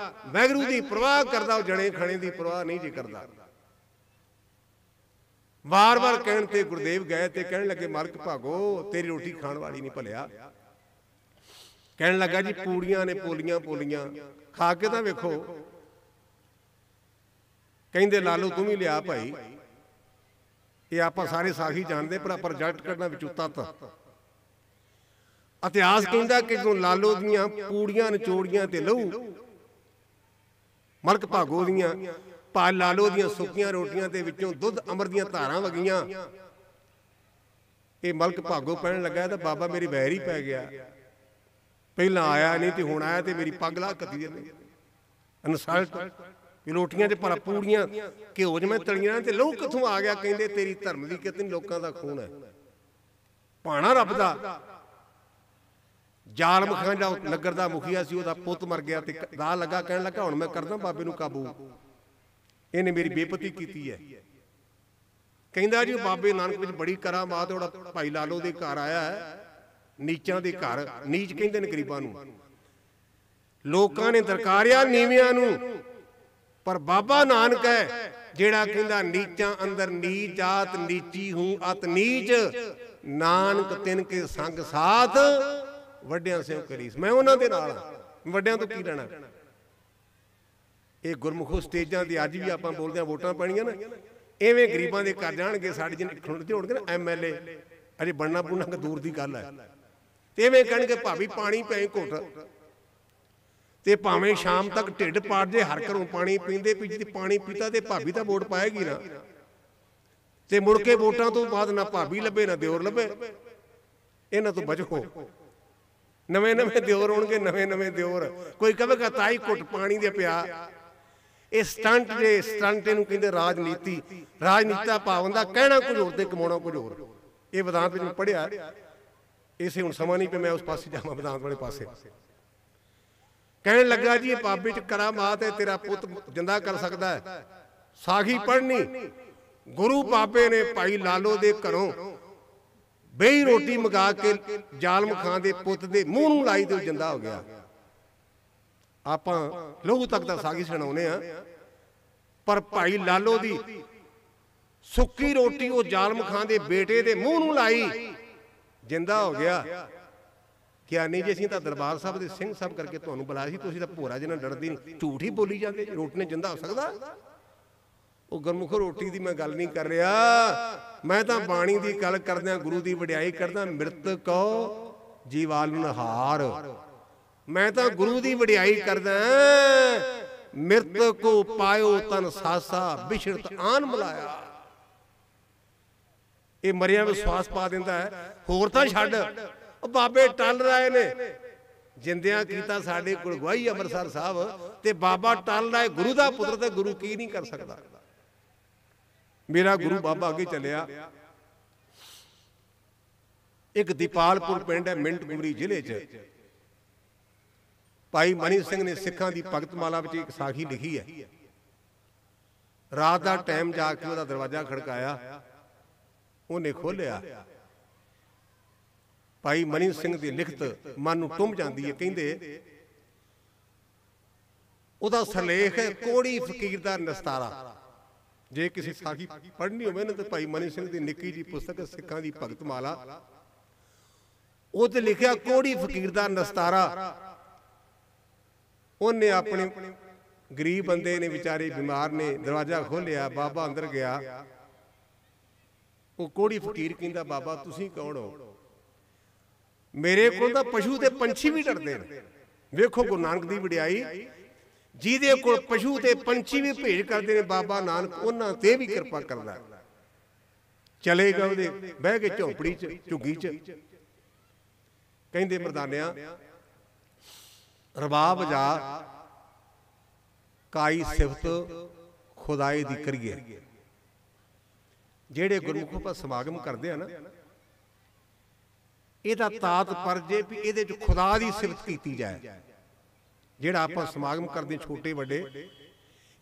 ਵਾਹਿਗੁਰੂ ਦੀ ਪ੍ਰਵਾਹ ਕਰਦਾ, ਉਹ ਜਣੇ ਖਣੇ ਦੀ ਪ੍ਰਵਾਹ ਨਹੀਂ ਜੀ ਕਰਦਾ। ਵਾਰ-ਵਾਰ ਕਹਿਣ ਤੇ ਗੁਰਦੇਵ ਗਏ ਤੇ ਕਹਿਣ ਲੱਗੇ ਮਲਕ ਭਾਗੋ ਤੇਰੀ ਰੋਟੀ ਖਾਣ ਵਾਲੀ ਨਹੀਂ ਭਲਿਆ। ਕਹਿਣ ਲੱਗਾ ਜੀ ਪੂੜੀਆਂ ਨੇ ਪੋਲੀਆਂ ਪੋਲੀਆਂ, ਖਾ ਕੇ ਤਾਂ ਵੇਖੋ। ਕਹਿੰਦੇ ਲਾਲੋ ਤੂੰ ਵੀ ਲਿਆ ਭਾਈ। ਇਹ ਆਪਾਂ ਸਾਰੇ ਸਾਖੀ ਜਾਣਦੇ, ਪਰ ਆਪਾਂ ਰਿਜ਼ਲਟ ਕੱਢਣਾ ਵਿੱਚੋਂ ਤੱਤ। ਇਤਿਹਾਸ ਕਹਿੰਦਾ ਕਿ ਜਦੋਂ ਲਾਲੋ ਦੀਆਂ ਪੂੜੀਆਂ ਨਿਚੋੜੀਆਂ ਤੇ ਲਹੂ, ਮਲਕ ਭਾਗੋ ਦੀਆਂ ਪਾ ਲਾਲੋ ਦੀਆਂ ਸੁੱਕੀਆਂ ਰੋਟੀਆਂ ਦੇ ਵਿੱਚੋਂ ਦੁੱਧ ਅਮਰ ਦੀਆਂ ਧਾਰਾਂ ਵਗੀਆਂ। ਇਹ ਮਲਕ ਭਾਗੋ ਪੈਣ ਲੱਗਾ ਤਾਂ ਬਾਬਾ ਮੇਰੀ ਵੈਰ ਹੀ ਪੈ ਗਿਆ। ਪਹਿਲਾਂ ਆਇਆ ਨਹੀਂ ਤੇ ਹੁਣ ਆਇਆ ਤੇ ਮੇਰੀ ਪੱਗ ਲਾ ਕੱਤੀ ਜਾਂਦੇ। ਇਨਸਲਟ ਵੀ ਰੋਟੀਆਂ 'ਚ ਪਰ ਪੂੜੀਆਂ ਘਿਓ 'ਚ ਮੈਂ ਤਲੀਆਂ ਤੇ ਲਹੂ ਕਿੱਥੋਂ ਆ ਗਿਆ? ਕਹਿੰਦੇ ਤੇਰੀ ਧਰਮ ਦੀ ਕਿਤੇ ਲੋਕਾਂ ਦਾ ਖੂਨ ਹੈ, ਭਾਣਾ ਰੱਬ ਦਾ। ਜ਼ਾਲਮ ਖਾਂ ਦਾ ਨਗਰ ਦਾ ਮੁਖੀਆ ਸੀ, ਉਹਦਾ ਪੁੱਤ ਮਰ ਗਿਆ ਤੇ ਦਾ ਲੱਗਾ, ਕਹਿਣ ਲੱਗਾ ਹੁਣ ਮੈਂ ਕਰਦਾ ਬਾਬੇ ਨੂੰ ਕਾਬੂ, ਇਹਨੇ ਮੇਰੀ ਬੇਪਤੀ ਕੀਤੀ ਹੈ। ਕਹਿੰਦਾ ਜੀ ਬਾਬੇ ਨਾਨਕ ਵਿੱਚ ਬੜੀ ਕਰਾਮਾਤ। ਉਹਦਾ ਭਾਈ ਲਾਲੋ ਦੇ ਘਰ ਆਇਆ ਹੈ, ਨੀਚਾਂ ਦੇ ਘਰ, ਨੀਚ ਕਹਿੰਦੇ ਨੇ ਗਰੀਬਾਂ ਨੂੰ। ਲੋਕਾਂ ਨੇ ਦਰਕਾਰਿਆ ਨੀਵਿਆਂ ਨੂੰ, ਪਰ ਬਾਬਾ ਨਾਨਕ ਹੈ ਜਿਹੜਾ ਕਹਿੰਦਾ ਨੀਚਾਂ ਅੰਦਰ ਨੀਚ ਜਾਤ, ਨੀਚੀ ਹੂੰ ਅਤ ਨੀਚ, ਨਾਨਕ ਤਿਨ ਕੇ ਸੰਗ ਸਾਥ, ਵੱਡਿਆਂ ਸਿਓ ਕਰੀਸ। ਮੈਂ ਉਹਨਾਂ ਦੇ ਨਾਲ, ਵੱਡਿਆਂ ਤੋਂ ਕੀ ਲੈਣਾ? ਇਹ ਗੁਰਮੁਖੋ ਸਟੇਜਾਂ ਤੇ ਅੱਜ ਵੀ ਆਪਾਂ ਬੋਲਦੇ ਆ, ਵੋਟਾਂ ਪੈਣੀਆਂ ਨਾ, ਐਵੇਂ ਗਰੀਬਾਂ ਦੇ ਘਰ ਜਾਣਗੇ, ਸਾਡੇ ਜਿਹਨੇ ਖੁੰਡ ਹੋਣਗੇ ਨਾ MLA, ਅਜੇ ਬਣਨਾ ਬੁਣਾ ਦੂਰ ਦੀ ਗੱਲ ਹੈ। ਤੇ ਐਵੇਂ ਕਹਿਣਗੇ ਭਾਵੇਂ ਪਾਣੀ ਪੈ ਘੁੱਟ, ਤੇ ਭਾਵੇਂ ਸ਼ਾਮ ਤੱਕ ਢਿੱਡ ਪਾੜ ਜੇ, ਹਰ ਘਰੋਂ ਪਾਣੀ ਪੀਂਦੇ ਪੀ ਜੇ ਪਾਣੀ ਪੀਤਾ ਤੇ ਭਾਬੀ ਤਾਂ ਵੋਟ ਪਾਏਗੀ ਨਾ। ਤੇ ਮੁੜ ਕੇ ਵੋਟਾਂ ਤੋਂ ਬਾਅਦ ਨਾ ਭਾਬੀ ਲੱਭੇ ਨਾ ਦਿਓਰ ਲੱਭੇ। ਇਹਨਾਂ ਤੋਂ ਬਚੋ। ਨਵੇਂ ਨਵੇਂ ਦਿਓਰ ਹੋਣਗੇ, ਨਵੇਂ ਨਵੇਂ ਦਿਓਰ। ਕੋਈ ਕਹੇਗਾ ਤਾਈ ਘੁੱਟ ਪਾਣੀ ਦੇ ਪਿਆ। ਇਹ ਸਟੰਟ ਜੇ, ਸਟੰਟ ਇਹਨੂੰ ਕਹਿੰਦੇ ਰਾਜਨੀਤੀ। ਰਾਜਨੀਤਾ ਭਾਵ ਹੁੰਦਾ ਕਹਿਣਾ ਕੁਝ ਹੋਰ ਤੇ ਕਮਾਉਣਾ ਕੁਝ ਹੋਰ। ਇਹ ਵਿਦਾਂਤ ਵਿੱਚ ਮੈਂ ਪੜ੍ਹਿਆ। ਇਸੇ ਹੁਣ ਸਮਾਂ ਨਹੀਂ ਪਿਆ ਮੈਂ ਉਸ ਪਾਸੇ ਜਾਵਾਂ, ਵਿਦਾਂਤ ਵਾਲੇ ਪਾਸੇ। ਕਹਿਣ ਲੱਗਾ ਜੀ ਇਹ ਬਾਬੇ ਚ ਕਰਾਮਾਤ ਹੈ, ਤੇਰਾ ਪੁੱਤ ਜਿੰਦਾ ਕਰ ਸਕਦਾ ਹੈ। ਸਾਖੀ ਪੜ੍ਹਨੀ, ਗੁਰੂ ਬਾਬੇ ਨੇ ਭਾਈ ਲਾਲੋ ਦੇ ਘਰੋਂ ਬੇਈ ਰੋਟੀ ਮੰਗਾ ਕੇ ਜ਼ਾਲਮ ਖਾਨ ਦੇ ਪੁੱਤ ਦੇ ਮੂੰਹ ਨੂੰ ਲਾਈ ਤੇ ਉਹ ਜਿੰਦਾ ਹੋ ਗਿਆ। ਆਪਾਂ ਲਹੂ ਤੱਕ ਦਾ ਸਾਖੀ ਸੁਣਾਉਨੇ ਆ, ਪਰ ਭਾਈ ਲਾਲੋ ਦੀ ਸੁੱਕੀ ਰੋਟੀ ਉਹ ਜ਼ਾਲਮ ਖਾਨ ਦੇ ਬੇਟੇ ਦੇ ਮੂੰਹ ਨੂੰ ਲਾਈ, ਜਿੰਦਾ ਹੋ ਗਿਆ। ਕਿਹਾ ਨਹੀਂ ਜੀ ਅਸੀਂ ਤਾਂ ਦਰਬਾਰ ਸਾਹਿਬ ਦੇ ਸਿੰਘ ਸਾਹਿਬ ਕਰਕੇ ਤੁਹਾਨੂੰ ਬੁਲਾਇਆ ਸੀ, ਤੁਸੀਂ ਤਾਂ ਭੋਰਾ ਜਿਹਨਾਂ ਡਰਦੀ ਨਹੀਂ, ਝੂਠ ਹੀ ਬੋਲੀ ਜਾਂਦੇ, ਰੋਟੀ ਨੇ ਜਿੰਦਾ ਹੋ ਸਕਦਾ। ਉਹ ਗੁਰਮੁਖ ਰੋਟੀ ਦੀ ਮੈਂ ਗੱਲ ਨਹੀਂ ਕਰ ਰਿਹਾ, ਮੈਂ ਤਾਂ ਬਾਣੀ ਦੀ ਗੱਲ ਕਰਦਿਆਂ ਗੁਰੂ ਦੀ ਵਡਿਆਈ ਕਰਦਾ। ਮ੍ਰਿਤਕੋ ਜੀਵਾਲਨਹਾਰ, ਮੈਂ ਤਾਂ ਗੁਰੂ ਦੀ ਵਡਿਆਈ ਕਰਦਾ। ਮ੍ਰਿਤਕੋ ਪਾਇਓ ਤਨ ਸਾਸਾ ਬਿਛੜਤ ਆਨ ਮਲਾਇਆ। ਇਹ ਮਰਿਆ ਵਿਸ਼ਵਾਸ ਪਾ ਦਿੰਦਾ ਹੈ, ਹੋਰ ਤਾਂ ਛੱਡ। ਉਹ ਬਾਬੇ ਟਲ ਰਹੇ ਨੇ, ਜਿੰਦਿਆਂ ਕੀਤਾ ਸਾਡੇ ਕੋਲ ਗਵਾਹੀ ਅੰਮ੍ਰਿਤਸਰ ਸਾਹਿਬ, ਤੇ ਬਾਬਾ ਟਲ ਰਿਹਾ ਗੁਰੂ ਦਾ ਪੁੱਤਰ, ਤੇ ਗੁਰੂ ਕੀ ਨਹੀਂ ਕਰ ਸਕਦਾ। ਮੇਰਾ ਗੁਰੂ ਬਾਬਾ ਅੱਗੇ ਚੱਲਿਆ। ਇੱਕ ਦੀਪਾਲਪੁਰ ਪਿੰਡ ਹੈ ਮਿੰਟਗੁਮਰੀ ਜ਼ਿਲ੍ਹੇ 'ਚ। ਭਾਈ ਮਨੀ ਸਿੰਘ ਨੇ ਸਿੱਖਾਂ ਦੀ ਭਗਤ ਮਾਲਾ ਵਿੱਚ ਇੱਕ ਸਾਖੀ ਲਿਖੀ ਹੈ। ਰਾਤ ਦਾ ਟਾਈਮ ਜਾ ਕੇ ਉਹਦਾ ਦਰਵਾਜ਼ਾ ਖੜਕਾਇਆ, ਉਹਨੇ ਖੋਲ੍ਹਿਆ। ਭਾਈ ਮਨੀ ਸਿੰਘ ਦੀ ਲਿਖਤ ਮਨ ਨੂੰ ਟੁੰਬ ਜਾਂਦੀ ਹੈ। ਕਹਿੰਦੇ ਉਹਦਾ ਸਰਲੇਖ ਹੈ ਕੋੜੀ ਫਕੀਰ ਦਾ ਨਸਤਾਰਾ। ਜੇ ਕਿਸੇ ਸਾਖੀ ਪੜ੍ਹਨੀ ਹੋਵੇ ਨਾ, ਤਾਂ ਭਾਈ ਮਨੀ ਸਿੰਘ ਦੀ ਨਿੱਕੀ ਜੀ ਪੁਸਤਕ ਸਿੱਖਾਂ ਦੀ ਭਗਤ ਮਾਲਾ, ਉਹ ਤੇ ਲਿਖਿਆ ਕੋੜੀ ਫਕੀਰ ਦਾ ਨਸਤਾਰਾ। ਉਹਨੇ ਆਪਣੇ ਗਰੀਬ ਬੰਦੇ ਨੇ, ਵਿਚਾਰੇ ਬਿਮਾਰ ਨੇ, ਦਰਵਾਜ਼ਾ ਖੋਲ੍ਹਿਆ, ਬਾਬਾ ਅੰਦਰ ਗਿਆ। ਉਹ ਕੋੜੀ ਫਕੀਰ ਕਹਿੰਦਾ, ਬਾਬਾ ਤੁਸੀਂ ਕੌਣ ਹੋ? ਮੇਰੇ ਕੋਲ ਤਾਂ ਪਸ਼ੂ ਤੇ ਪੰਛੀ ਵੀ ਡਰਦੇ ਨੇ। ਵੇਖੋ ਗੁਰੂ ਨਾਨਕ ਦੀ ਵਡਿਆਈ, ਜਿਹਦੇ ਕੋਲ ਪਸ਼ੂ ਤੇ ਪੰਛੀ ਵੀ ਭੇਜ ਕਰਦੇ ਨੇ, ਬਾਬਾ ਨਾਨਕ ਉਹਨਾਂ ਤੇ ਵੀ ਕਿਰਪਾ ਕਰਦਾ। ਚਲੇ ਗਏ ਉਹਦੇ, ਬਹਿ ਕੇ ਝੌਂਪੜੀ 'ਚ, ਝੁੱਗੀ 'ਚ। ਕਹਿੰਦੇ ਮਰਦਾਨਿਆਂ ਰਬਾਬ ਜਾ ਕਾਈ ਸਿਫਤ ਖੁਦਾਈ ਦੀ ਕਰੀਏ। ਜਿਹੜੇ ਗੁਰਮੁਖ ਆਪਾਂ ਸਮਾਗਮ ਕਰਦੇ ਆ ਨਾ, ਇਹਦਾ ਤਾਤ ਪਰ ਜੇ ਵੀ ਇਹਦੇ 'ਚ ਖੁਦਾ ਦੀ ਸਿਫਤ ਕੀਤੀ ਜਾਏ। ਜਿਹੜਾ ਆਪਾਂ ਸਮਾਗਮ ਕਰਦੇ ਛੋਟੇ ਵੱਡੇ,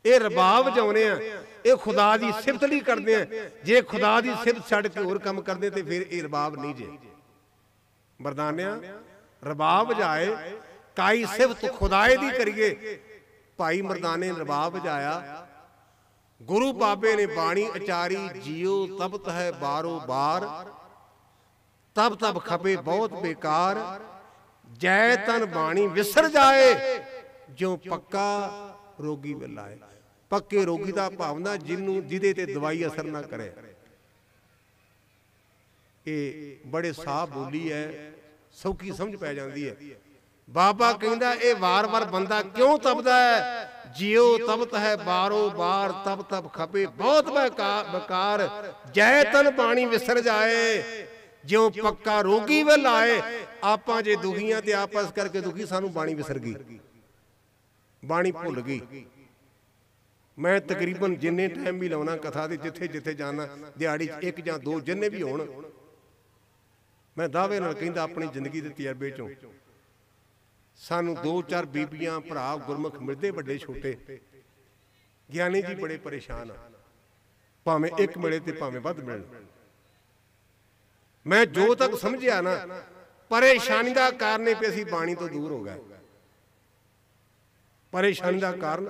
ਇਹ ਰਬਾਬ ਵਜਾਉਨੇ ਆ, ਇਹ ਖੁਦਾ ਦੀ ਸਿਫਤ ਲਈ ਕਰਦੇ ਆ। ਜੇ ਖੁਦਾ ਦੀ ਸਿਫਤ ਛੱਡ ਕੇ ਹੋਰ ਕੰਮ ਕਰਦੇ ਤੇ ਫਿਰ ਇਹ ਰਬਾਬ ਨਹੀਂ ਜੇ। ਮਰਦਾਨਿਆਂ ਰਬਾਬ ਵਜਾਏ, ਕਾਈ ਸਿਫਤ ਖੁਦਾਏ ਦੀ ਕਰੀਏ। ਭਾਈ ਮਰਦਾਨੇ ਨੇ ਰਬਾਬ ਵਜਾਇਆ। ਗੁਰੂ ਬਾਬੇ ਨੇ ਬਾਣੀ ਅਚਾਰੀ, ਜੀਓ ਤਪਤ ਹੈ ਬਾਰੋ ਬਾਰ, ਤਬ ਤਬ ਖਪੇ ਬਹੁਤ ਬੇਕਾਰ, ਜੈ ਤਨ ਬਾਣੀ ਵਿਸਰ ਜਾਏ, ਜਿਉ ਪੱਕਾ ਰੋਗੀ ਵਿਲਾਏ। ਪੱਕੇ ਰੋਗੀ ਦਾ ਭਾਵਨਾ ਜਿਹਦੇ ਤੇ ਦਵਾਈ ਅਸਰ ਨਾ ਕਰੇ। ਇਹ ਬੜੇ ਸਾਫ਼ ਬੋਲੀ ਹੈ, ਸੌਖੀ ਸਮਝ ਪੈ ਜਾਂਦੀ ਹੈ। ਬਾਬਾ ਕਹਿੰਦਾ ਇਹ ਵਾਰ-ਵਾਰ ਬੰਦਾ ਕਿਉਂ ਤਪਦਾ ਹੈ? ਜਿਉ ਤਪਤ ਹੈ ਬਾਰੋ ਬਾਰ, ਤਬ ਤਬ ਖਪੇ ਬਹੁਤ ਬੇਕਾਰ, ਜੈ ਤਨ ਬਾਣੀ ਵਿਸਰ ਜਾਏ, ਜਿਉ ਪੱਕਾ ਰੋਗੀ ਵੱਲ ਆਏ। ਆਪਾਂ ਜੇ ਦੁਖੀਆਂ ਤੇ ਆਪਸ ਕਰਕੇ ਦੁਖੀ, ਸਾਨੂੰ ਬਾਣੀ ਵਿਸਰ ਗਈ, ਬਾਣੀ ਭੁੱਲ ਗਈ। ਮੈਂ ਤਕਰੀਬਨ ਜਿੰਨੇ ਟਾਈਮ ਵੀ ਲਾਉਣਾ ਕਥਾ ਦੇ, ਜਿੱਥੇ ਜਿੱਥੇ ਜਾਣਾ, ਦਿਹਾੜੀ 'ਚ 1 ਜਾਂ 2 ਜਿੰਨੇ ਵੀ ਹੋਣ, ਮੈਂ ਦਾਅਵੇ ਨਾਲ ਕਹਿੰਦਾ ਆਪਣੀ ਜ਼ਿੰਦਗੀ ਦੇ ਤਜਰਬੇ 'ਚੋਂ ਸਾਨੂੰ 2-4 ਬੀਬੀਆਂ ਭਰਾ ਗੁਰਮੁਖ ਮਿਲਦੇ, ਵੱਡੇ ਛੋਟੇ। ਗਿਆਨੀ ਜੀ ਬੜੇ ਪਰੇਸ਼ਾਨ ਆ, ਭਾਵੇਂ ਇੱਕ ਮਿਲੇ ਤੇ ਭਾਵੇਂ ਵੱਧ ਮਿਲਣ। ਮੈਂ ਜੋ ਤੱਕ ਸਮਝਿਆ ਨਾ, ਪਰੇਸ਼ਾਨੀ ਦਾ ਕਾਰਨ ਇਹ ਵੀ ਅਸੀਂ ਬਾਣੀ ਤੋਂ ਦੂਰ ਹੋ ਗਏ। ਪਰੇਸ਼ਾਨੀ ਦਾ ਕਾਰਨ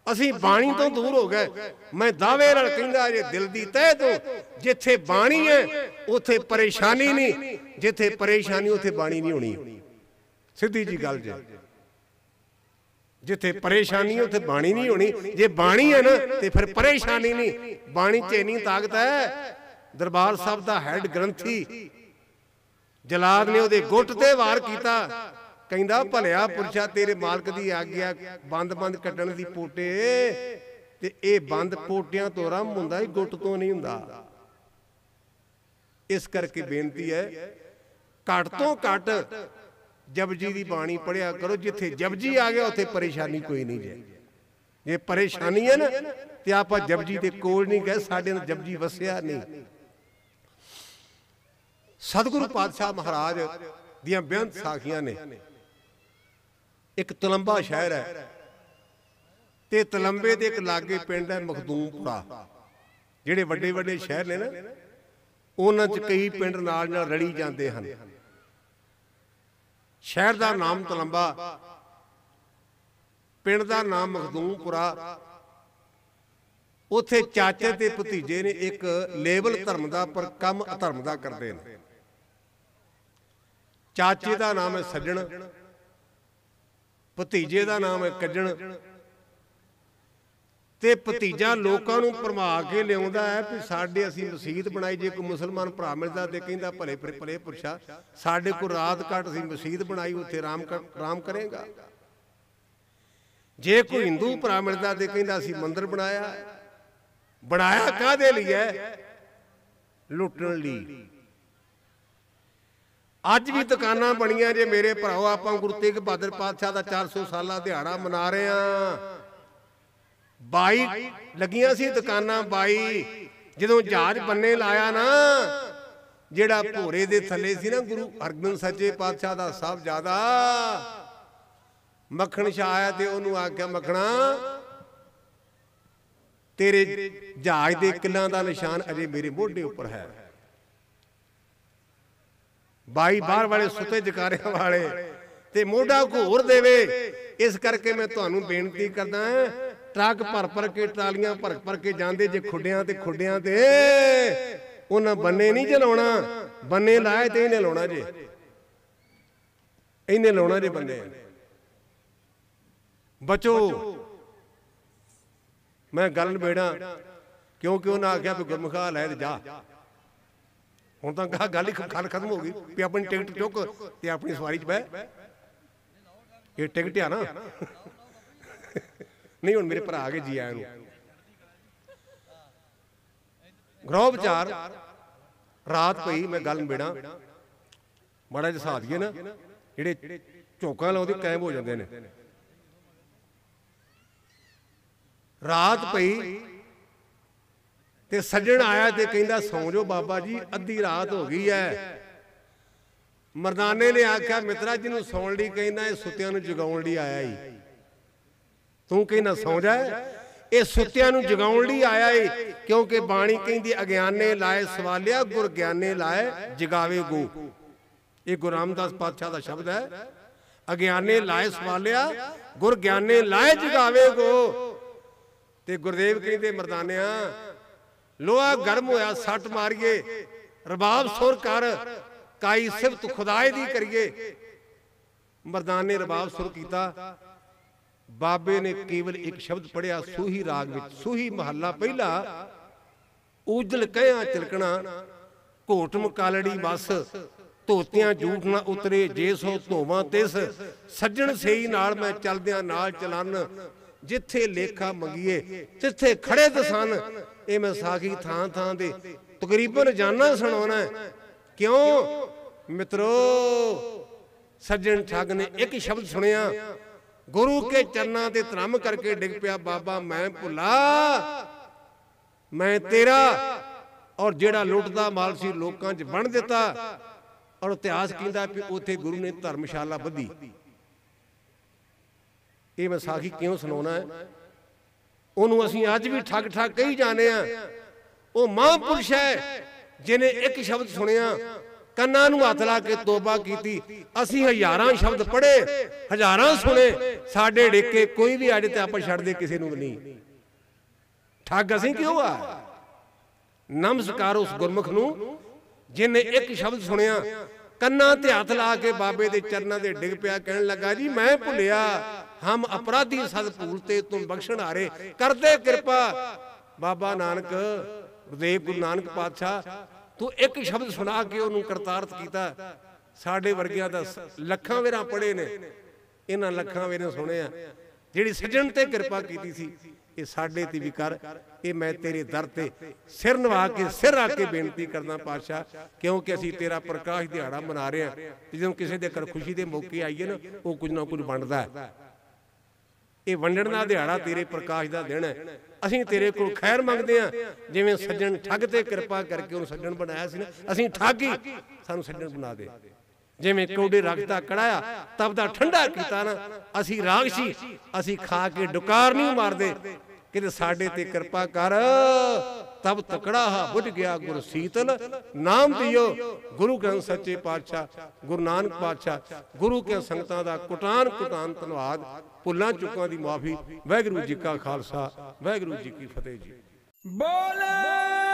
ਅਸੀਂ ਬਾਣੀ ਤੋਂ ਦੂਰ ਹੋ ਗਏ। ਮੈਂ ਦਾਅਵੇ ਨਾਲ ਕਹਿੰਦਾ ਜੇ ਦਿਲ ਦੀ ਤਹਿ ਤੋਂ, ਜਿੱਥੇ ਬਾਣੀ ਹੈ ਉੱਥੇ ਪਰੇਸ਼ਾਨੀ ਨਹੀਂ, ਜਿੱਥੇ ਪਰੇਸ਼ਾਨੀ ਉੱਥੇ ਬਾਣੀ ਨਹੀਂ ਹੋਣੀ। ਸਿੱਧੀ ਜੀ ਗੱਲ ਜੇ, ਜਿੱਥੇ ਪਰੇਸ਼ਾਨੀ ਉੱਥੇ ਬਾਣੀ ਨਹੀਂ ਹੋਣੀ। ਜੇ ਬਾਣੀ ਹੈ ਨਾ ਤੇ ਫਿਰ ਪਰੇਸ਼ਾਨੀ ਨਹੀਂ। ਬਾਣੀ 'ਚ ਇੰਨੀ ਤਾਕਤ ਹੈ। ਦਰਬਾਰ ਸਾਹਿਬ ਦਾ ਹੈਡ ਗ੍ਰੰਥੀ ਜਲਾਦ ਨੇ ਉਹਦੇ ਗੁੱਟ ਤੇ ਵਾਰ ਕੀਤਾ। ਕਹਿੰਦਾ ਭਲਿਆ ਪੁਰਸ਼ਾ, ਤੇਰੇ ਮਾਲਕ ਦੀ ਆਗਿਆ ਬੰਦ ਕੱਢਣ ਦੀ ਪੋਟੇ, ਤੇ ਇਹ ਬੰਦ ਪੋਟਿਆਂ ਤੋਂ ਆਰੰਭ ਹੁੰਦਾ, ਇਹ ਗੁੱਟ ਤੋਂ ਨਹੀਂ ਹੁੰਦਾ। ਇਸ ਕਰਕੇ ਬੇਨਤੀ ਹੈ, ਘੱਟ ਤੋਂ ਘੱਟ ਜਪਜੀ ਦੀ ਬਾਣੀ ਪੜਿਆ ਕਰੋ। ਜਿੱਥੇ ਜਪਜੀ ਆ ਗਿਆ ਉੱਥੇ ਪਰੇਸ਼ਾਨੀ ਕੋਈ ਨਹੀਂ ਜੇ। ਜੇ ਪਰੇਸ਼ਾਨੀ ਹੈ ਨਾ ਤੇ ਆਪਾਂ ਜਪਜੀ ਦੇ ਕੋਲ ਨਹੀਂ ਗਏ, ਸਾਡੇ ਨਾਲ ਜਪਜੀ ਵਸਿਆ ਨਹੀਂ। ਸਤਿਗੁਰੂ ਪਾਤਸ਼ਾਹ ਮਹਾਰਾਜ ਦੀਆਂ ਬੇਅੰਤ ਸਾਖੀਆਂ ਨੇ। ਇੱਕ ਤਲੰਬਾ ਸ਼ਹਿਰ ਹੈ ਤੇ ਤਲੰਬੇ ਦੇ ਇੱਕ ਲਾਗੇ ਪਿੰਡ ਹੈ ਮਖਦੂਮਪੁਰਾ। ਜਿਹੜੇ ਵੱਡੇ ਵੱਡੇ ਸ਼ਹਿਰ ਨੇ ਨਾ ਉਹਨਾਂ 'ਚ ਕਈ ਪਿੰਡ ਨਾਲ ਨਾਲ ਰਲੀ ਜਾਂਦੇ ਹਨ। ਸ਼ਹਿਰ ਦਾ ਨਾਮ ਤਲੰਬਾ, ਪਿੰਡ ਦਾ ਨਾਮ ਮਖਦੂਮਪੁਰਾ। ਉੱਥੇ ਚਾਚੇ ਤੇ ਭਤੀਜੇ ਨੇ ਇੱਕ ਲੇਬਲ ਧਰਮ ਦਾ ਪਰ ਕੰਮ ਅਧਰਮ ਦਾ ਕਰਦੇ ਨੇ। ਚਾਚੇ ਦਾ ਨਾਮ ਹੈ ਸੱਜਣ, ਭਤੀਜੇ ਦਾ ਨਾਮ ਹੈ ਕੱਜਣ। ਤੇ ਭਤੀਜਾ ਲੋਕਾਂ ਨੂੰ ਭਰਮਾ ਕੇ ਲਿਆਉਂਦਾ ਹੈ ਵੀ ਸਾਡੇ ਅਸੀਂ ਮਸਜਿਦ ਬਣਾਈ। ਜੇ ਕੋਈ ਮੁਸਲਮਾਨ ਭਰਾ ਮਿਲਦਾ ਤੇ ਕਹਿੰਦਾ ਭਲੇ ਭਲੇ ਪੁਰਸ਼ਾ ਸਾਡੇ ਕੋਲ ਰਾਤ ਕੱਟ ਅਸੀਂ ਮਸਜਿਦ ਬਣਾਈ, ਉੱਥੇ ਆਰਾਮ ਕਰੇਗਾ। ਜੇ ਕੋਈ ਹਿੰਦੂ ਭਰਾ ਮਿਲਦਾ ਤੇ ਕਹਿੰਦਾ ਅਸੀਂ ਮੰਦਿਰ ਬਣਾਇਆ। ਬਣਾਇਆ ਕਾਹਦੇ ਲਈ ਹੈ? ਲੁੱਟਣ ਲਈ। ਅੱਜ ਵੀ ਦੁਕਾਨਾਂ ਬਣੀਆਂ ਜੇ ਮੇਰੇ ਭਰਾਓ। ਆਪਾਂ ਗੁਰੂ ਤੇਗ ਬਹਾਦਰ ਪਾਤਸ਼ਾਹ ਦਾ 400 ਸਾਲਾ ਦਿਹਾੜਾ ਮਨਾ ਰਹੇ ਹਾਂ। 22 ਲੱਗੀਆਂ ਸੀ ਦੁਕਾਨਾਂ। 22 ਜਦੋਂ ਜਹਾਜ਼ ਬੰਨੇ ਲਾਇਆ ਨਾ, ਜਿਹੜਾ ਭੋਰੇ ਦੇ ਥੱਲੇ ਸੀ ਨਾ ਗੁਰੂ ਹਰਗੋਬਿੰਦ ਸੱਚੇ ਪਾਤਸ਼ਾਹ ਦਾ ਸਾਹਿਬਜ਼ਾਦਾ ਮੱਖਣ ਸ਼ਾਹ ਆਇਆ ਤੇ ਉਹਨੂੰ ਆਖਿਆ, ਮੱਖਣਾ ਤੇਰੇ ਜਹਾਜ਼ ਦੇ ਕਿੱਲਾਂ ਦਾ ਨਿਸ਼ਾਨ ਅਜੇ ਮੇਰੇ ਮੋਢੇ ਉੱਪਰ ਹੈ। 22 ਬਾਹਰ ਵਾਲੇ ਸੁੱਤੇ ਜਕਾਰਿਆਂ ਵਾਲੇ ਤੇ ਮੋਢਾ ਘੋਰ ਦੇਵੇ। ਇਸ ਕਰਕੇ ਮੈਂ ਤੁਹਾਨੂੰ ਬੇਨਤੀ ਕਰਦਾ, ਟਰੱਕ ਭਰ ਕੇ ਟਰਾਲੀਆਂ ਭਰ ਕੇ ਜਾਂਦੇ ਜੇ ਖੁੱਡਿਆਂ ਤੇ ਉਹਨਾਂ ਬੰਨੇ ਨਹੀਂ ਚਲਾਉਣਾ। ਬੰਨੇ ਲਾਏ ਤੇ ਇਹਨੇ ਲਾਉਣਾ ਜੇ, ਇਹਨੇ ਲਾਉਣਾ ਜੇ ਬੰਨੇ। ਬਚੋ। ਮੈਂ ਗੱਲ ਨਿਬੇੜਾਂ ਕਿਉਂਕਿ ਉਹਨਾਂ ਆਖਿਆ ਵੀ ਗੁਰਮੁਖਾ ਲੈ ਤੇ ਜਾ। ਹੁਣ ਤਾਂ ਕਹਾ ਗੱਲ ਹੀ ਖਤਮ ਹੋ ਗਈ ਵੀ ਆਪਣੀ ਟਿਕਟ ਚੁੱਕ ਤੇ ਆਪਣੀ ਸਵਾਰੀ 'ਚ ਬਹਿ। ਇਹ ਟਿਕਟ ਆ ਨਾ। ਨਹੀਂ ਹੁਣ ਮੇਰੇ ਭਰਾ ਆ ਗਏ ਜੀ ਆਇਆਂ ਨੂੰ। ਗ੍ਰਹਿ ਵਿਚਾਰ ਰਾਤ ਪਈ। ਮੈਂ ਗੱਲ ਨਿਬੇੜਾਂ ਮਾੜਾ ਜਿਹਾ ਸਾਥ ਗਏ ਨਾ, ਜਿਹੜੇ ਝੋਕਾਂ ਲਾਉਂਦੇ ਕਾਇਮ ਹੋ ਜਾਂਦੇ ਨੇ। ਰਾਤ ਪਈ ਤੇ ਸੱਜਣ ਆਇਆ ਤੇ ਕਹਿੰਦਾ ਸੌਂ ਜਾਓ ਬਾਬਾ ਜੀ, ਅੱਧੀ ਰਾਤ ਹੋ ਗਈ ਹੈ। ਮਰਦਾਨੇ ਨੇ ਆਖਿਆ, ਮਿੱਤਰਾ ਜਿਹਨੂੰ ਸੌਣ ਲਈ ਕਹਿੰਦਾ ਇਹ ਸੁੱਤਿਆਂ ਨੂੰ ਜਗਾਉਣ ਲਈ ਆਇਆ ਈ। ਤੂੰ ਕਹਿੰਦਾ ਸੌਂ ਜਾ, ਇਹ ਸੁੱਤਿਆਂ ਨੂੰ ਜਗਾਉਣ ਲਈ ਆਇਆ ਏ। ਕਿਉਂਕਿ ਬਾਣੀ ਕਹਿੰਦੀ ਅਗਿਆਨੇ ਲਾਏ ਸਵਾਲਿਆ, ਗੁਰ ਗਿਆਨੇ ਲਾਏ ਜਗਾਵੇ ਗੋ। ਇਹ ਗੁਰੂ ਰਾਮਦਾਸ ਪਾਤਸ਼ਾਹ ਦਾ ਸ਼ਬਦ ਹੈ। ਅਗਿਆਨੇ ਲਾਏ ਸਵਾਲਿਆ, ਗੁਰ ਗਿਆਨੇ ਲਾਏ ਜਗਾਵੇ ਗੋ। ਤੇ ਗੁਰਦੇਵ ਕਹਿੰਦੇ ਮਰਦਾਨਿਆਂ ਲੋਹਾ ਗਰਮ ਹੋਇਆ ਸੱਟ ਮਾਰੀਏ, ਰਬਾਬ ਸੁਰ ਕਰ ਕਾਈ ਸਿਫਤ ਖੁਦਾਏ ਦੀ ਕਰੀਏ। ਮਰਦਾਨੇ ਰਬਾਬ ਸੁਰ ਕੀਤਾ। ਬਾਬੇ ਨੇ ਕੇਵਲ ਇੱਕ ਸ਼ਬਦ ਪੜਿਆ ਸੂਹੀ ਰਾਗ ਵਿੱਚ। ਸੂਹੀ ਮਹੱਲਾ ਪਹਿਲਾ। ਉਜਲ ਕਹਿਆ ਤਿਲਕਣਾ ਘੋਟ ਮਕਾਲੜੀ ਬਸ, ਧੋਤਿਆਂ ਝੂਠ ਨਾ ਉਤਰੇ ਜੇ ਸੋ ਧੋਵਾਂ ਤਿਸ। ਸੱਜਣ ਸਹੀ ਨਾਲ ਮੈਂ ਚਲਦਿਆਂ ਨਾਲ ਚਲਨ, ਜਿੱਥੇ ਲੇਖਾ ਮੰਗੀਏ ਤਿੱਥੇ ਖੜੇ ਦਸਨ। ਇਹ ਮੈਂ ਸਾਖੀ ਥਾਂ ਥਾਂ ਦੇ ਤਕਰੀਬਨ ਜਾਨਾ ਸੁਣਾਉਣਾ। ਕਿਉਂ ਮਿੱਤਰੋ? ਸੱਜਣ ਠੱਗ ਨੇ ਇੱਕ ਸ਼ਬਦ ਸੁਣਿਆ, ਗੁਰੂ ਕੇ ਚਰਨਾਂ ਤੇ ਧਰਮ ਕਰਕੇ ਡਿੱਗ ਪਿਆ। ਬਾਬਾ ਮੈਂ ਭੁੱਲਾ, ਮੈਂ ਤੇਰਾ। ਔਰ ਜਿਹੜਾ ਲੁੱਟਦਾ ਮਾਲ ਸੀ ਲੋਕਾਂ 'ਚ ਵੰਡ ਦਿੱਤਾ। ਔਰ ਇਤਿਹਾਸ ਕਹਿੰਦਾ ਵੀ ਉੱਥੇ ਗੁਰੂ ਨੇ ਧਰਮਸ਼ਾਲਾ ਬੱਧੀ। ਇਹ ਮੈਂ ਸਾਖੀ ਕਿਉਂ ਸੁਣਾਉਣਾ ਹੈ? ਉਹਨੂੰ ਅਸੀਂ ਅੱਜ ਵੀ ਠੱਗ ਕਹੀ ਜਾਂਦੇ ਆ। ਉਹ ਮਹਾਂਪੁਰਸ਼ ਹੈ ਜਿਹਨੇ ਇੱਕ ਸ਼ਬਦ ਸੁਣਿਆ, ਕੰਨਾਂ ਨੂੰ ਹੱਥ ਲਾ ਕੇ ਤੋਬਾ ਕੀਤੀ। ਅਸੀਂ ਹਜ਼ਾਰਾਂ ਸ਼ਬਦ ਪੜ੍ਹੇ, ਹਜ਼ਾਰਾਂ ਸੁਣੇ, ਸਾਡੇ ਡੇਕੇ ਕੋਈ ਵੀ ਅੱਜ ਤੇ ਆਪਾਂ ਛੱਡਦੇ ਕਿਸੇ ਨੂੰ ਨਹੀਂ। ਠੱਗ ਅਸੀਂ ਕਿਉਂ ਆ? ਨਮਸਕਾਰ ਉਸ ਗੁਰਮੁਖ ਨੂੰ ਜਿਹਨੇ ਇੱਕ ਸ਼ਬਦ ਸੁਣਿਆ, ਕੰਨਾਂ ਤੇ ਹੱਥ ਲਾ ਕੇ ਬਾਬੇ ਦੇ ਚਰਨਾਂ ਦੇ ਡਿੱਗ ਪਿਆ। ਕਹਿਣ ਲੱਗਾ ਜੀ ਮੈਂ ਭੁੱਲਿਆ, ਹਮ ਅਪਰਾਧੀ ਸਦ ਭੂਲਤੇ ਤੁਮ ਬਖਸ਼ਣ ਹਾਰੇ, ਕਰਦੇ ਕਿਰਪਾ। ਬਾਬਾ ਨਾਨਕ ਗੁਰਦੇਵ ਗੁਰੂ ਨਾਨਕ ਪਾਤਸ਼ਾਹ ਤੂੰ ਇੱਕ ਸ਼ਬਦ ਸੁਣਾ ਕੇ ਉਹਨੂੰ ਕਰਤਾਰਤ ਕੀਤਾ। ਸਾਡੇ ਵਰਗਿਆਂ ਦਾ ਲੱਖਾਂ ਵੇਰਾਂ ਪੜ੍ਹੇ ਨੇ, ਇਹਨਾਂ ਲੱਖਾਂ ਵੇਰਾਂ ਸੁਣਿਆ। ਜਿਹੜੀ ਸੱਜਣ ਤੇ ਕਿਰਪਾ ਕੀਤੀ ਸੀ ਇਹ ਸਾਡੇ ਤੇ ਵੀ ਕਰ। ਇਹ ਮੈਂ ਤੇਰੇ ਦਰ ਤੇ ਸਿਰ ਨਵਾ ਕੇ ਸਿਰ ਰੱਖ ਕੇ ਬੇਨਤੀ ਕਰਦਾ ਪਾਤਸ਼ਾਹ, ਕਿਉਂਕਿ ਅਸੀਂ ਤੇਰਾ ਪ੍ਰਕਾਸ਼ ਦਿਹਾੜਾ ਮਨਾ ਰਹੇ ਹਾਂ। ਜਦੋਂ ਕਿਸੇ ਦੇ ਘਰ ਖੁਸ਼ੀ ਦੇ ਮੌਕੇ ਆਈਏ ਨਾ, ਉਹ ਕੁਝ ਨਾ ਕੁਝ ਵੰਡਦਾ। ਇਹ ਵੰਡਣ ਦਾ ਦਿਹਾੜਾ ਤੇਰੇ ਪ੍ਰਕਾਸ਼ ਦਾ ਦਿਨ ਹੈ। ਅਸੀਂ ਤੇਰੇ ਕੋਲ ਖੈਰ ਮੰਗਦੇ ਹਾਂ। ਜਿਵੇਂ ਸੱਜਣ ਠੱਗ ਤੇ ਕਿਰਪਾ ਕਰਕੇ ਉਹਨੂੰ ਸੱਜਣ ਬਣਾਇਆ ਸੀ ਨਾ, ਅਸੀਂ ਠੱਗ ਹੀ, ਸਾਨੂੰ ਸੱਜਣ ਬਣਾ ਦੇ। ਜਿਵੇਂ ਕੌਡੇ ਰਖਤਾ ਕੜਾਇਆ ਤਬ ਦਾ ਠੰਡਾ ਕੀਤਾ ਨਾ, ਅਸੀਂ ਰਾਗਸ਼ੀ ਅਸੀਂ ਖਾ ਕੇ ਡੁਕਾਰ ਨਹੀਂ ਮਾਰਦੇ, ਕਿਤੇ ਸਾਡੇ ਤੇ ਕਿਰਪਾ ਕਰ। ਤਬ ਤਕੜਾ ਹਾ ਬੁਝ ਗਿਆ ਗੁਰ ਸੀਤਲ, ਨਾਮ ਦਿਓ ਗੁਰੂ ਗ੍ਰੰਥ ਸੱਚੇ ਪਾਤਸ਼ਾਹ ਗੁਰੂ ਨਾਨਕ ਪਾਤਸ਼ਾਹ। ਗੁਰੂ ਕੇ ਸੰਗਤਾਂ ਦਾ ਕੁਟਾਨ ਕੁਟਾਨ ਧੰਨਵਾਦ। ਭੁੱਲਾਂ ਚੁੱਕਾਂ ਦੀ ਮਾਫੀ। ਵਾਹਿਗੁਰੂ ਜੀ ਕਾ ਖਾਲਸਾ, ਵਾਹਿਗੁਰੂ ਜੀ ਕੀ ਫਤਿਹ ਜੀ। बोले